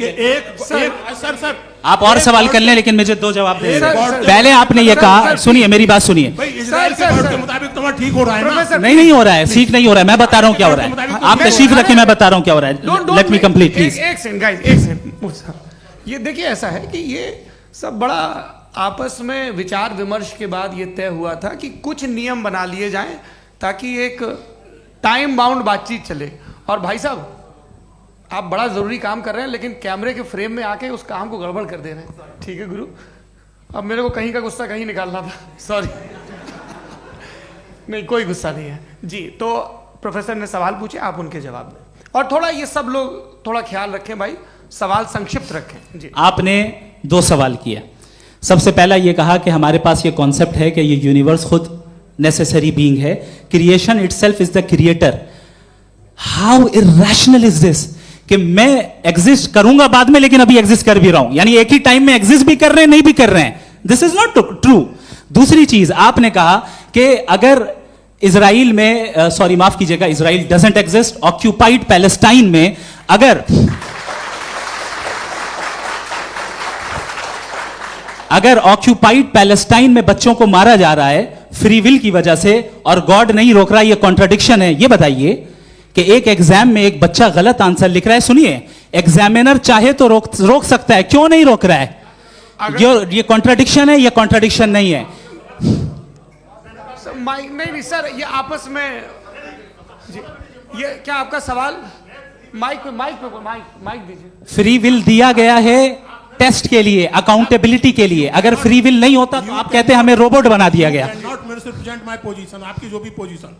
सर आप और सवाल कर लें, लेकिन मुझे 2 जवाब दे सर, दीजिए। सर, पहले आपने ये कहा, सुनिए मेरी बात सुनिए। भाई इजराइल के गॉड के मुताबिक तुम्हारा ठीक हो रहा है ना? प्रोफेसर, नहीं हो रहा है, ठीक नहीं हो रहा है, मैं बता रहा हूं क्या हो रहा है। आप तशरीफ रखिए, मैं बता रहा हूं क्या हो रहा है। Let me complete please. एक सेकंड गाइस, एक सेकंड। ये देखिए, ऐसा है कि ये सब बड़ा आपस में विचार विमर्श के बाद ये तय हुआ था कि कुछ नियम बना लिए जाएं ताकि एक टाइम बाउंड बातचीत चले। और भाई साहब, आप बड़ा जरूरी काम कर रहे हैं लेकिन कैमरे के फ्रेम में आके उस काम को गड़बड़ कर दे रहे हैं। ठीक है गुरु, अब मेरे को कहीं का गुस्सा कहीं निकालना था, सॉरी। नहीं, कोई गुस्सा नहीं है जी। तो प्रोफेसर ने सवाल पूछे, आप उनके जवाब दें। और थोड़ा ये सब लोग थोड़ा ख्याल रखें भाई, सवाल संक्षिप्त रखें जी। आपने 2 सवाल किया। सबसे पहला ये कहा कि हमारे पास ये कॉन्सेप्ट है कि ये यूनिवर्स खुद नेसेसरी बीइंग है, creation itself is the creator. How irrational is this कि मैं एग्जिस्ट करूंगा बाद में, लेकिन अभी एग्जिस्ट कर भी रहा हूं, यानी एक ही टाइम में एग्जिस्ट भी कर रहे हैं, नहीं भी कर रहे हैं। This is not true. दूसरी चीज, आपने कहा कि अगर इजराइल में, सॉरी माफ कीजिएगा, Israel doesn't exist, occupied Palestine में अगर ऑक्यूपाइड पैलेस्टाइन में बच्चों को मारा जा रहा है फ्री विल की वजह से और गॉड नहीं रोक रहा, ये कॉन्ट्रडिक्शन है। ये बताइए कि एक एग्जाम में एक बच्चा गलत आंसर लिख रहा है, सुनिए, एग्जामिनर चाहे तो रोक सकता है, क्यों नहीं रोक रहा है? ये कॉन्ट्रडिक्शन है, ये कॉन्ट्रडिक्शन नहीं है। माइक नहीं सर, ये आपस में जी, ये क्या आपका सवाल? माइक दीजिए। फ्री विल दिया गया है टेस्ट के लिए, अकाउंटेबिलिटी के लिए। अगर फ्री विल नहीं होता तो आप कहते हैं हमें रोबोट बना दिया गया। नॉट मिसरिप्रेजेंट माय पोजीशन, आपकी जो भी पोजीशन,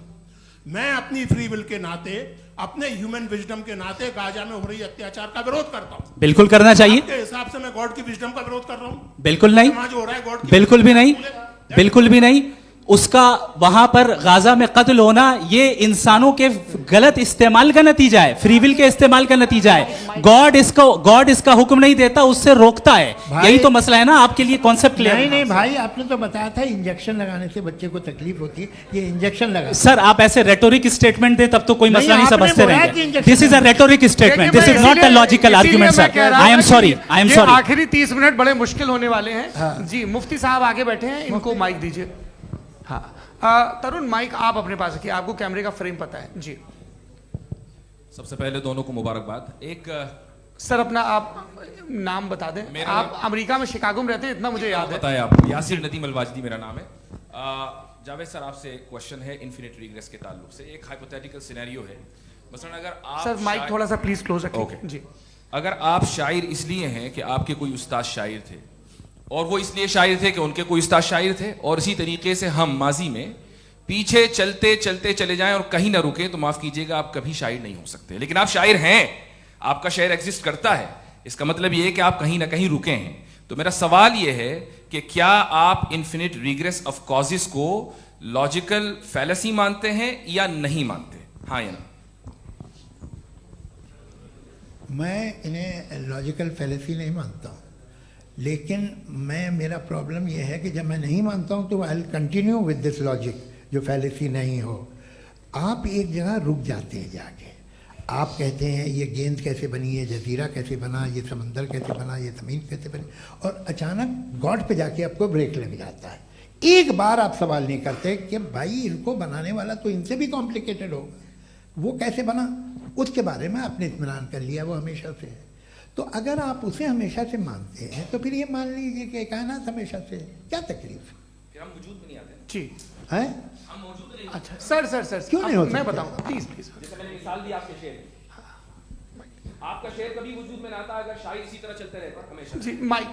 मैं अपनी फ्री विल के नाते, अपने ह्यूमन विजडम के नाते गाजा में हो रही अत्याचार का विरोध करता हूँ। बिल्कुल करना चाहिए। आपके हिसाब से मैं गॉड की विजडम का विरोध कर रहा हूँ? बिल्कुल नहीं, समाज हो रहा है गॉड की, बिल्कुल भी नहीं, बिल्कुल भी नहीं। उसका वहां पर गाजा में कत्ल होना ये इंसानों के गलत इस्तेमाल का नतीजा है, फ्री विल के इस्तेमाल का नतीजा है। गॉड इसका हुक्म नहीं देता, उससे रोकता है। यही तो मसला है ना, आपके लिए कॉन्सेप्ट क्लियर? नहीं भाई, आपने तो बताया था इंजेक्शन लगाने से बच्चे को तकलीफ होती है, ये इंजेक्शन लगा। सर आप ऐसे रेटोरिक स्टेटमेंट दे तब तो कोई मसला नहीं आपने समझते बोला कि रहेंगे। Injection this is a rhetoric statement, this is not a logical argument sir. I am sorry, I am sorry. आखिरी 30 मिनट बड़े मुश्किल होने वाले हैं। जी मुफ्ती साहब आगे बैठे हैं, इनको माइक दीजिए। हाँ तरुण, माइक आप अपने पास रखिए, आपको कैमरे का फ्रेम पता है जी। सबसे पहले दोनों को मुबारकबाद। एक सर अपना आप नाम बता दें। आप अमेरिका में शिकागो में रहते हैं, इतना मुझे याद है। बताया आपको, यासिर नदीम अलवाजदी मेरा नाम है। जावेद सर आपसे एक क्वेश्चन है इन्फिनिट रिग्रेस के ताल्लुक से। एक हाइपोथेटिकल सिनेरियो है, मसलन अगर आप सर माइक थोड़ा सा प्लीज क्लोज रखिए जी। अगर आप शायर इसलिए हैं कि आपके कोई उस्ताद शायर थे, और वो इसलिए शायर थे कि उनके कोई उस्ताद शायर थे, और इसी तरीके से हम माजी में पीछे चलते चलते चले जाएं और कहीं ना रुके, तो माफ कीजिएगा आप कभी शायर नहीं हो सकते। लेकिन आप शायर हैं, आपका शायर एग्जिस्ट करता है, इसका मतलब ये है कि आप कहीं ना कहीं रुके हैं। तो मेरा सवाल ये है कि क्या आप इन्फिनिट रिग्रेस ऑफ कॉजेस को लॉजिकल फैलेसी मानते हैं या नहीं मानते? हाँ या ना? मैं इन्हें लॉजिकल फैलेसी नहीं मानता हूँ, लेकिन मेरा प्रॉब्लम यह है कि जब मैं नहीं मानता हूँ तो I will continue with this logic जो फैलेसी नहीं हो। आप एक जगह रुक जाते हैं जाके, आप कहते हैं ये गेंद कैसे बनी, ये जजीरा कैसे बना, ये समंदर कैसे बना, ये ज़मीन कैसे बनी, और अचानक गॉड पे जाके आपको ब्रेक लग जाता है। एक बार आप सवाल नहीं करते कि भाई इनको बनाने वाला तो इनसे भी कॉम्प्लिकेटेड होगा, वो कैसे बना, उसके बारे में आपने इत्मीनान कर लिया, वो हमेशा से है। तो अगर आप उसे हमेशा से मानते हैं तो फिर ये मान लीजिए कि कायनात हमेशा से है, क्या तकलीफ है? हम वजूद में नहीं आते जी हैं? हम मौजूद नहीं। अच्छा सर क्यों नहीं हो मैं सकते? बताऊंगा प्लीज प्लीज। जैसे मैंने मिसाल दी आपके शेर, आपका शेर कभी वजूद में ना आता अगर शायर इसी तरह चलते रहते हमेशा। जी माइक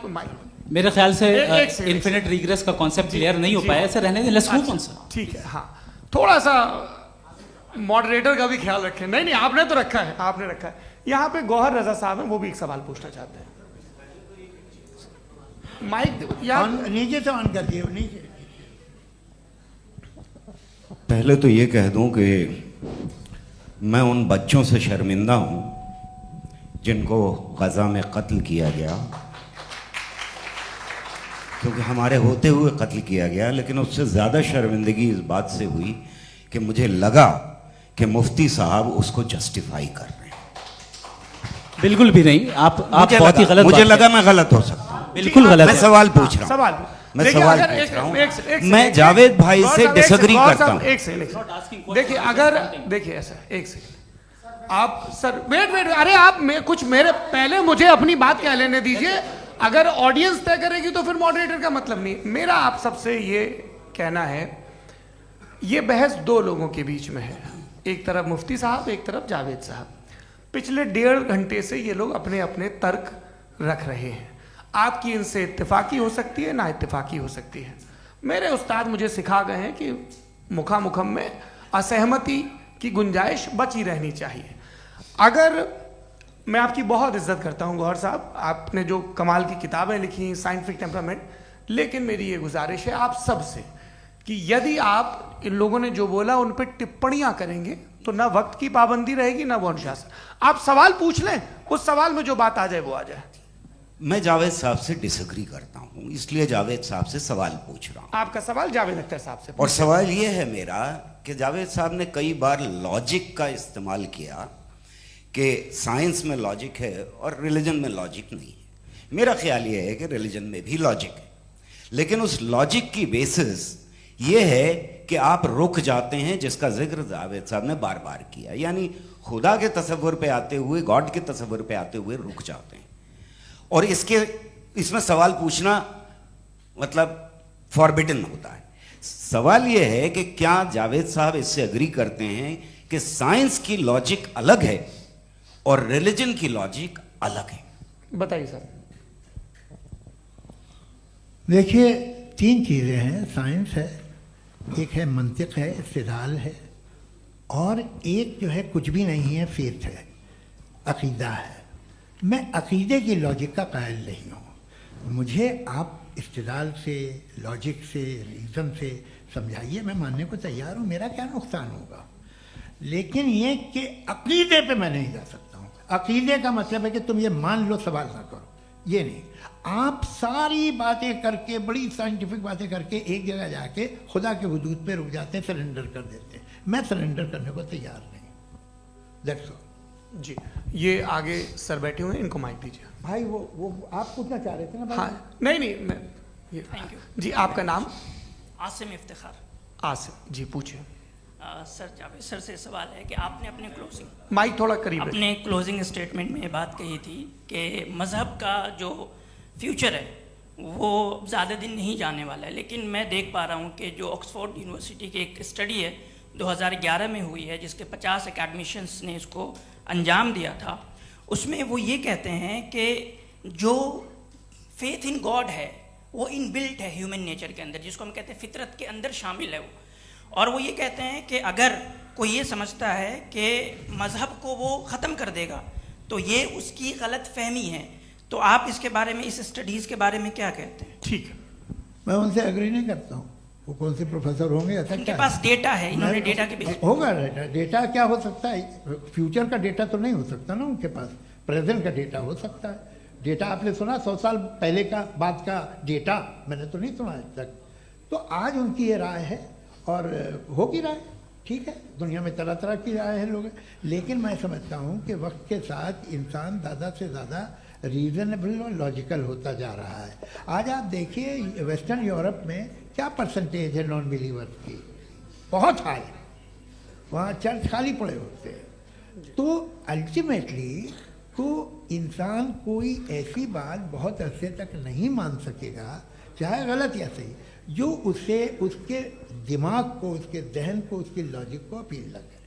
मेरे ख्याल से एक सेकंड, इन्फिनिट रिग्रेस का कॉन्सेप्ट क्लियर नहीं हो पाया, ऐसे रहने दें, लेट्स मूव ऑन सर। ठीक है। हाँ थोड़ा सा मॉडरेटर का भी ख्याल रखें। नहीं आपने तो रखा है, आपने रखा है। यहाँ पे गौहर रजा साहब हैं, वो भी एक सवाल पूछना चाहते हैं। माइक यार नीचे से ऑन कर दिए, नीचे। पहले तो ये कह दूं कि मैं उन बच्चों से शर्मिंदा हूं जिनको गजा में कत्ल किया गया, क्योंकि हमारे होते हुए कत्ल किया गया। लेकिन उससे ज़्यादा शर्मिंदगी इस बात से हुई कि मुझे लगा कि मुफ्ती साहब उसको जस्टिफाई कर रहे हैं। बिल्कुल भी नहीं, आप बहुत ही गलत। मुझे लगा मैं गलत हो सकता हूं, बिल्कुल गलत। मैं सवाल पूछ रहा हूं, सवाल मैं सवाल पूछ रहा हूं। मैं जावेद भाई से डिसएग्री करता हूं। एक सेकंड देखिए, अगर देखिए ऐसा एक सेकंड आप सर वेट अरे आप कुछ मेरे पहले मुझे अपनी बात कह लेने दीजिए। अगर ऑडियंस तय करेगी तो फिर मॉडरेटर का मतलब नहीं। मेरा आप सबसे ये कहना है, ये बहस दो लोगों के बीच में है, एक तरफ मुफ्ती साहब, एक तरफ जावेद साहब। पिछले 1.5 घंटे से ये लोग अपने अपने तर्क रख रहे हैं। आपकी इनसे इत्तेफाकी हो सकती है, ना इत्तेफाकी हो सकती है। मेरे उस्ताद मुझे सिखा गए हैं कि मुखामुखम में असहमति की गुंजाइश बची रहनी चाहिए। अगर मैं आपकी बहुत इज्जत करता हूं गौहर साहब, आपने जो कमाल की किताबें लिखी, साइंटिफिक टेम्परामेंट, लेकिन मेरी ये गुजारिश है आप सबसे कि यदि आप इन लोगों ने जो बोला उन पर टिप्पणियां करेंगे तो ना वक्त की पाबंदी रहेगी ना वो अनुशासन। आप सवाल पूछ लें, उस सवाल में जो बात आ जाए वो आ जाए। मैं जावेद साहब से डिसएग्री करता हूं, इसलिए जावेद साहब से सवाल पूछ रहा हूं। आपका सवाल जावेद अख्तर साहब से। और सवाल ये है मेरा कि जावेद साहब ने कई बार लॉजिक का इस्तेमाल किया कि साइंस में लॉजिक है और रिलीजन में लॉजिक नहीं है। मेरा ख्याल ये है कि रिलीजन में भी लॉजिक है, लेकिन उस लॉजिक की बेसिस ये है कि आप रुक जाते हैं, जिसका जिक्र जावेद साहब ने बार बार किया, यानी खुदा के तसव्वुर पे आते हुए, गॉड के तसव्वुर पे आते हुए रुक जाते हैं। और इसमें सवाल पूछना मतलब फॉरबिडन होता है। सवाल यह है कि क्या जावेद साहब इससे एग्री करते हैं कि साइंस की लॉजिक अलग है और रिलीजन की लॉजिक अलग है? बताइए सर। देखिए 3 चीज़ें हैं, साइंस है, एक है मंतिक है, इस्तिदलाल है, और एक जो है कुछ भी नहीं है, फेथ है, अकीदा है। मैं अकीदे की लॉजिक का कायल नहीं हूँ। मुझे आप इस्तिदलाल से, लॉजिक से, रीज़न से समझाइए, मैं मानने को तैयार हूँ, मेरा क्या नुकसान होगा। लेकिन ये कि अकीदे पे मैं नहीं जा सकता हूँ। अकीदे का मतलब है कि तुम ये मान लो, सवाल ना करो, ये नहीं। आप सारी बातें करके, बड़ी साइंटिफिक बातें करके एक जगह जाके खुदा के वजूद पे रुक जाते हैं, सरेंडर कर देते हैं। मैं सरेंडर करने को तैयार नहीं। That's all. जी, ये आगे सर बैठे हुए हैं, इनको माइक दीजिए। भाई वो आप पूछना चाह रहे थे ना भाई? हाँ, नहीं मैं ये थैंक यू जी। आपका नाम? आसिम इफ्तिखार। आसिम जी, पूछिए। सर, जावेद सर से सवाल है कि आपने अपने क्लोजिंग माइक थोड़ा करीब अपने क्लोजिंग स्टेटमेंट में ये बात कही थी कि मज़हब का जो फ्यूचर है वो ज़्यादा दिन नहीं जाने वाला है। लेकिन मैं देख पा रहा हूँ कि जो ऑक्सफोर्ड यूनिवर्सिटी की एक स्टडी है 2011 में हुई है, जिसके 50 एकेडमिशियंस ने इसको अंजाम दिया था, उसमें वो ये कहते हैं कि जो फेथ इन गॉड है वो इनबिल्ट है ह्यूमन नेचर के अंदर, जिसको हम कहते हैं फितरत के अंदर शामिल है वो। और वो ये कहते हैं कि अगर कोई ये समझता है कि मज़हब को वो ख़त्म कर देगा तो ये उसकी गलत फहमी है। तो आप इसके बारे में, इस स्टडीज़ के बारे में क्या कहते हैं? ठीक है, मैं उनसे एग्री नहीं करता हूँ। वो कौन से प्रोफेसर होंगे, ऐसा उनके क्या पास डेटा है, इन्होंने डेटा के बेस होगा। डेटा क्या हो सकता है? फ्यूचर का डेटा तो नहीं हो सकता ना उनके पास, प्रेजेंट का डेटा हो सकता है। डेटा आपने सुना 100 साल पहले का बाद का डेटा? मैंने तो नहीं सुना आज तक। तो आज उनकी ये राय है और होगी राय, ठीक है। दुनिया में तरह तरह की राय है लोग, लेकिन मैं समझता हूँ कि वक्त के साथ इंसान ज़्यादा से ज़्यादा रीजनेबल और लॉजिकल होता जा रहा है। आज आप देखिए वेस्टर्न यूरोप में क्या परसेंटेज है नॉन बिलीवर्स की, बहुत हाई। वहाँ चर्च खाली पड़े होते हैं। तो अल्टीमेटली तो इंसान कोई ऐसी बात बहुत अरसे तक नहीं मान सकेगा, चाहे गलत या सही, जो उससे उसके दिमाग को, उसके जहन को, उसके लॉजिक को अपील न करे।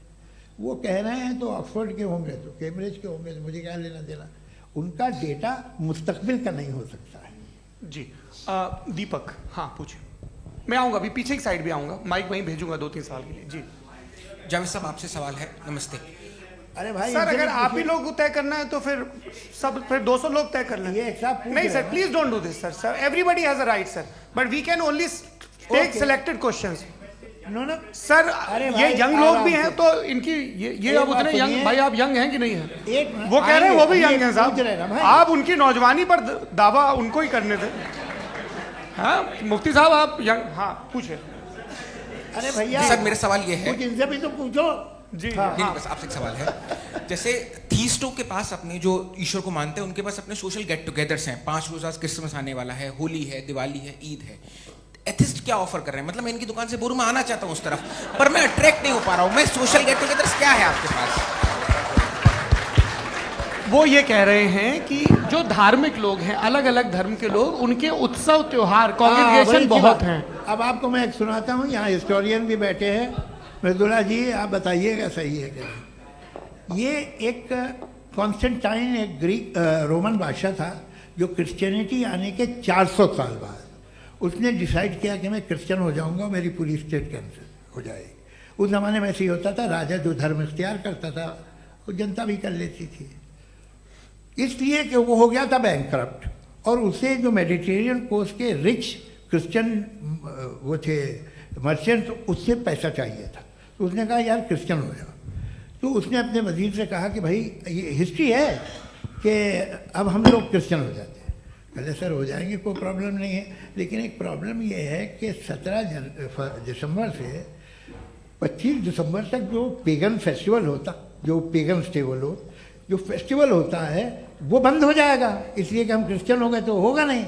वो कह रहे हैं तो ऑक्सफोर्ड के होंगे तो कैम्ब्रिज के होंगे, तो मुझे क्या लेना देना। उनका डेटा मुस्तकबिल का नहीं हो सकता है। जी। दीपक, हाँ पूछिए। मैं आऊँगा, अभी पीछे की साइड भी आऊँगा, माइक वहीं भेजूंगा 2-3 साल के लिए। जी जावेद साहब, आपसे सवाल है। नमस्ते। अरे भाई सर, अगर आप ही लोग को तय करना है तो फिर 200 लोग तय कर लें। ये एक साथ नहीं sir, please don't do this sir. Everybody has a right sir, but we can only take selected questions. No sir, ये यंग लोग भी हैं तो इनकी ये एक अब बात उतने यंग, सुनिए। भाई आप यंग हैं कि नहीं हैं? एक मिनट, वो कह रहे हैं वो भी आइए, यंग हैं पूछ रहे हैं ना साहब। भाई। आप उनकी नौजवानी पर दावा उनको ही करने थे। हाँ मुफ्ती साहब, आप यंग, हाँ पूछे। अरे भैया सर, मेरा सवाल ये है, कुछ इनसे भी तो पूछो। जी नहीं, बस आपसे एक सवाल है। जैसे थीस्टों के पास अपने जो ईश्वर को मानते हैं उनके पास अपने सोशल गेट टुगेदर्स हैं। 5 रोज़ आज क्रिसमस आने वाला है, होली है, दिवाली है, ईद है। एथिस्ट क्या ऑफर कर रहे हैं? मतलब मैं इनकी दुकान से बोलूं, मैं आना चाहता हूं उस तरफ, पर मैं अट्रैक्ट नहीं हो पा रहा हूं। मैं सोशल गेट टुगेदर्स क्या है आपके पास? वो ये कह रहे हैं कि जो धार्मिक लोग हैं, अलग अलग धर्म के लोग, उनके उत्सव त्योहार, कॉन्ग्रेगेशन बहुत हैं। अब आपको मैं एक सुनाता हूँ, यहाँ हिस्टोरियन भी बैठे हैं। मृदुला जी, आप बताइएगा सही है क्या? ये एक कॉन्स्टेंटाइन, एक ग्रीक रोमन बादशाह था जो क्रिश्चियनिटी आने के 400 साल बाद उसने डिसाइड किया कि मैं क्रिश्चियन हो जाऊंगा, मेरी पूरी स्टेट कैंसिल हो जाएगी। उस ज़माने में ऐसे ही होता था, राजा जो धर्म इख्तियार करता था वो जनता भी कर लेती थी। इसलिए कि वो हो गया था बैंकरप्ट, और उसे जो मेडिटेरियन कोस्ट के रिच क्रिश्चियन वो थे मर्चेंट, उससे पैसा चाहिए था। तो उसने कहा यार क्रिश्चियन हो जाओ। तो उसने अपने वजीर से कहा कि भाई ये हिस्ट्री है कि अब हम लोग क्रिश्चियन हो जाते हैं। कहले सर हो जाएंगे, कोई प्रॉब्लम नहीं है, लेकिन एक प्रॉब्लम ये है कि 17 दिसंबर से 25 दिसंबर तक जो पेगन फेस्टिवल होता, जो पेगन जो फेस्टिवल होता है वो बंद हो जाएगा, इसलिए कि हम क्रिश्चियन हो गए तो होगा नहीं।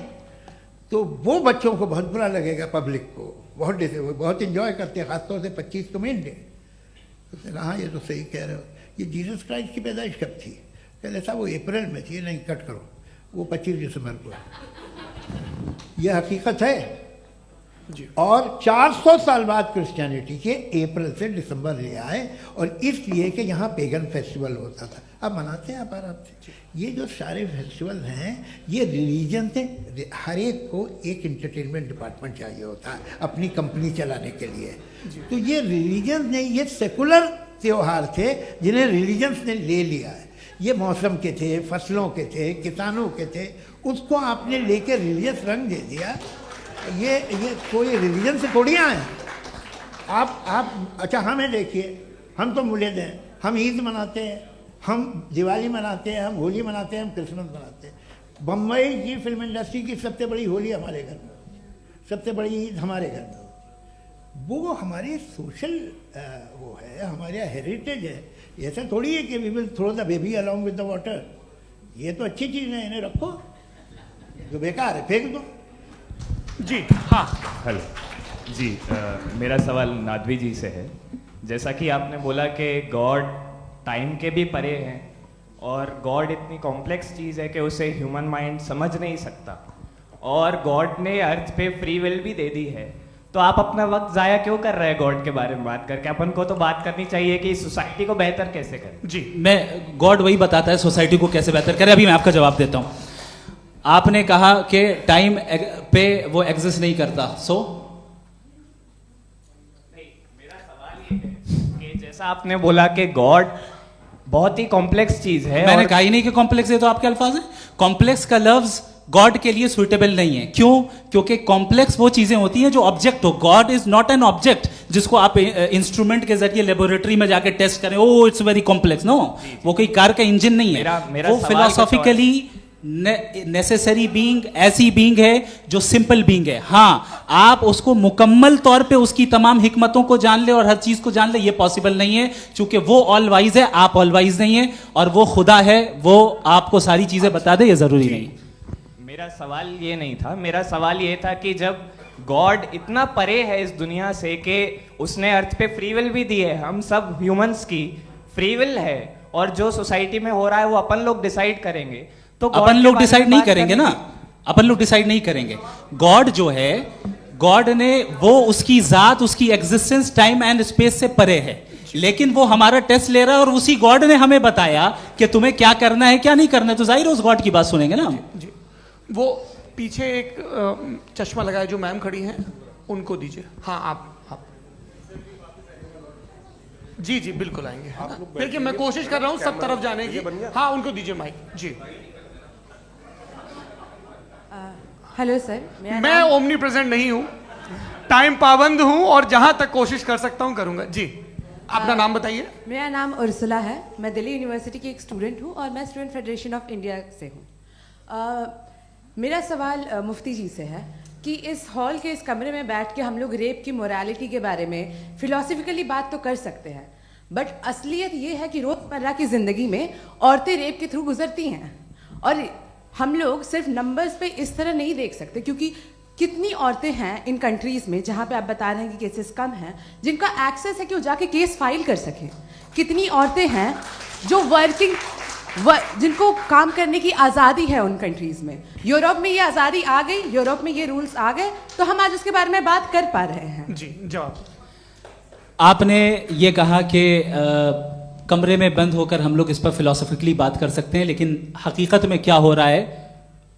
तो वो बच्चों को बहुत बुरा लगेगा, पब्लिक को बहुत इन्जॉय करते हैं, खासतौर से 25 को मेन डे। उसने कहा हाँ ये तो सही कह रहे हो। ये जीसस क्राइस्ट की पैदाइश कब थी? कहले साहब वो अप्रैल में थी। नहीं, कट करो, वो 25 दिसंबर को है। यह हकीकत है। और 400 साल बाद क्रिश्चियनिटी के अप्रैल से दिसंबर ले आए, और इसलिए कि यहाँ पेगन फेस्टिवल होता था। अब मनाते हैं आप आराम से। ये जो सारे फेस्टिवल हैं ये रिलीजन से, हर एक को एक इंटरटेनमेंट डिपार्टमेंट चाहिए होता है अपनी कंपनी चलाने के लिए। तो ये रिलीजन ने, ये सेकुलर त्योहार थे जिन्हें रिलीजन्स ने ले लिया है। ये मौसम के थे, फसलों के थे, किसानों के थे, उसको आपने लेके रिलीजियस रंग दे दिया। ये कोई रिलीजन से थोड़ी आए हैं आप। अच्छा हमें देखिए, हम तो मुल्द हैं, हम ईद मनाते हैं, हम दिवाली मनाते हैं, हम होली मनाते हैं, हम क्रिसमस मनाते हैं। बम्बई की फिल्म इंडस्ट्री की सबसे बड़ी होली हमारे घर में, सबसे बड़ी ईद हमारे घर में। वो हमारी सोशल वो है, हमारा हेरिटेज है। ऐसा थोड़ी है कि we will throw the baby along with the water. ये तो अच्छी चीज़ है, इन्हें रखो, जो बेकार है फेंक दो। जी हाँ, हेलो जी, मेरा सवाल नादवी जी से है। जैसा कि आपने बोला कि गॉड टाइम के भी परे हैं और गॉड इतनी कॉम्प्लेक्स चीज़ है कि उसे ह्यूमन माइंड समझ नहीं सकता, और गॉड ने अर्थ पे फ्री विल भी दे दी है, तो आप अपना वक्त ज़ाया क्यों कर रहे हैं गॉड के बारे में बात करके? अपन को तो बात करनी चाहिए कि सोसाइटी को बेहतर कैसे करें। जी, मैं गॉड वही बताता है सोसाइटी को कैसे बेहतर करे। अभी मैं आपका जवाब देता हूँ। आपने कहा कि टाइम पे वो एग्जिस्ट नहीं करता, मेरा सवाल ये है कि जैसा आपने बोला कि गॉड बहुत ही कॉम्प्लेक्स चीज है। मैंने कहा ही नहीं कि कॉम्प्लेक्स है, तो आपके अल्फाज हैं। कॉम्प्लेक्स का लफ्ज गॉड के लिए सुइटेबल नहीं है। क्यों? क्योंकि कॉम्प्लेक्स वो चीजें होती हैं जो ऑब्जेक्ट हो। God is not an object जिसको आप इंस्ट्रूमेंट के जरिए लेबोरेटरी में जाके टेस्ट करें, oh it's very complex. No, वो कोई कार का इंजन नहीं है। वो फिलोसॉफिकली नेसेसरी बीइंग ऐसी बीइंग है जो सिंपल बीइंग है। हाँ, आप उसको मुकम्मल तौर पे उसकी तमाम हिकमतों को जान ले और हर चीज को जान ले, ये पॉसिबल नहीं है, क्योंकि वो ऑल वाइज है, आप ऑल वाइज नहीं है, और वो खुदा है, वो आपको सारी चीजें बता दे, ये जरूरी नहीं। मेरा सवाल ये नहीं था, मेरा सवाल ये था कि जब गॉड इतना परे है इस दुनिया से कि उसने अर्थ पे फ्री विल भी दी है, हम सब ह्यूमंस की फ्री विल है, और जो सोसाइटी में हो रहा है वो अपन लोग डिसाइड करेंगे, तो अपन लोग डिसाइड नहीं करेंगे ना, अपन लोग डिसाइड नहीं करेंगे। गॉड जो है, गॉड ने वो उसकी जात, उसकी एग्जिस्टेंस टाइम एंड स्पेस से परे है, लेकिन वो हमारा टेस्ट ले रहा है और उसी गॉड ने हमें बताया कि तुम्हें क्या करना है क्या नहीं करना है, तो जाहिर है उस गॉड की बात सुनेंगे ना हम। जी, वो पीछे एक चश्मा लगाए जो मैम खड़ी हैं, उनको दीजिए। हाँ आप जी जी बिल्कुल आएंगे। देखिए मैं कोशिश कर रहा हूँ सब तरफ जाने की। हाँ उनको दीजिए माइक। जी हेलो सर, मैं ओमनी प्रेजेंट नहीं हूँ, टाइम पाबंद हूँ और जहां तक कोशिश कर सकता हूँ करूंगा। जी अपना नाम बताइए। मेरा नाम उर्सुला है, मैं दिल्ली यूनिवर्सिटी की एक स्टूडेंट हूँ और मैं स्टूडेंट फेडरेशन ऑफ इंडिया से हूँ। मेरा सवाल मुफ्ती जी से है कि इस हॉल के इस कमरे में बैठ के हम लोग रेप की मोरालिटी के बारे में फिलोसफिकली बात तो कर सकते हैं, बट असलियत ये है कि रोज़मर्रा की ज़िंदगी में औरतें रेप के थ्रू गुजरती हैं, और हम लोग सिर्फ नंबर्स पे इस तरह नहीं देख सकते, क्योंकि कितनी औरतें हैं इन कंट्रीज़ में जहाँ पे आप बता रहे हैं कि केसेस कम हैं, जिनका एक्सेस है कि वो जाके केस फाइल कर सकें। कितनी औरतें हैं जो जिनको काम करने की आज़ादी है उन कंट्रीज़ में। यूरोप में ये आज़ादी आ गई, यूरोप में ये रूल्स आ गए, तो हम आज उसके बारे में बात कर पा रहे हैं। जी जवाब। आपने ये कहा कि कमरे में बंद होकर हम लोग इस पर फिलोसफिकली बात कर सकते हैं, लेकिन हकीकत में क्या हो रहा है,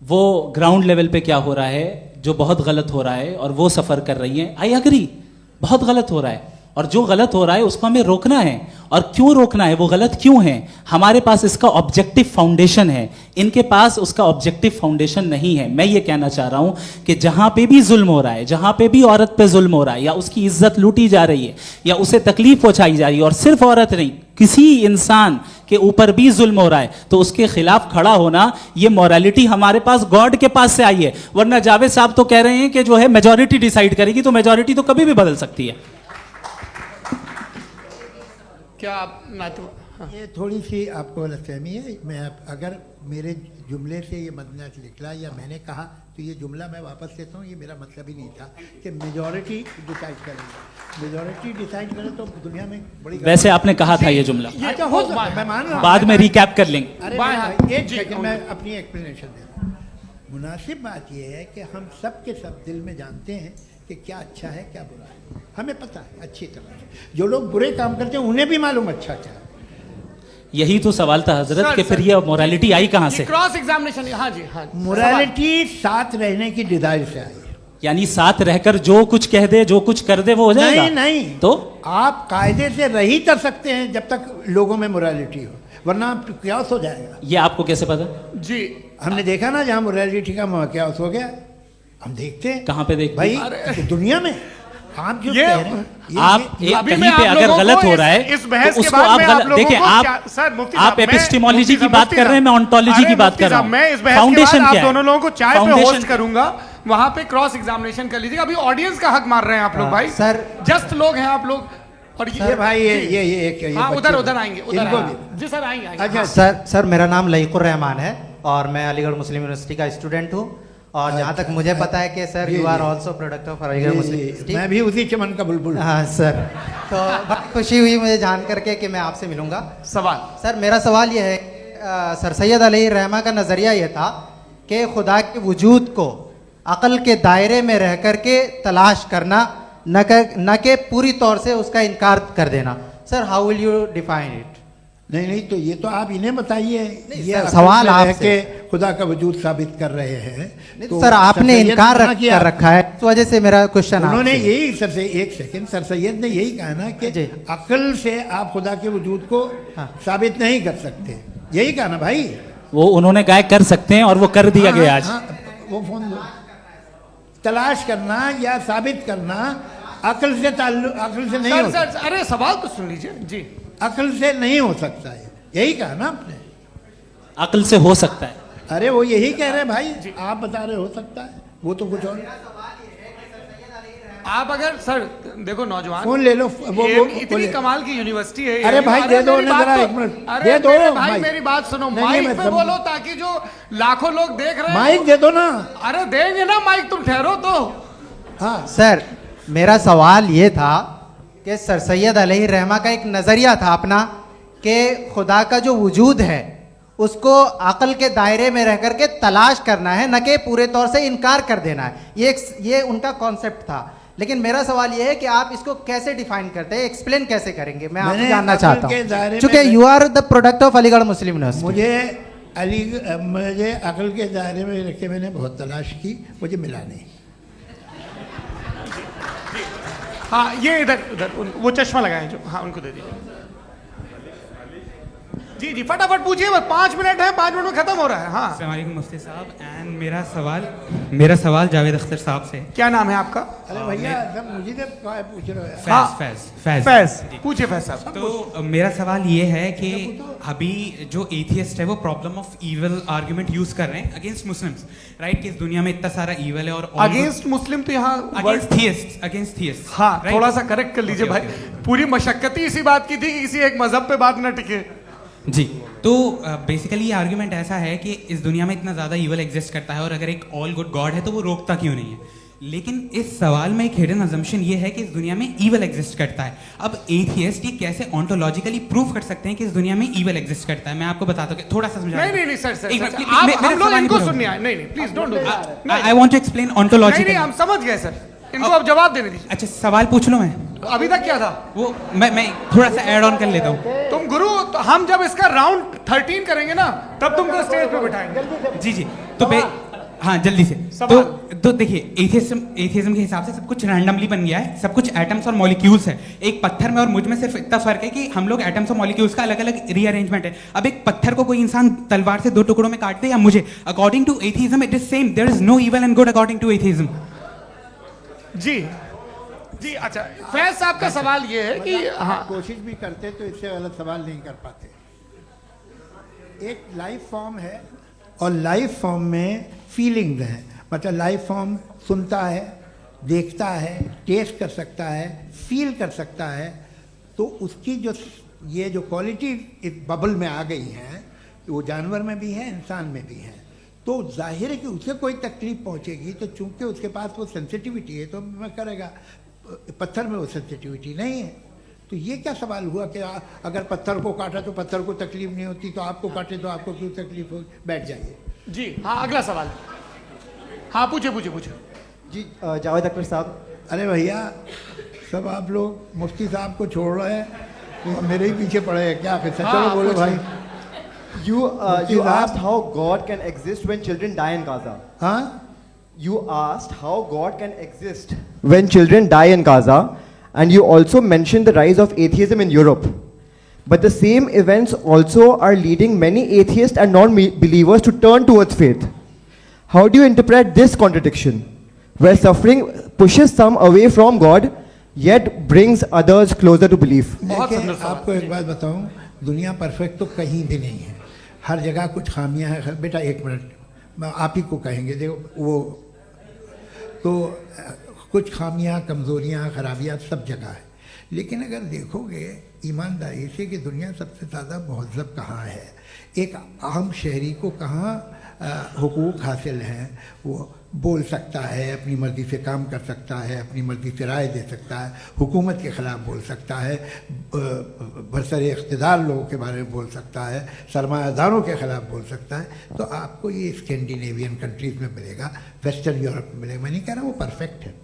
वो ग्राउंड लेवल पे क्या हो रहा है जो बहुत गलत हो रहा है, और वो सफ़र कर रही हैं। आई एग्री, बहुत गलत हो रहा है, और जो गलत हो रहा है उसको हमें रोकना है। और क्यों रोकना है, वो गलत क्यों है, हमारे पास इसका ऑब्जेक्टिव फाउंडेशन है, इनके पास उसका ऑब्जेक्टिव फाउंडेशन नहीं है। मैं ये कहना चाह रहा हूं कि जहां पे भी जुल्म हो रहा है, जहां पे भी औरत पे जुल्म हो रहा है, या उसकी इज्जत लूटी जा रही है, या उसे तकलीफ पहुंचाई जा रही है, और सिर्फ औरत नहीं, किसी इंसान के ऊपर भी जुल्म हो रहा है, तो उसके खिलाफ खड़ा होना, ये मोरालिटी हमारे पास गॉड के पास से आई है। वरना जावेद साहब तो कह रहे हैं कि जो है मेजॉरिटी डिसाइड करेगी, तो मेजॉरिटी तो कभी भी बदल सकती है। क्या आप ये थोड़ी सी आपको गलतफहमी है। मैं अगर मेरे जुमले से ये मदनत निकला या मैंने कहा, तो ये जुमला मैं वापस लेता हूँ। ये मेरा मतलब ही नहीं था कि मेजॉरिटी डिसाइड करेंगे। मेजॉरिटी डिसाइड करे तो दुनिया में बड़ी, वैसे आपने कहा था ये जुमला। अच्छा हो सकता है, मैं मान रहा हूँ, बाद में रिकैप कर लेंगे। अरे एक सेकंड, मैं अपनी एक्सप्लेनेशन देता हूँ। मुनासिब बात यह है कि हम सब के सब दिल में जानते हैं कि क्या अच्छा है क्या बुरा है, हमें पता है अच्छी तरह से। जो लोग बुरे काम करते हैं उन्हें भी मालूम अच्छा क्या है। यही तो सवाल था हजरत कि फिर ये मोरालिटी आई कहाँ से? Cross examination. हाँ जी हाँ। मोरालिटी साथ रहने की डिजायर से आई है। यानी साथ रहकर जो कुछ कह दे, जो कुछ कर दे, वो हो जाएगा? नहीं नहीं, तो आप कायदे से रह ही कर सकते हैं जब तक लोगों में मोरालिटी हो, वरना क्यास हो जाएगा। ये आपको कैसे पता? जी हमने देखा ना, जहाँ मोरालिटी का क्यास हो गया, हम देखते हैं। कहाँ पे देखते भाई हैं? दुनिया में आप जो कह रहे हैं, आप कहीं पे अगर गलत हो रहा है इस बहस तो के उसको बाद आप मैं गलत देखिए। आप एपिस्टेमोलॉजी की बात कर रहे हैं, मैं ऑन्टोलॉजी की बात कर रहा हूँ। मैं इस बहस फाउंडेशन के बाद क्या आप दोनों लोगों को चाय पे फाउंडेशन होस्ट करूंगा, वहां पे क्रॉस एग्जामिनेशन कर लीजिएगा। अभी ऑडियंस का हक मार रहे हैं आप लोग भाई, सर जस्ट लोग हैं आप लोग। और ये भाई ये हाँ बच्चे उधर आएंगे, उधर इनको आएंगे। जी सर आएंगे। अच्छा सर मेरा नाम लईकुर रहमान है और मैं अलीगढ़ मुस्लिम यूनिवर्सिटी का स्टूडेंट हूँ। और जहाँ तक मुझे पता है कि sir you are also product of Aligarh Muslim University. मैं भी उसी चमन का बुलबुल। हाँ सर, तो बड़ी खुशी हुई मुझे जान करके कि मैं आपसे मिलूंगा। सवाल सर मेरा सवाल ये है, सर सैयद अलैहि रहमा का नज़रिया ये था कि खुदा के वजूद को अक़ल के दायरे में रह कर के तलाश करना, न कि पूरी तौर से उसका इनकार कर देना। Sir how will you define it? नहीं तो ये तो आप इन्हें बताइए। ये सवाल आपसे खुदा का वजूद साबित कर रहे हैं तो सर आपने इनकार कर रखा है, इस वजह से मेरा क्वेश्चन उन्होंने यही सर से एक सेकंड, सर सैयद ने यही कहा ना कि अक्ल से आप खुदा के वजूद को साबित नहीं कर सकते, यही कहा ना भाई। वो उन्होंने कहा कर सकते हैं और वो कर दिया गया आज। वो फोन दो। तलाश करना या साबित करना अक्ल से अक्ल से नहीं हो सकता। अरे सवाल तो सुन लीजिए जी। अक्ल से नहीं हो सकता है, यही कहा ना आपने। अक्ल से हो सकता है। अरे वो यही कह रहे हैं भाई, आप बता रहे हो सकता है, वो तो कुछ और। आप अगर सर देखो नौजवान फोन ले लो, वो इतनी कमाल की यूनिवर्सिटी है। अरे भाई दे दो जरा, एक मिनट दे दो भाई, मेरी बात सुनो, माइक पे बोलो ताकि जो लाखों लोग देख रहे हैं। माइक दे दो ना। अरे देंगे ना माइक, तुम ठहरो तो। हाँ सर मेरा सवाल ये था कि सर सैयद अलैहि रहमा का एक नज़रिया था अपना कि खुदा का जो वजूद है उसको अक़ल के दायरे में रह कर के तलाश करना है, न कि पूरे तौर से इनकार कर देना है। ये उनका कॉन्सेप्ट था। लेकिन मेरा सवाल ये है कि आप इसको कैसे डिफाइन करते हैं, एक्सप्लेन कैसे करेंगे, मैं आपसे जानना चाहता हूँ। चूंकि you are the product of Aligarh Muslim University. मुझे अक़ल के दायरे में रख के मैंने बहुत तलाश की, मुझे मिला नहीं। हाँ ये इधर वो चश्मा लगाए जो, हाँ उनको दे दीजिए। जी जी फटाफट पूछिए, बस 5 मिनट है, 5 मिनट में खत्म हो रहा है। हाँ अस्सलाम वालेकुम मुफ्ती साहब। एंड मेरा सवाल जावेद अख्तर साहब से। क्या नाम है आपका? अरे भैया सब मुझे पूछ रहे हो। फैज पूछिए फैज साहब। तो मेरा सवाल ये है कि अभी जो एथियस्ट है वो problem of evil argument use कर रहे हैं अगेंस्ट मुस्लिम्स, राइट? कि इस दुनिया में इतना सारा इविल है और अगेंस्ट मुस्लिम तो यहाँ अगेंस्ट थियस्ट। हाँ थोड़ा सा करेक्ट कर लीजिए भाई। पूरी मशक्कत ही इसी बात की थी कि किसी एक मजहब पे बात ना टिके। जी तो बेसिकली ये आर्गुमेंट ऐसा है कि इस दुनिया में इतना ज़्यादा ईवल एग्जिस्ट करता है और अगर एक ऑल गुड गॉड है तो वो रोकता क्यों नहीं है? लेकिन इस सवाल में एक हिडन अजम्पशन ये है कि इस दुनिया में ईवल एग्जिस्ट करता है। अब एथियस्ट ये कैसे ऑन्टोलॉजिकली प्रूव कर सकते हैं कि इस दुनिया में ईवल एग्जिस्ट करता है? मैं आपको बताता हूँ, थोड़ा सा समझा। नहीं सर हम लोग इनको सुनने आए। नहीं please don't do that. I want to explain ontology. नहीं हम समझ गए सर, इनको अब जवाब देने दीजिए। अच्छा सवाल पूछ लो। मैं अभी तक क्या था वो मैं थोड़ा सा ऐड ऑन कर लेता हूँ। तुम गुरु, तो हम जब इसका राउंड 13 करेंगे ना तब तुमको स्टेज पे बिठाएंगे। जी तो हाँ जल्दी से। तो देखिए एथियज्म के हिसाब से सब कुछ रैंडमली बन गया है, सब कुछ एटम्स और मॉलिक्यूल्स है। एक पत्थर में और मुझ में सिर्फ इतना फर्क है कि हम लोग एटम्स और मॉलिक्यूल्स का अलग अलग रीअरेंजमेंट है। अब एक पत्थर को कोई इंसान तलवार से 2 टुकड़ों में काटते या मुझे, according to atheism it is same. There is no evil and good according to atheism. जी अच्छा फैज साहब का सवाल ये है कि हाँ कोशिश भी करते तो इससे गलत सवाल नहीं कर पाते। एक लाइफ फॉर्म है और लाइफ फॉर्म में फीलिंग्स हैं, मतलब लाइफ फॉर्म सुनता है, देखता है, टेस्ट कर सकता है, फील कर सकता है। तो उसकी जो ये जो क्वालिटी इस बबल में आ गई है वो जानवर में भी है, इंसान में भी है। तो जाहिर है कि उसे कोई तकलीफ पहुंचेगी, तो चूंकि उसके पास वो सेंसिटिविटी है तो मैं करेगा। पत्थर में वो सेंसिटिविटी नहीं है। तो ये क्या सवाल हुआ कि अगर पत्थर को काटा तो पत्थर को तकलीफ नहीं होती, तो आपको काटे तो आपको क्यों तकलीफ हो? बैठ जाइए जी। हाँ अगला सवाल। हाँ पूछे जी जावेद अख्तर साहब। अरे भैया सब आप लोग मुफ्ती साहब को छोड़ रहे हैं, तो मेरे ही पीछे पड़े हैं क्या? फिर चलो बोलो भाई। You asked how God can exist when children die in Gaza. हाँ you asked how God can exist when children die in Gaza, and you also mentioned the rise of atheism in Europe. But the same events also are leading many atheists and non-believers to turn towards faith. How do you interpret this contradiction, where suffering pushes some away from God, yet brings others closer to belief? देखिए, आपको एक बात बताऊं, दुनिया perfect तो कहीं भी नहीं है, हर जगह कुछ खामियां हैं। बेटा एक मिनट, मैं आप ही को कहेंगे, देखो वो तो कुछ खामियां, कमज़ोरियां, खराबियां सब जगह है। लेकिन अगर देखोगे ईमानदारी से कि दुनिया सबसे ज़्यादा महज़ब कहाँ है, एक आम शहरी को कहाँ हुकूक हासिल हैं, वो बोल सकता है, अपनी मर्ज़ी से काम कर सकता है, अपनी मर्ज़ी से राय दे सकता है, हुकूमत के ख़िलाफ़ बोल सकता है, बरसरे इक़्तिदार लोगों के बारे में बोल सकता है, सरमायादारों के ख़िलाफ़ बोल सकता है। तो आपको ये स्कैंडिनेवियन कंट्रीज़ में मिलेगा, वेस्टर्न यूरोप में मिलेगा। मैं नहीं कह रहा वो परफेक्ट है,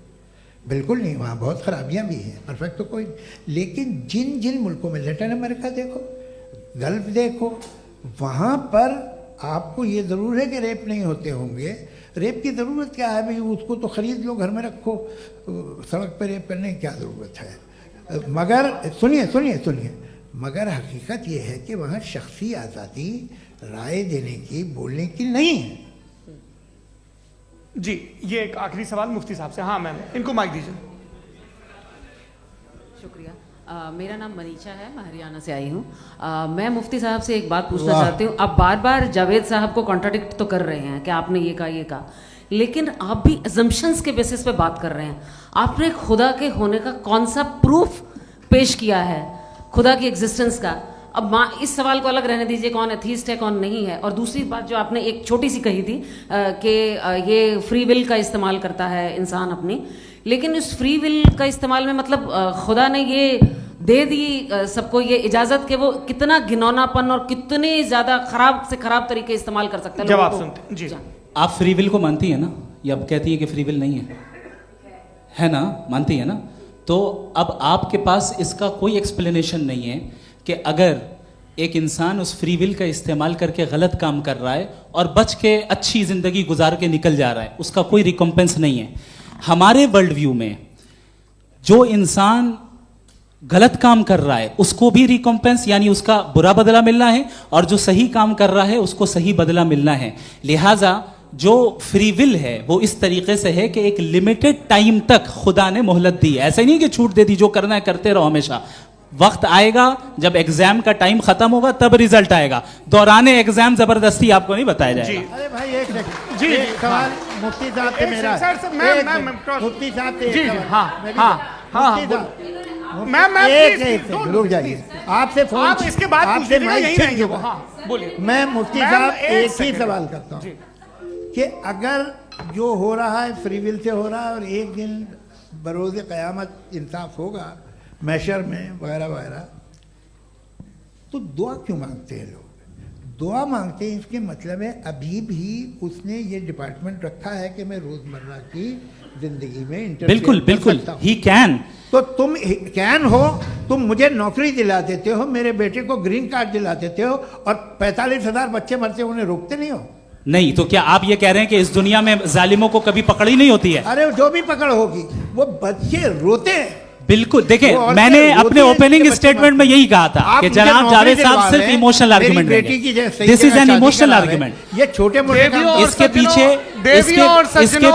बिल्कुल नहीं, वहाँ बहुत ख़राबियाँ भी हैं, परफेक्ट तो कोई। लेकिन जिन जिन मुल्कों में, लैटिन अमेरिका देखो, गल्फ़ देखो, वहाँ पर आपको ये ज़रूर है कि रेप नहीं होते होंगे। रेप की ज़रूरत क्या है भाई, उसको तो ख़रीद लो, घर में रखो, सड़क पर रेप करने की क्या ज़रूरत है। मगर सुनिए सुनिए सुनिए, मगर हकीकत ये है कि वहाँ शख्सी आज़ादी राय देने की, बोलने की नहीं है। जी, ये एक आखिरी सवाल मुफ्ती साहब से। हाँ मैम, इनको माइक दीजिए। शुक्रिया। मेरा नाम मनीषा है, मैं हरियाणा से आई हूँ। मैं मुफ्ती साहब से एक बात पूछना चाहती हूँ। आप बार बार जावेद साहब को कॉन्ट्राडिक्ट तो कर रहे हैं कि आपने ये कहा, लेकिन आप भी अजम्पशंस के बेसिस पे बात कर रहे हैं। आपने खुदा के होने का कौन सा प्रूफ पेश किया है, खुदा की एग्जिस्टेंस का? अब इस सवाल को अलग रहने दीजिए, कौन एथीस्ट है कौन नहीं है। और दूसरी बात जो आपने एक छोटी सी कही थी कि ये फ्री विल का इस्तेमाल करता है इंसान अपनी, लेकिन इस फ्री विल का इस्तेमाल में मतलब खुदा ने ये दे दी सबको ये इजाज़त कि वो कितना घिनौनापन और कितने ज़्यादा ख़राब से ख़राब तरीके इस्तेमाल कर सकता है। जवाब सुनते जी। आप फ्री विल को मानती है ना, या अब कहती है कि फ्री विल नहीं है ना, मानती है ना? तो अब आपके पास इसका कोई एक्सप्लेनेशन नहीं है कि अगर एक इंसान उस फ्री विल का इस्तेमाल करके गलत काम कर रहा है और बच के अच्छी ज़िंदगी गुजार के निकल जा रहा है, उसका कोई रिकम्पेंस नहीं है। हमारे वर्ल्ड व्यू में जो इंसान गलत काम कर रहा है उसको भी रिकम्पेंस यानी उसका बुरा बदला मिलना है, और जो सही काम कर रहा है उसको सही बदला मिलना है। लिहाजा जो फ्री विल है वो इस तरीके से है कि एक लिमिटेड टाइम तक खुदा ने मोहलत दी है। ऐसा नहीं कि छूट दे दी, जो करना है करते रहो हमेशा। वक्त आएगा जब एग्जाम का टाइम खत्म होगा तब रिजल्ट आएगा, दौराने एग्जाम जबरदस्ती आपको नहीं बताया जाएगा। अरे भाई एक सेकंड, जी सवाल मुफ्ती साहब से मेरा, मुफ्ती साहब से जी, हाँ, रुक जाइए, आपसे फोन, आप इसके बाद आपसे यही रहेंगे वो। हाँ बोलिए। मैं मुफ्ती साहब एक ही सवाल करता हूँ कि अगर जो हो रहा है फ्री विल से हो रहा है और एक दिन बरोज़ क़यामत इंसाफ होगा मैशर में वगैरह वगैरह, तो दुआ क्यों मांगते हैं लोग? दुआ मांगते हैं इसके मतलब है अभी भी उसने ये डिपार्टमेंट रखा है कि मैं रोज़मर्रा की जिंदगी में बिल्कुल बिल्कुल ही कैन। तो तुम कैन हो, तुम मुझे नौकरी दिला देते हो, मेरे बेटे को ग्रीन कार्ड दिला देते हो, और 45,000 बच्चे मरते हो, उन्हें रोकते नहीं हो। नहीं तो क्या आप ये कह रहे हैं कि इस दुनिया में जालिमों को कभी पकड़ ही नहीं होती है? अरे जो भी पकड़ होगी, वो बच्चे रोते हैं। बिल्कुल, देखिए मैंने अपने ओपनिंग स्टेटमेंट में यही कहा था कि जनाब जावेद साहब सिर्फ इमोशनल आर्गुमेंट देंगे। This is an emotional argument. ये छोटे मोटे इसके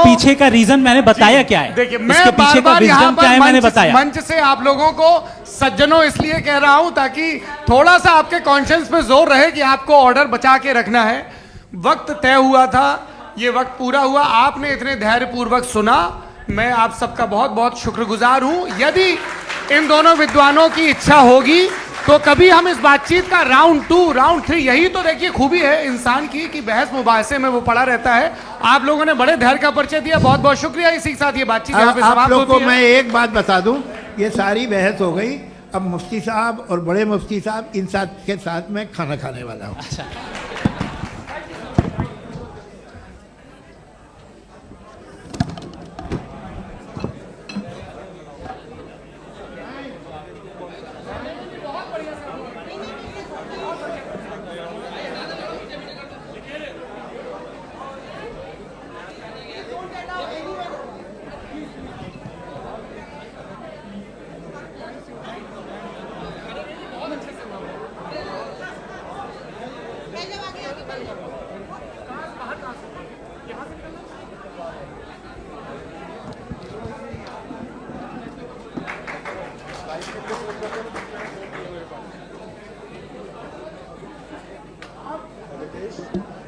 पीछे का रीजन मैंने बताया क्या है, देखिए मैं इसके पीछे का रीजन क्या है मैंने बताया। मंच से आप लोगों को सज्जनों इसलिए कह रहा हूं ताकि थोड़ा सा आपके कॉन्शियंस पे जोर रहे कि आपको ऑर्डर बचा के रखना है। वक्त तय हुआ था, ये वक्त पूरा हुआ, आपने इतने धैर्यपूर्वक सुना, मैं आप सबका बहुत बहुत शुक्रगुजार हूं। यदि इन दोनों विद्वानों की इच्छा होगी तो कभी हम इस बातचीत का राउंड 2, राउंड 3, यही तो देखिए खूबी है इंसान की कि बहस मुबाहसे में वो पड़ा रहता है। आप लोगों ने बड़े धैर्य का परिचय दिया, बहुत बहुत शुक्रिया। इसी के साथ ये बातचीत यहाँ पे समाप्त होती है। आप लोग को मैं एक बात बता दूं, ये सारी बहस हो गई, अब मुफ्ती साहब और बड़े मुफ्ती साहब इन साथ के साथ मैं खाना खाने वाला हूँ। अच्छा। आप